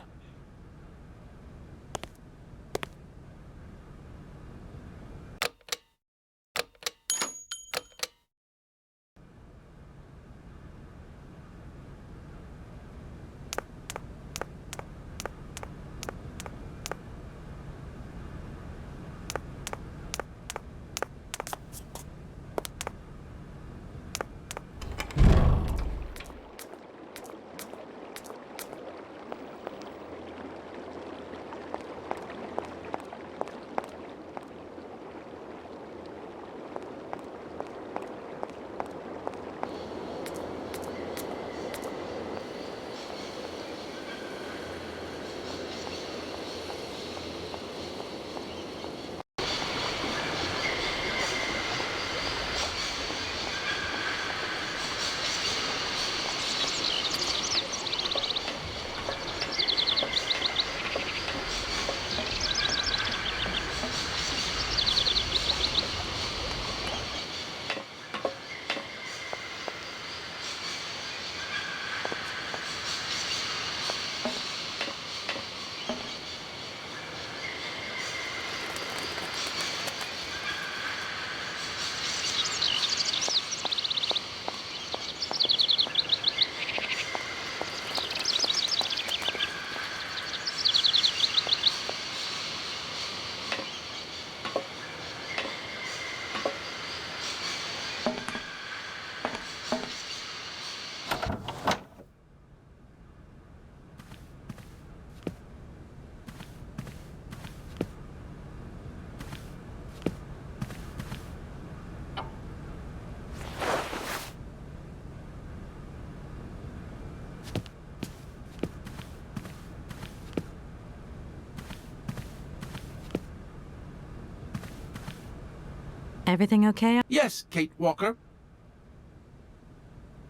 Everything okay? Yes, Kate Walker.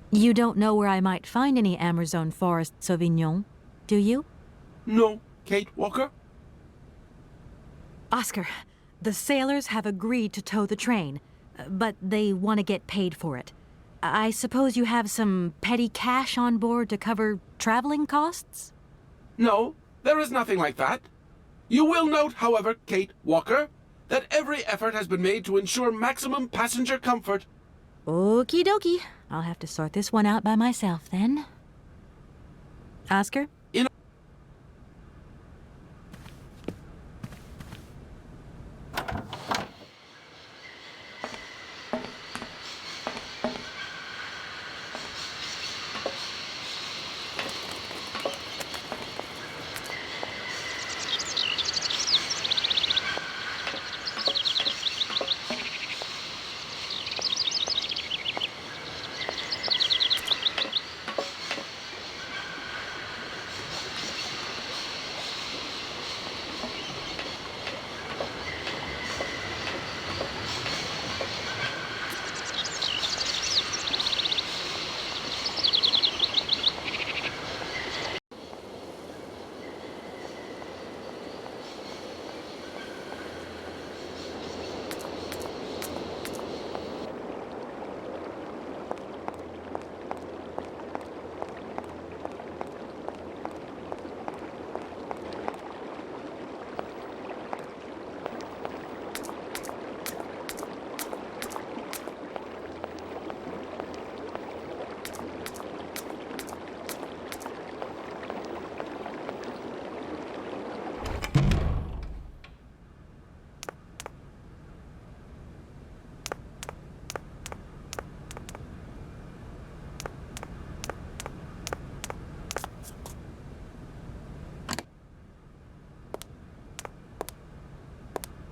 You don't know where I might find any Amazon forest Sauvignon, do you? No, Kate Walker. Oscar, the sailors have agreed to tow the train, but they want to get paid for it. I suppose you have some petty cash on board to cover traveling costs? No, there is nothing like that. You will note, however, Kate Walker, that every effort has been made to ensure maximum passenger comfort. Okie dokie. I'll have to sort this one out by myself then. Oscar?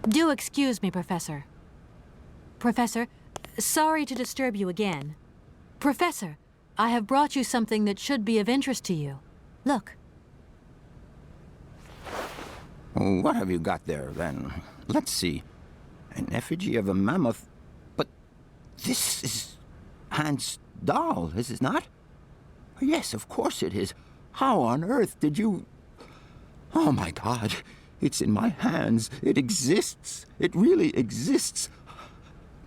Do excuse me, Professor. Professor, sorry to disturb you again. Professor, I have brought you something that should be of interest to you. Look. What have you got there, then? Let's see. An effigy of a mammoth. But this is Hans' doll, is it not? Yes, of course it is. How on earth did you... Oh, my God. It's in my hands. It exists. It really exists.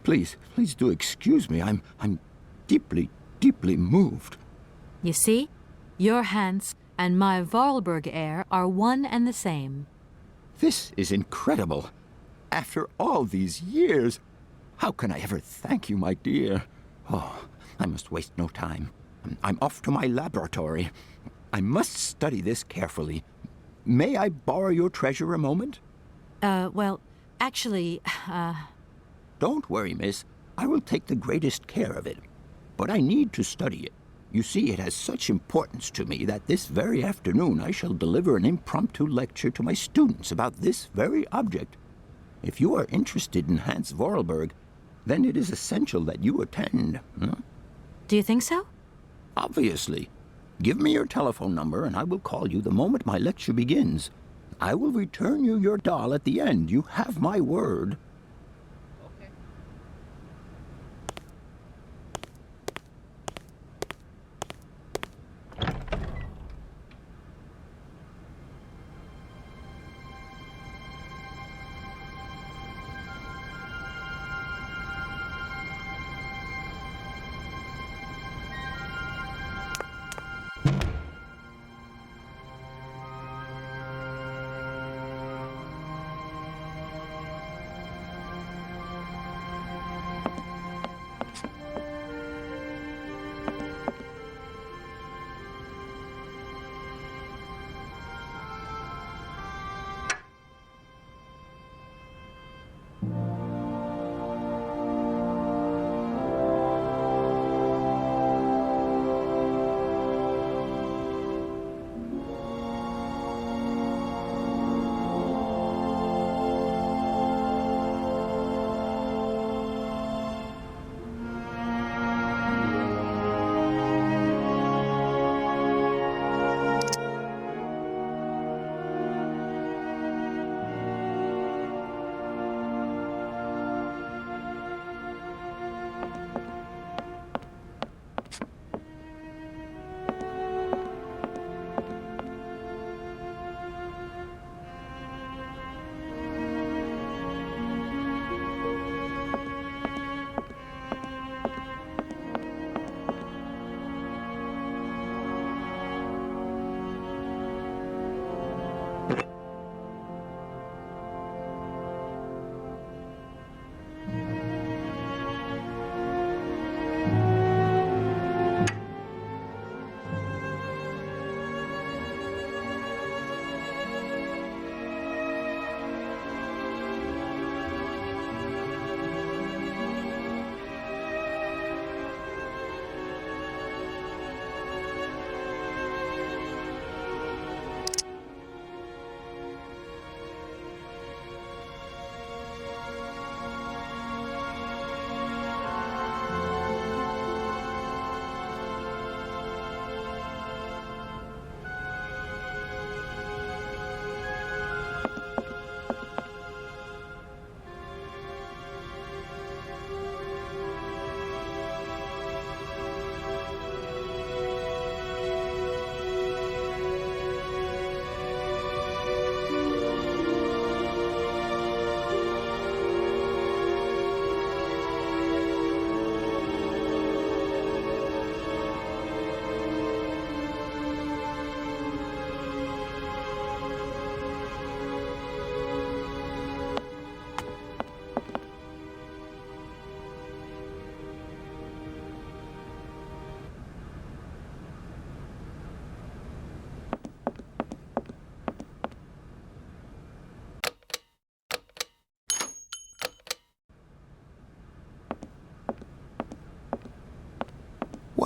Please do excuse me. I'm deeply, deeply moved. You see? Your Hans and my Vorarlberg heir are one and the same. This is incredible. After all these years, how can I ever thank you, my dear? Oh, I must waste no time. I'm off to my laboratory. I must study this carefully. May I borrow your treasure a moment? Well, actually, Don't worry, miss. I will take the greatest care of it. But I need to study it. You see, it has such importance to me that this very afternoon I shall deliver an impromptu lecture to my students about this very object. If you are interested in Hans Vorarlberg, then it is essential that you attend. Do you think so? Obviously. Give me your telephone number and I will call you the moment my lecture begins. I will return you your doll at the end. You have my word.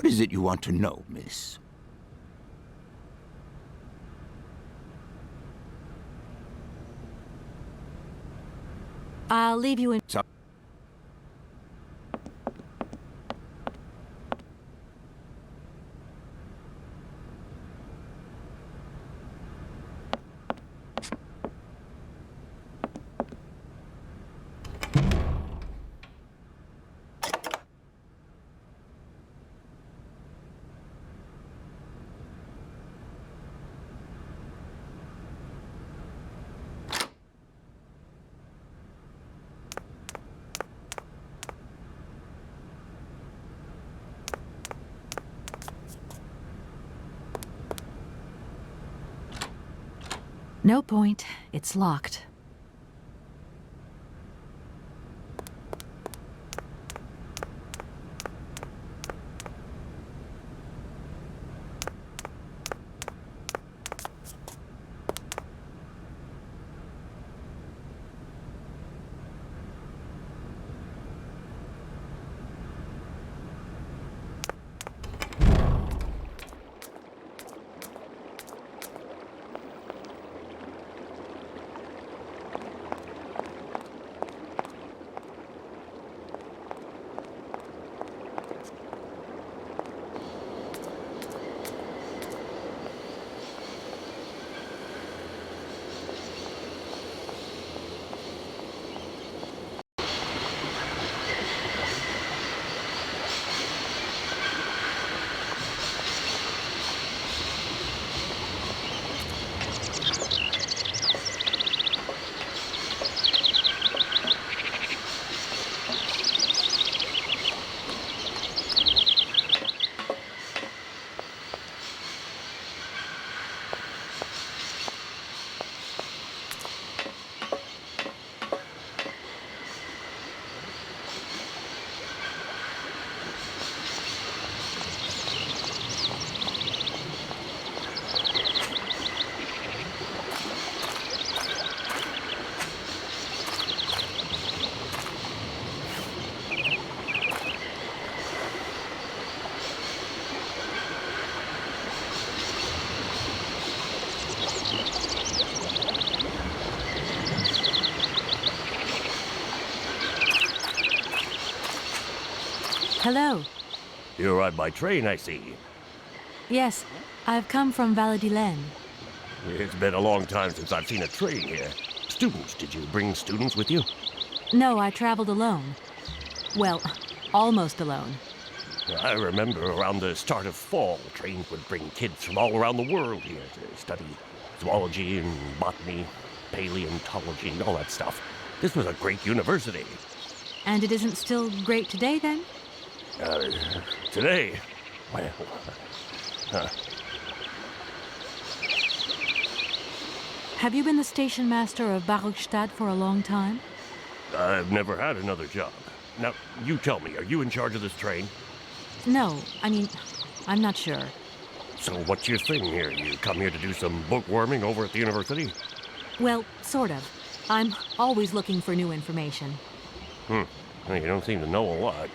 What is it you want to know, miss? I'll leave you in. No point. It's locked. Hello. You arrived by train, I see. Yes, I've come from Valladolid. It's been a long time since I've seen a train here. Students, did you bring students with you? No, I traveled alone. Well, almost alone. I remember around the start of fall, trains would bring kids from all around the world here to study zoology and botany, paleontology, and all that stuff. This was a great university. And it isn't still great today, then? Today? Well, Have you been the station master of Barukstadt for a long time? I've never had another job. Now, you tell me, are you in charge of this train? No, I mean, I'm not sure. So what's your thing here? You come here to do some bookworming over at the university? Well, sort of. I'm always looking for new information. Well, you don't seem to know a lot.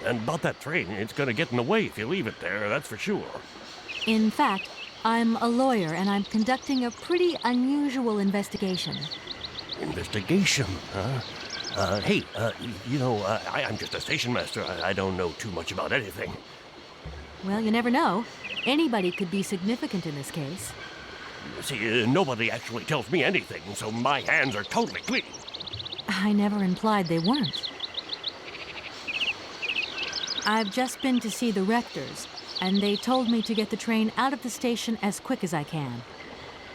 And about that train, it's gonna get in the way if you leave it there, that's for sure. In fact, I'm a lawyer and I'm conducting a pretty unusual investigation. Investigation, huh? Hey, I'm just a station master. I don't know too much about anything. Well, you never know. Anybody could be significant in this case. See, nobody actually tells me anything, so my hands are totally clean. I never implied they weren't. I've just been to see the rectors, and they told me to get the train out of the station as quick as I can.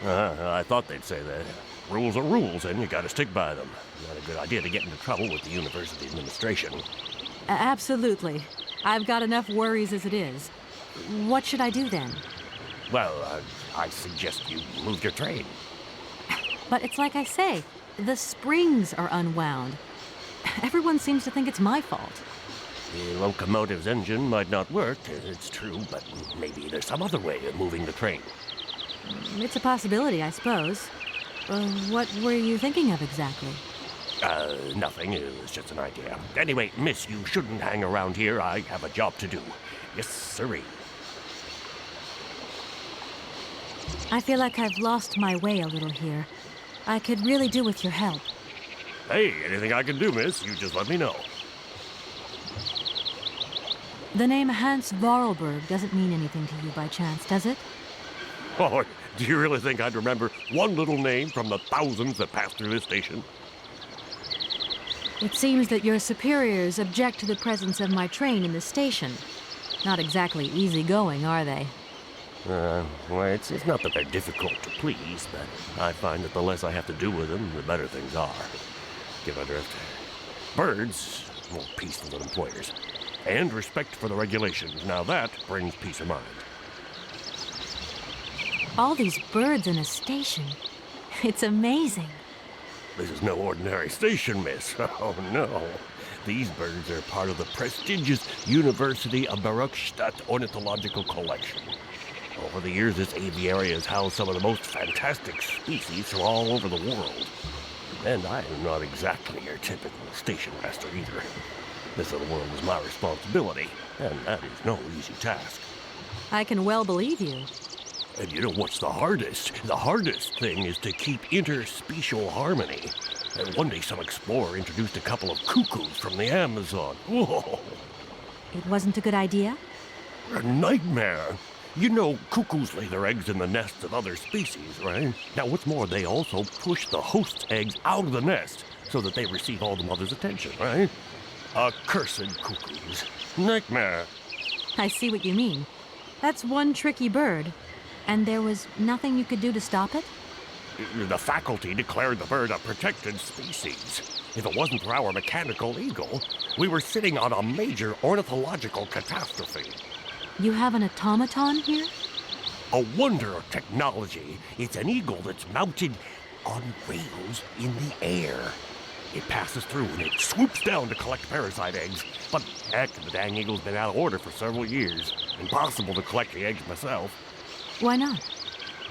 I thought they'd say that. Rules are rules, and you gotta stick by them. Not a good idea to get into trouble with the university administration. Absolutely. I've got enough worries as it is. What should I do then? Well, I suggest you move your train. But it's like I say, the springs are unwound. Everyone seems to think it's my fault. The locomotive's engine might not work, it's true, but maybe there's some other way of moving the train. It's a possibility, I suppose. What were you thinking of exactly? Nothing. It was just an idea. Anyway, miss, you shouldn't hang around here. I have a job to do. Yes, sirree. I feel like I've lost my way a little here. I could really do with your help. Hey, anything I can do, miss, you just let me know. The name Hans Vorarlberg doesn't mean anything to you by chance, does it? Oh, do you really think I'd remember one little name from the thousands that pass through this station? It seems that your superiors object to the presence of my train in the station. Not exactly easygoing, are they? Well, it's not that they're difficult to please, but I find that the less I have to do with them, the better things are. Give a drift. Birds, more peaceful than employers. And respect for the regulations. Now that brings peace of mind. All these birds in a station. It's amazing. This is no ordinary station, miss. Oh, no. These birds are part of the prestigious University of Baruchstadt Ornithological Collection. Over the years, this aviary has housed some of the most fantastic species from all over the world. And I am not exactly your typical station master either. This little world is my responsibility, and that is no easy task. I can well believe you. And you know what's the hardest? The hardest thing is to keep interspecial harmony. And one day some explorer introduced a couple of cuckoos from the Amazon. Whoa! It wasn't a good idea? A nightmare. You know, cuckoos lay their eggs in the nests of other species, right? Now, what's more, they also push the host's eggs out of the nest so that they receive all the mother's attention, right? Accursed cuckoos. Nightmare. I see what you mean. That's one tricky bird. And there was nothing you could do to stop it? The faculty declared the bird a protected species. If it wasn't for our mechanical eagle, we were sitting on a major ornithological catastrophe. You have an automaton here? A wonder of technology. It's an eagle that's mounted on rails in the air. It passes through and it swoops down to collect parasite eggs. But heck, the dang eagle's been out of order for several years. Impossible to collect the eggs myself. Why not?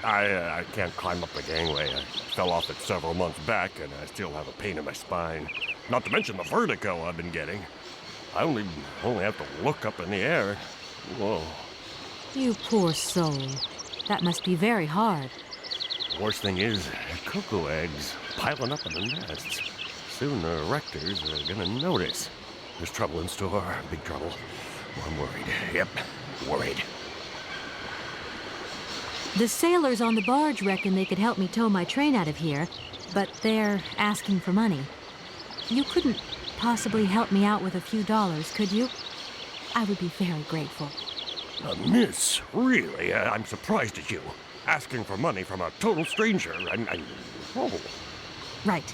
I can't climb up the gangway. I fell off it several months back, and I still have a pain in my spine. Not to mention the vertigo I've been getting. I only have to look up in the air. Whoa. You poor soul. That must be very hard. The worst thing is, cuckoo eggs piling up in the nests. Soon the rectors are gonna notice. There's trouble in store, big trouble. I'm worried. Yep, worried. The sailors on the barge reckon they could help me tow my train out of here, but they're asking for money. You couldn't possibly help me out with a few dollars, could you? I would be very grateful. Miss, really? I'm surprised at you. Asking for money from a total stranger. Oh. Right.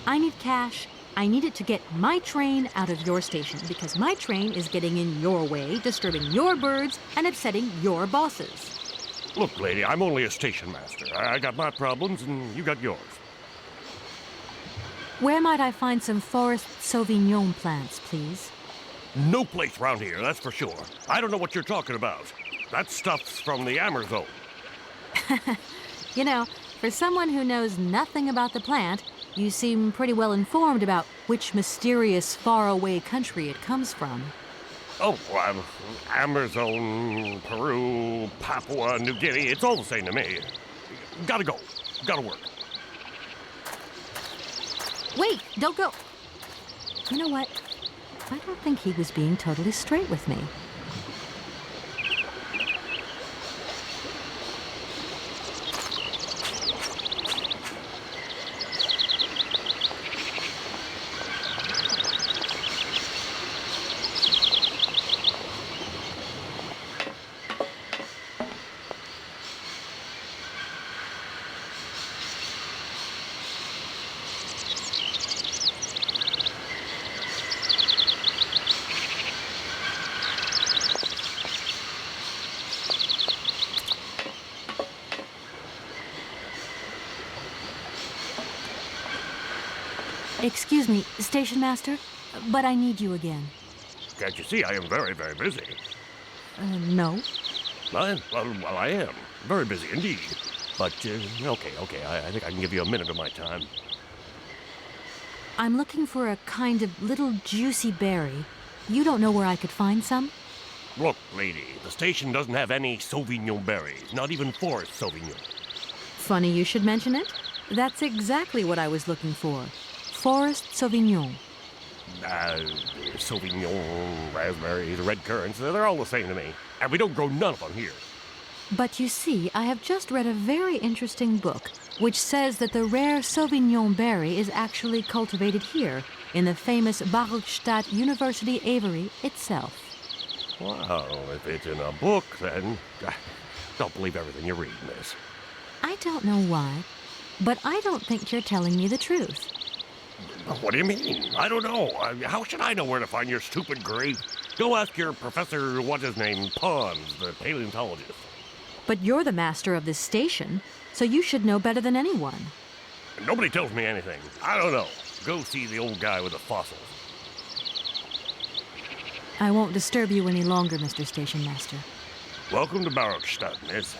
I need cash. I need it to get my train out of your station, because my train is getting in your way, disturbing your birds, and upsetting your bosses. Look, lady, I'm only a station master. I got my problems, and you got yours. Where might I find some forest Sauvignon plants, please? No place round here, that's for sure. I don't know what you're talking about. That stuff's from the Amazon. You know, for someone who knows nothing about the plant, you seem pretty well informed about which mysterious faraway country it comes from. Oh, Amazon, Peru, Papua New Guinea, it's all the same to me. Gotta go. Gotta work. Wait, don't go. You know what? I don't think he was being totally straight with me. Excuse me, station master, but I need you again. Can't you see I am very, very busy? No. Well, I am. Very busy indeed. But, okay, I think I can give you a minute of my time. I'm looking for a kind of little juicy berry. You don't know where I could find some? Look, lady, the station doesn't have any Sauvignon berries, not even forest Sauvignon. Funny you should mention it. That's exactly what I was looking for. Forest Sauvignon. Sauvignon, raspberries, red currants, they're all the same to me. And we don't grow none of them here. But you see, I have just read a very interesting book which says that the rare Sauvignon berry is actually cultivated here in the famous Barokstadt University aviary itself. Well, if it's in a book, then don't believe everything you read, miss. I don't know why, but I don't think you're telling me the truth. What do you mean? I don't know. How should I know where to find your stupid grape? Go ask your professor, what's his name, Pons, the paleontologist. But you're the master of this station, so you should know better than anyone. Nobody tells me anything. I don't know. Go see the old guy with the fossils. I won't disturb you any longer, Mr. Station Master. Welcome to Barokstadt, miss.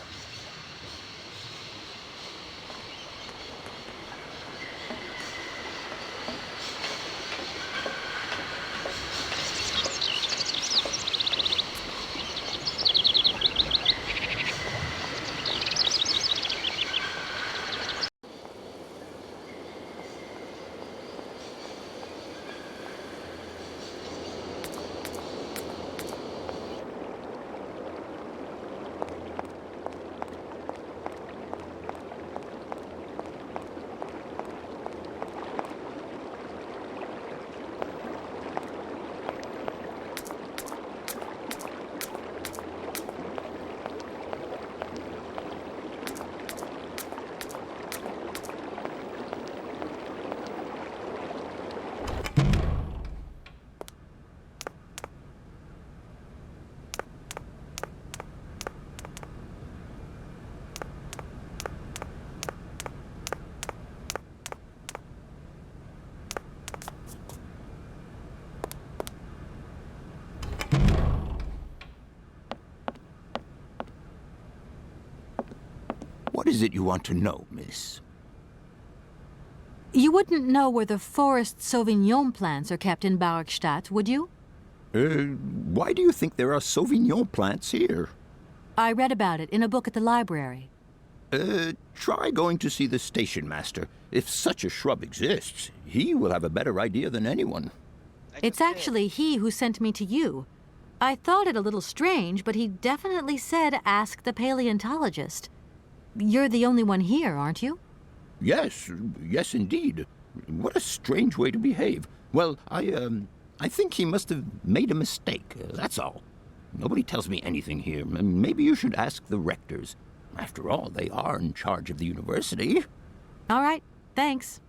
What is it you want to know, miss? You wouldn't know where the forest Sauvignon plants are kept in Barokstadt, would you? Why do you think there are Sauvignon plants here? I read about it in a book at the library. Try going to see the station master. If such a shrub exists, he will have a better idea than anyone. It's actually he who sent me to you. I thought it a little strange, but he definitely said ask the paleontologist. You're the only one here, aren't you? Yes, yes indeed. What a strange way to behave. Well, I think he must have made a mistake, that's all. Nobody tells me anything here. Maybe you should ask the rectors. After all, they are in charge of the university. All right, thanks.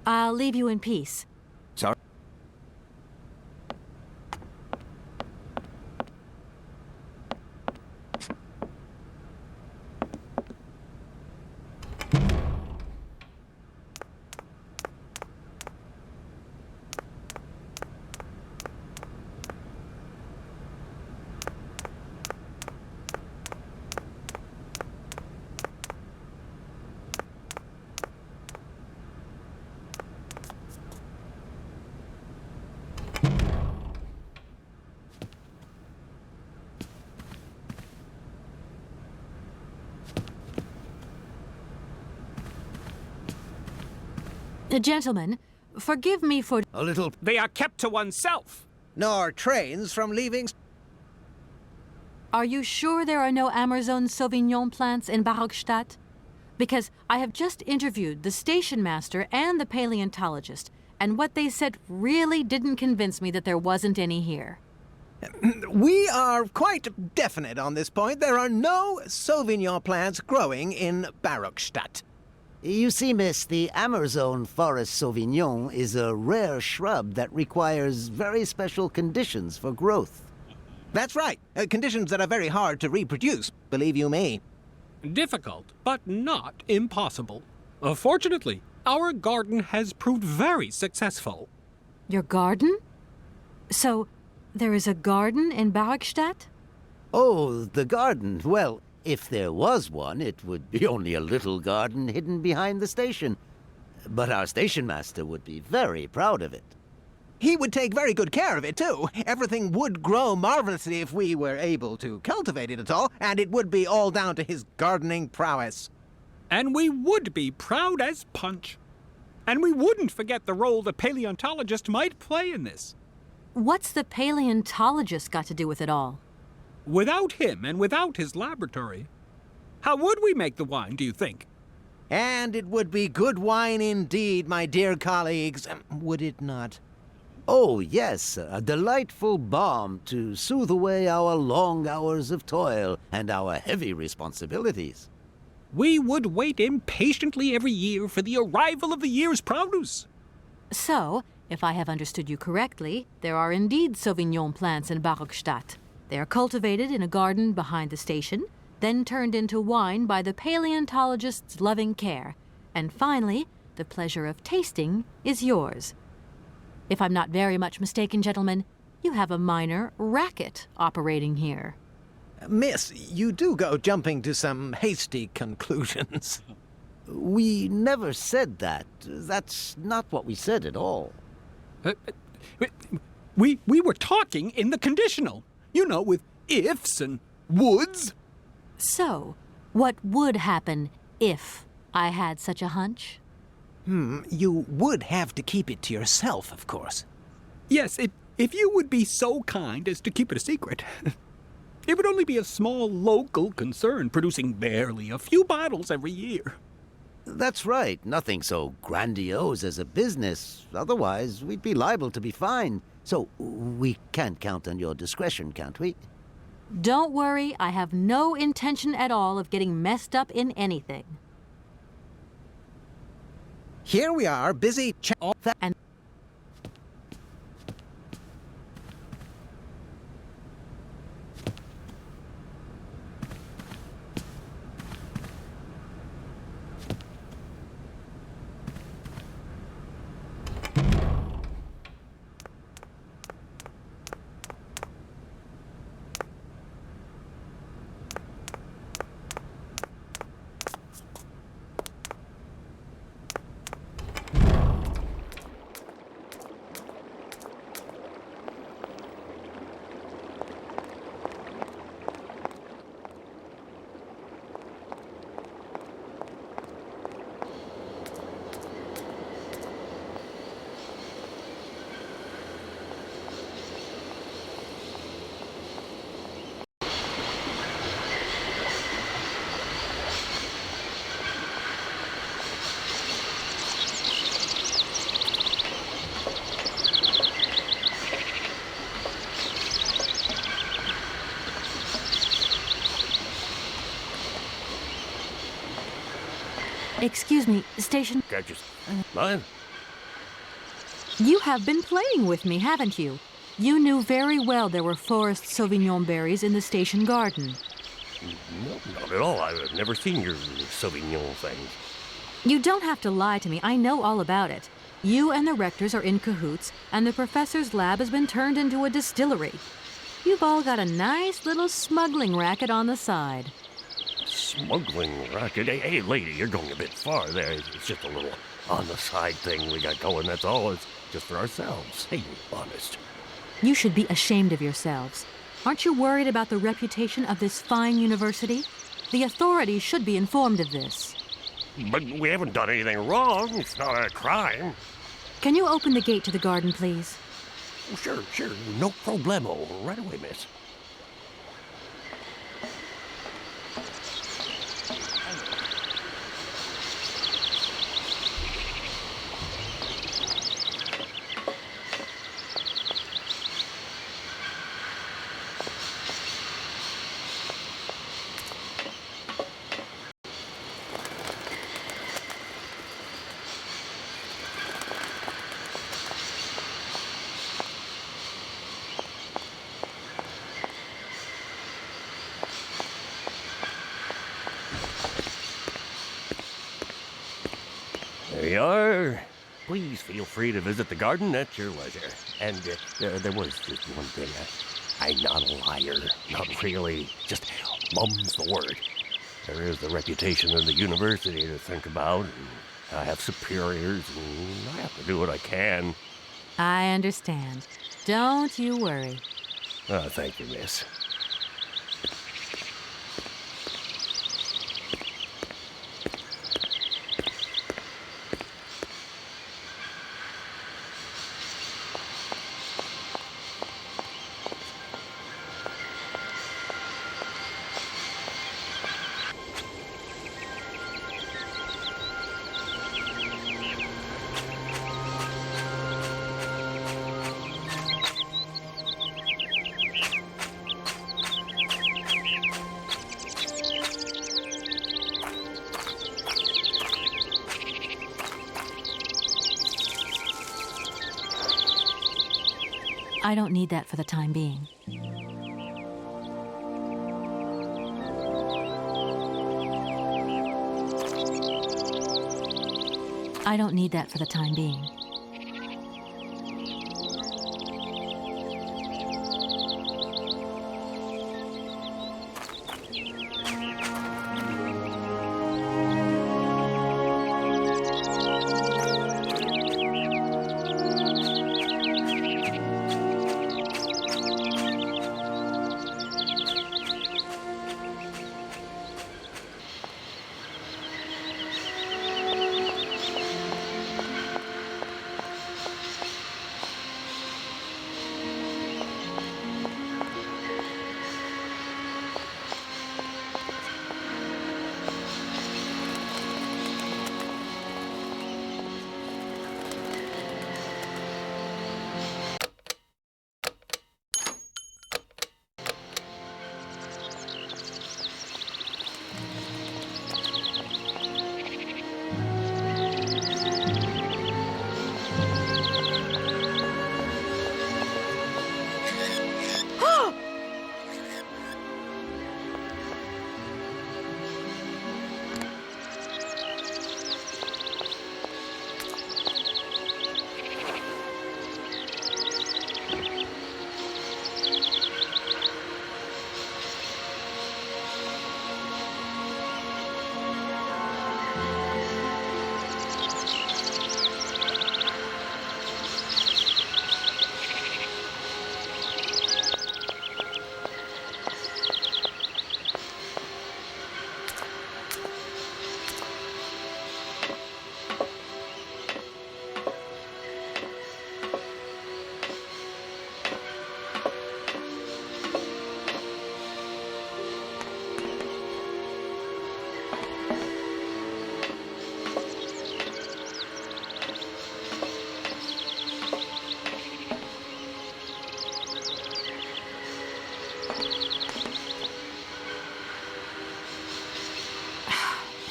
I'll leave you in peace. Sorry? Gentlemen, forgive me for... A little... They are kept to oneself. Nor trains from leaving... Are you sure there are no Amazon Sauvignon plants in Barokstadt? Because I have just interviewed the station master and the paleontologist, and what they said really didn't convince me that there wasn't any here. We are quite definite on this point. There are no Sauvignon plants growing in Barokstadt. You see, miss, the Amazon Forest Sauvignon is a rare shrub that requires very special conditions for growth. That's right. Conditions that are very hard to reproduce, believe you me. Difficult, but not impossible. Fortunately, our garden has proved very successful. Your garden? So, there is a garden in Barokstadt? Oh, the garden. Well, if there was one, it would be only a little garden hidden behind the station. But our station master would be very proud of it. He would take very good care of it, too. Everything would grow marvelously if we were able to cultivate it at all, and it would be all down to his gardening prowess. And we would be proud as punch. And we wouldn't forget the role the paleontologist might play in this. What's the paleontologist got to do with it all? Without him and without his laboratory, how would we make the wine, do you think? And it would be good wine indeed, my dear colleagues, would it not? Oh, yes, a delightful balm to soothe away our long hours of toil and our heavy responsibilities. We would wait impatiently every year for the arrival of the year's produce. So, if I have understood you correctly, there are indeed Sauvignon plants in Barockstadt. They are cultivated in a garden behind the station, then turned into wine by the paleontologist's loving care, and finally, the pleasure of tasting is yours. If I'm not very much mistaken, gentlemen, you have a minor racket operating here. Miss, you do go jumping to some hasty conclusions. We never said that. That's not what we said at all. We were talking in the conditional, you know, with ifs and woulds. So, what would happen if I had such a hunch? You would have to keep it to yourself, of course. Yes, if you would be so kind as to keep it a secret. It would only be a small local concern producing barely a few bottles every year. That's right. Nothing so grandiose as a business. Otherwise, we'd be liable to be fined. So we can't count on your discretion, can't we? Don't worry, I have no intention at all of getting messed up in anything. Here we are, busy and excuse me, station... Mine? You have been playing with me, haven't you? You knew very well there were forest Sauvignon berries in the station garden. No, not at all. I've never seen your Sauvignon things. You don't have to lie to me. I know all about it. You and the rectors are in cahoots, and the professor's lab has been turned into a distillery. You've all got a nice little smuggling racket on the side. Smuggling racket? Hey, lady, you're going a bit far there. It's just a little on-the-side thing we got going, that's all. It's just for ourselves. Hey, honest. You should be ashamed of yourselves. Aren't you worried about the reputation of this fine university? The authorities should be informed of this. But we haven't done anything wrong. It's not a crime. Can you open the gate to the garden, please? Oh, sure. No problemo. Right away, miss. There you are. Please feel free to visit the garden at your leisure. And there was just one thing. I'm not a liar. Not really. Just mum's the word. There is the reputation of the university to think about. And I have superiors, and I have to do what I can. I understand. Don't you worry. Oh, thank you, miss. I don't need that for the time being. I don't need that for the time being.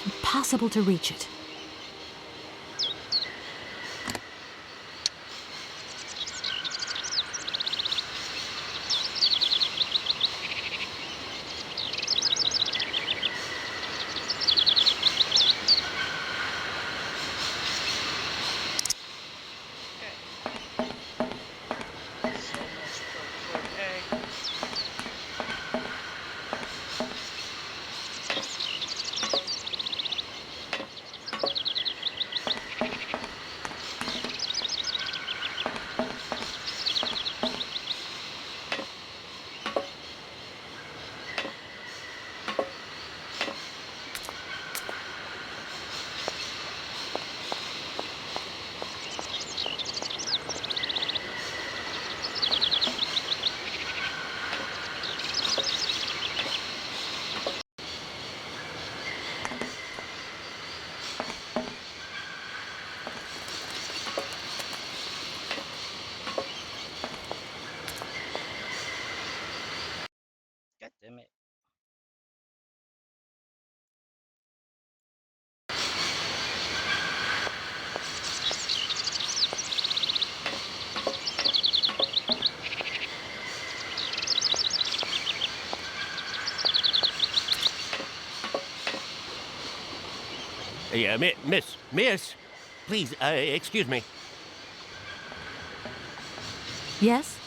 Impossible to reach it. God damn it. Yeah, miss, please, excuse me. Yes?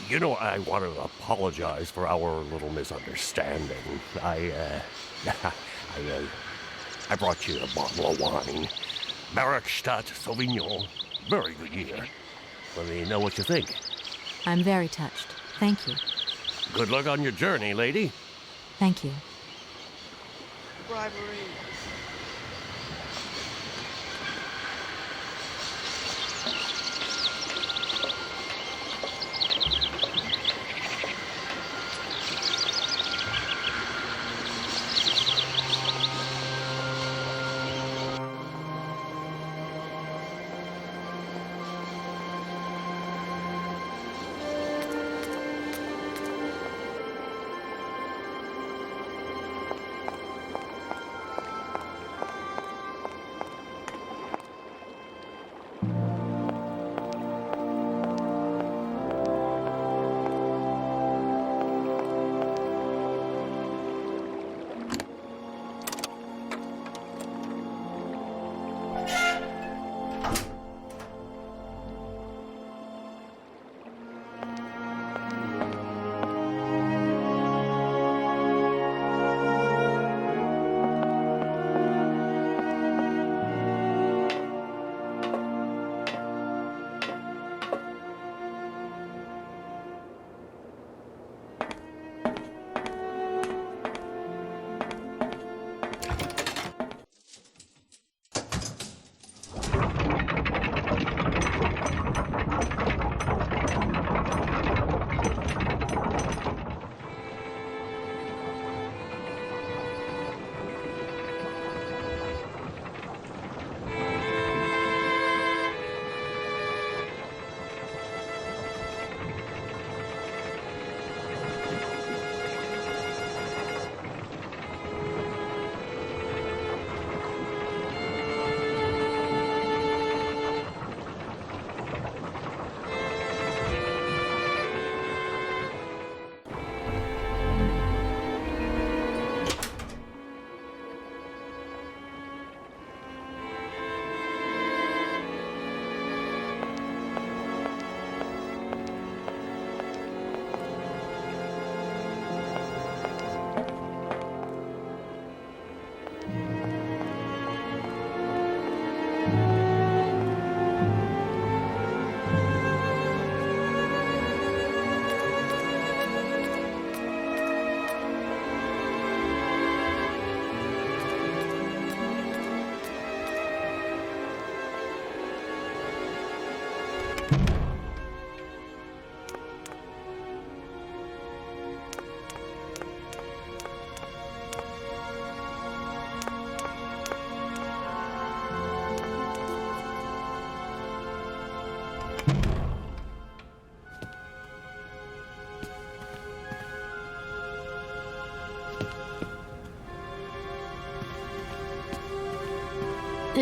You know, I want to apologize for our little misunderstanding. I brought you a bottle of wine. Barrackstadt Sauvignon. Very good year. Let me know what you think. I'm very touched. Thank you. Good luck on your journey, lady. Thank you. Bribery.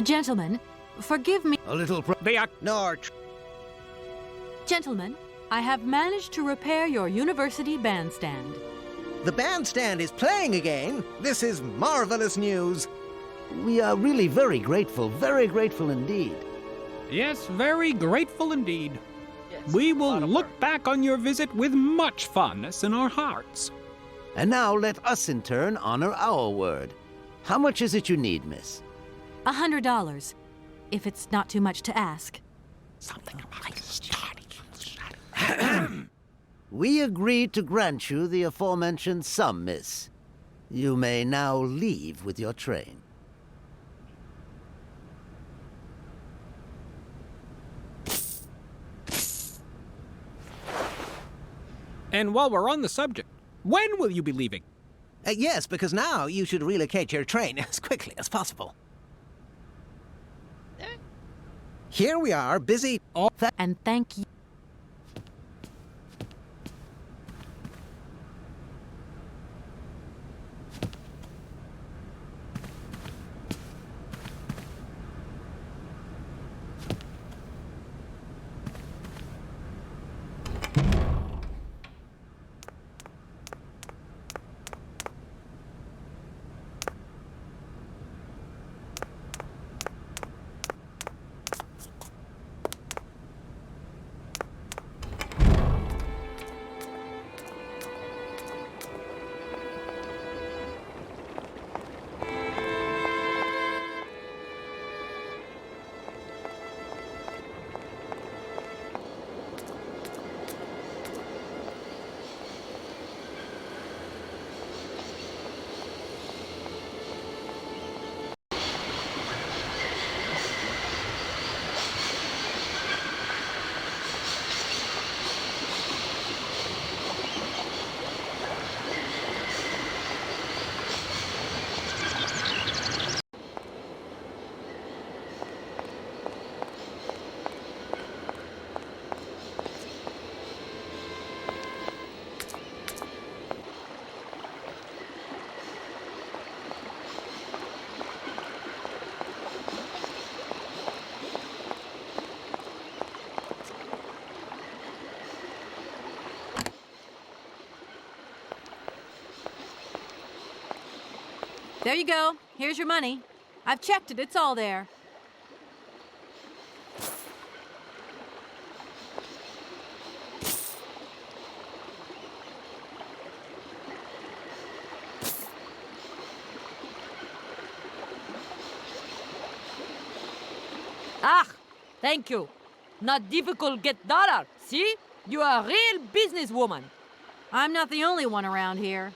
Gentlemen, forgive me. A little They are... Gentlemen, I have managed to repair your university bandstand. The bandstand is playing again. This is marvelous news. We are really very grateful indeed. Yes, very grateful indeed. We will look back on your visit with much fondness in our hearts. And now let us in turn honor our word. How much is it you need, miss? $100, if it's not too much to ask. Something like We agree to grant you the aforementioned sum, miss. You may now leave with your train. And while we're on the subject, when will you be leaving? Yes, because now you should relocate your train as quickly as possible. Here we are, busy. And thank you. There you go. Here's your money. I've checked it. It's all there. Ah, thank you. Not difficult get dollar. See? You are a real businesswoman. I'm not the only one around here.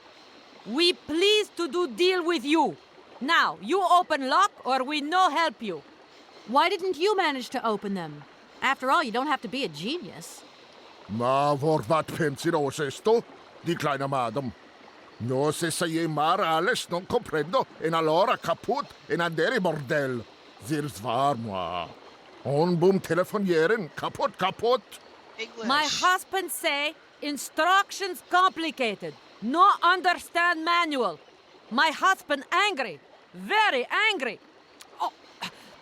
We pleased to do deal with you. Now, you open lock or we no help you. Why didn't you manage to open them? After all, you don't have to be a genius. Ma vorvat pensiros esto, di kleine madam. No se sei mar alles non comprendo, en allora kaput en andere bordel. Zirs var moi. On boom telefonieren, kaput. My husband say instructions complicated. No understand manual. My husband angry. Very angry. Oh,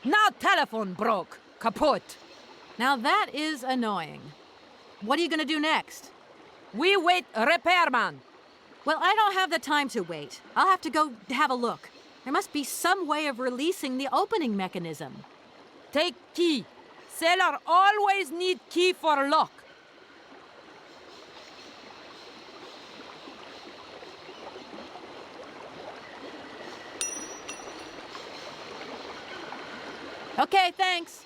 now telephone broke. Kaput. Now that is annoying. What are you going to do next? We wait repairman. Well, I don't have the time to wait. I'll have to go have a look. There must be some way of releasing the opening mechanism. Take key. Sailor always need key for lock. Okay, thanks.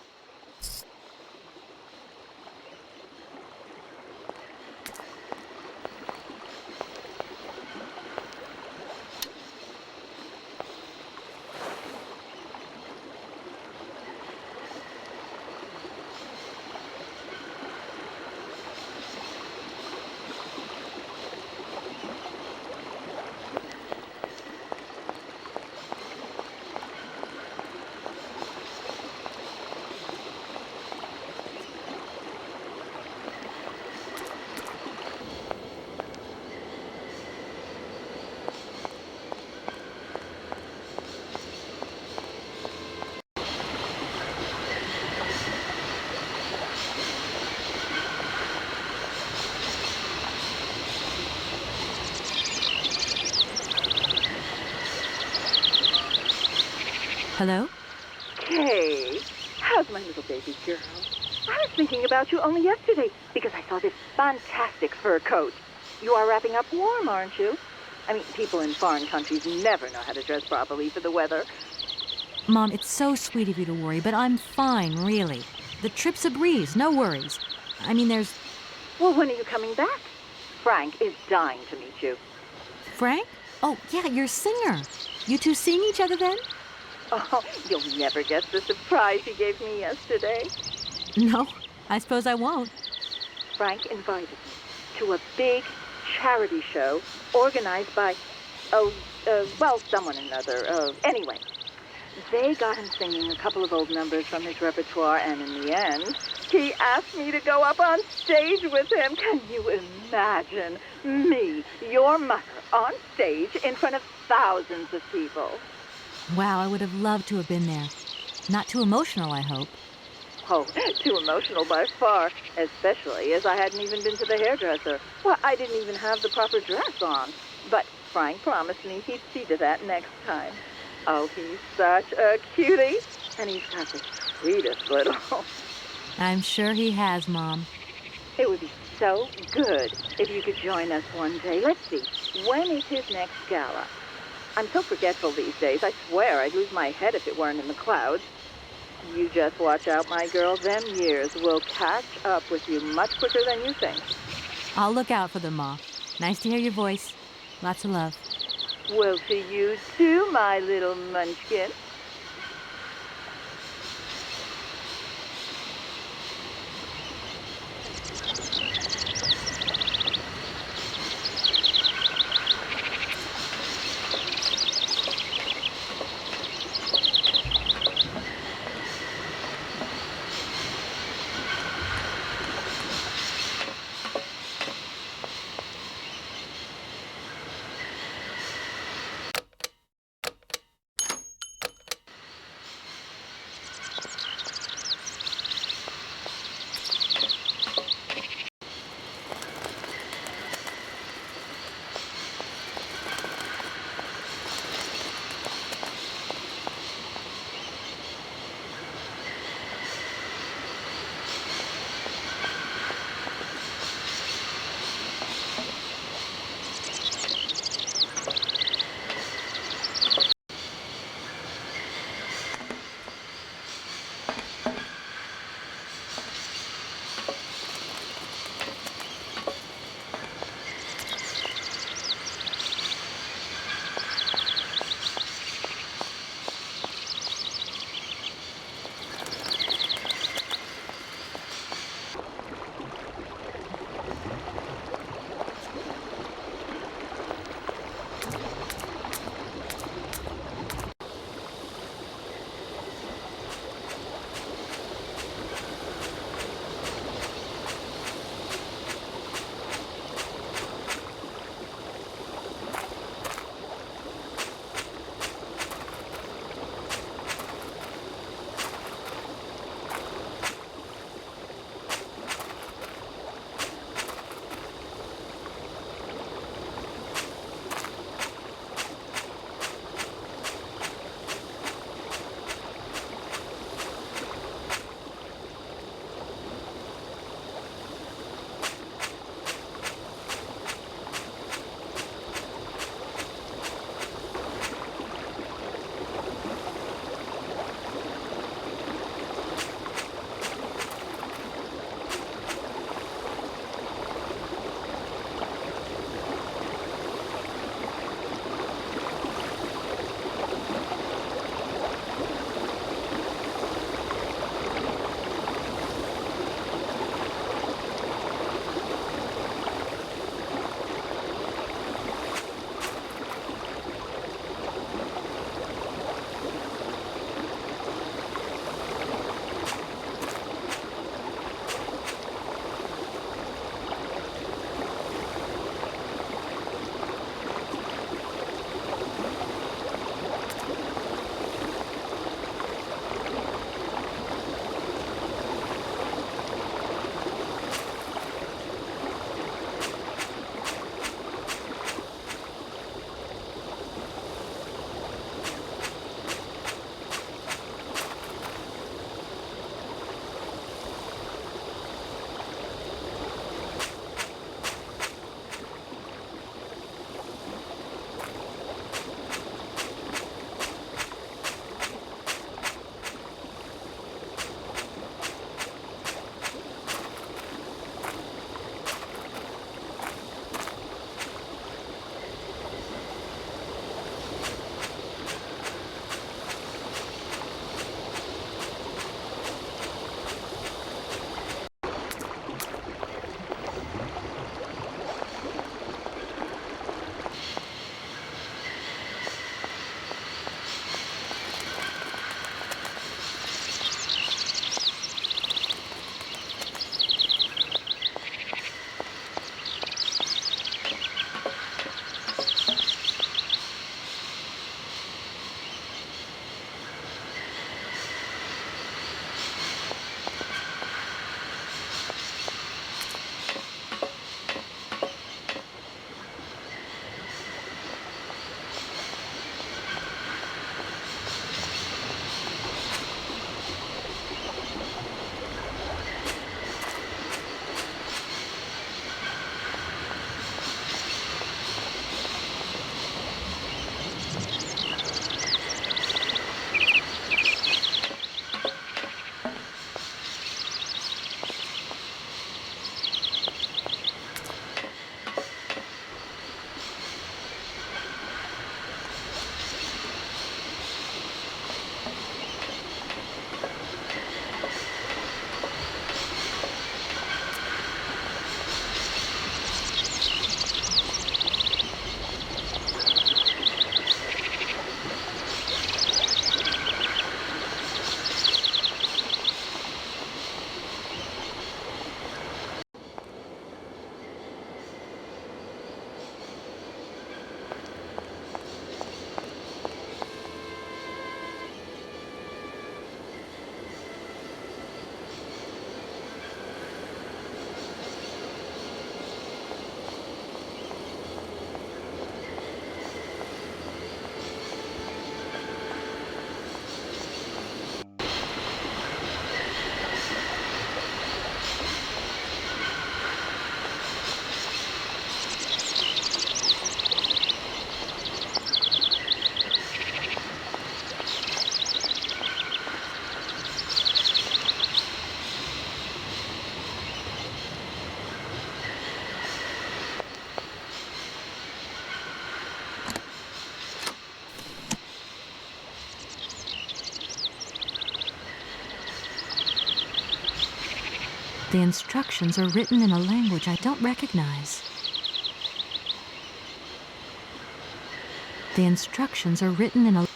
Hello? Kay, how's my little baby girl? I was thinking about you only yesterday because I saw this fantastic fur coat. You are wrapping up warm, aren't you? I mean, people in foreign countries never know how to dress properly for the weather. Mom, it's so sweet of you to worry, but I'm fine, really. The trip's a breeze, no worries. I mean, there's... Well, when are you coming back? Frank is dying to meet you. Frank? Oh, yeah, your singer. You two seeing each other then? Oh, you'll never guess the surprise he gave me yesterday. No, I suppose I won't. Frank invited me to a big charity show organized by, someone or another. Anyway, they got him singing a couple of old numbers from his repertoire, and in the end, he asked me to go up on stage with him. Can you imagine me, your mother, on stage in front of thousands of people? Wow, I would have loved to have been there. Not too emotional, I hope. Oh, too emotional by far, especially as I hadn't even been to the hairdresser. Well, I didn't even have the proper dress on. But Frank promised me he'd see to that next time. Oh, he's such a cutie, and he's got the sweetest little... I'm sure he has, Mom. It would be so good if you could join us one day. Let's see, when is his next gala? I'm so forgetful these days. I swear I'd lose my head if it weren't in the clouds. You just watch out, my girl. Them years will catch up with you much quicker than you think. I'll look out for them, Ma. Nice to hear your voice. Lots of love. Well, to you too, my little munchkin. The instructions are written in a language I don't recognize. The instructions are written in a...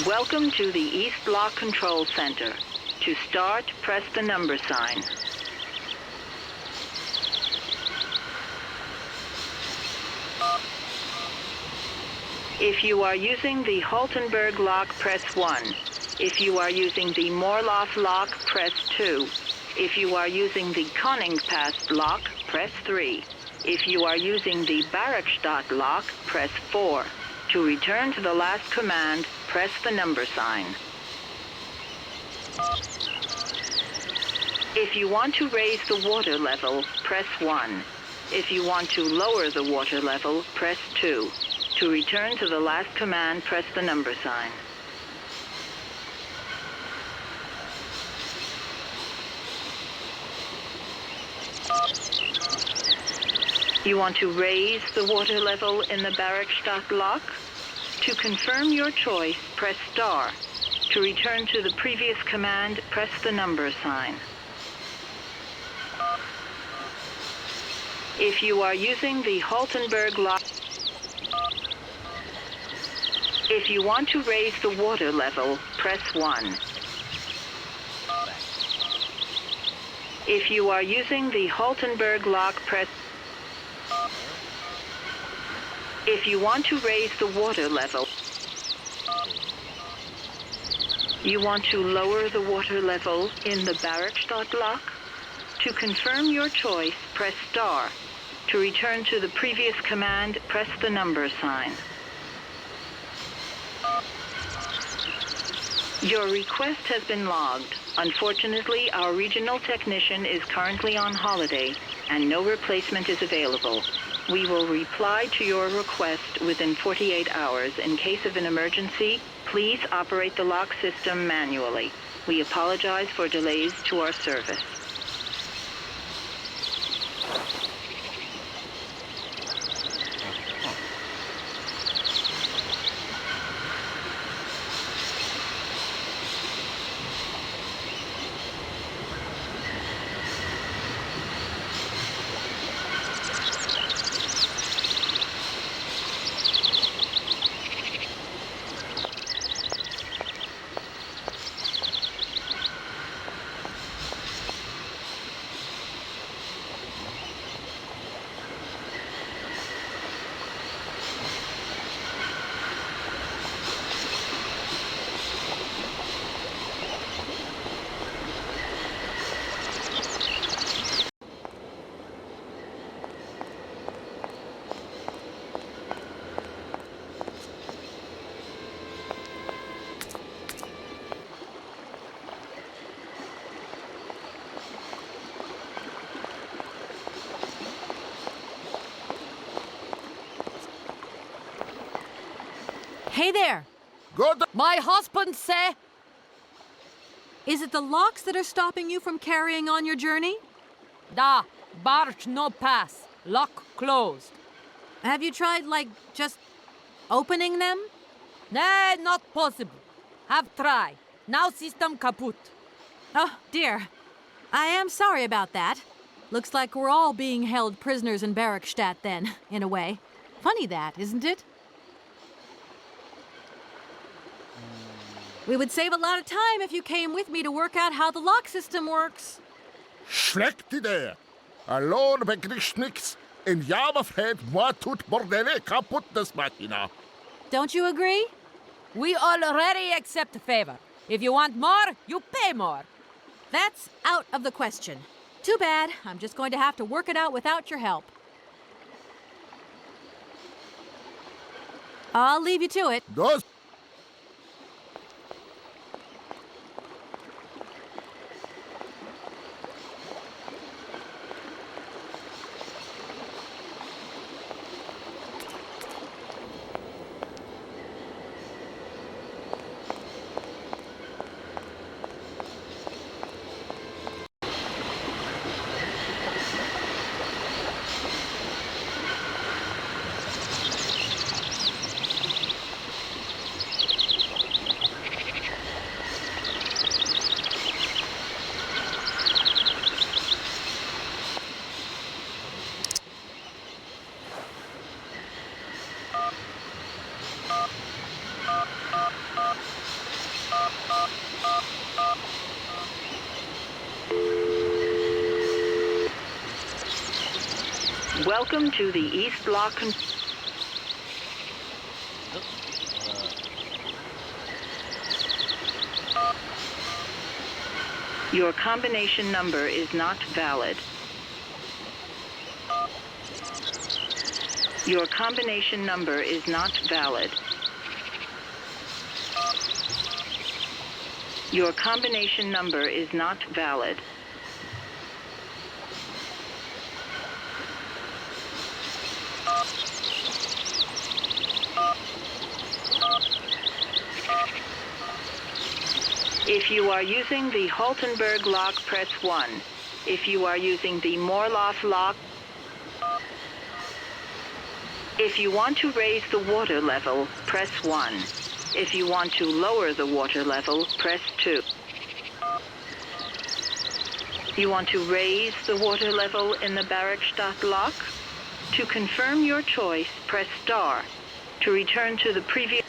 Welcome to the East Block Control Center. To start, press the number sign. If you are using the Haltenberg lock, press 1. If you are using the Morloff lock, press 2. If you are using the Koningpass lock, press 3. If you are using the Barrackstadt lock, press 4. To return to the last command, press the number sign. If you want to raise the water level, press 1. If you want to lower the water level, press 2. To return to the last command, press the number sign. You want to raise the water level in the Barrackstadt lock? To confirm your choice, press star. To return to the previous command, press the number sign. If you are using the Haltenberg lock, if you want to raise the water level, press 1. If you are using the Haltenberg lock, press... If you want to raise the water level, you want to lower the water level in the Barrackstadt lock? To confirm your choice, press star. To return to the previous command, press the number sign. Your request has been logged. Unfortunately, our regional technician is currently on holiday, and no replacement is available. We will reply to your request within 48 hours. In case of an emergency, please operate the lock system manually. We apologize for delays to our service. Hey there! Good. My husband say... Is it the locks that are stopping you from carrying on your journey? Da, barge no pass. Lock closed. Have you tried, just opening them? Nay, not possible. Have try. Now system kaput. Oh, dear. I am sorry about that. Looks like we're all being held prisoners in Barrackstadt then, in a way. Funny that, isn't it? We would save a lot of time if you came with me to work out how the lock system works. Schlecht Idee. Allora begriffst nix. In Jammerfeld moi tut bordele kaputt das Machina. Don't you agree? We already accept a favor. If you want more, you pay more. That's out of the question. Too bad. I'm just going to have to work it out without your help. I'll leave you to it. Dos. Welcome to the East Block. Your combination number is not valid. Your combination number is not valid. Your combination number is not valid. If you are using the Haltenberg lock, press 1. If you are using the Morloff lock, if you want to raise the water level, press 1. If you want to lower the water level, press 2. You want to raise the water level in the Barrickstadt lock? To confirm your choice, press star. To return to the previous...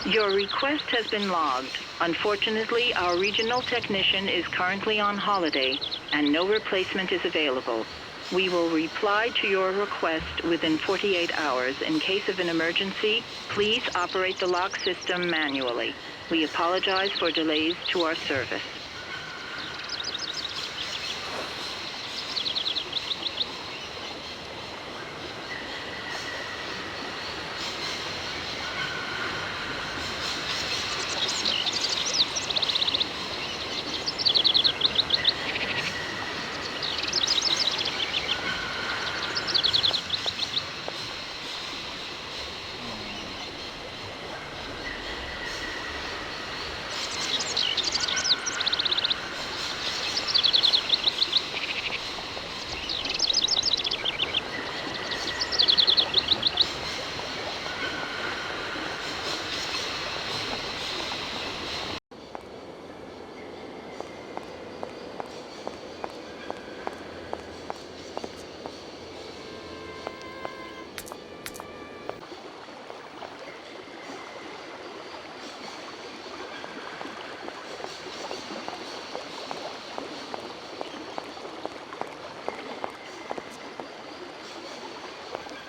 Your request has been logged. Unfortunately, our regional technician is currently on holiday, and no replacement is available. We will reply to your request within 48 hours. In case of an emergency, please operate the lock system manually. We apologize for delays to our service.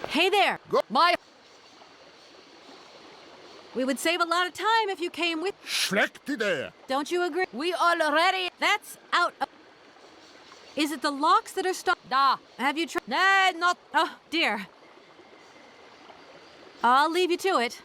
Hey there! Go. We would save a lot of time if you came with... Schlecht Idee. Don't you agree? We already... That's out of... Is it the locks that are stopped? Da. Have you tried... No, not... Oh, dear. I'll leave you to it.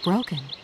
broken.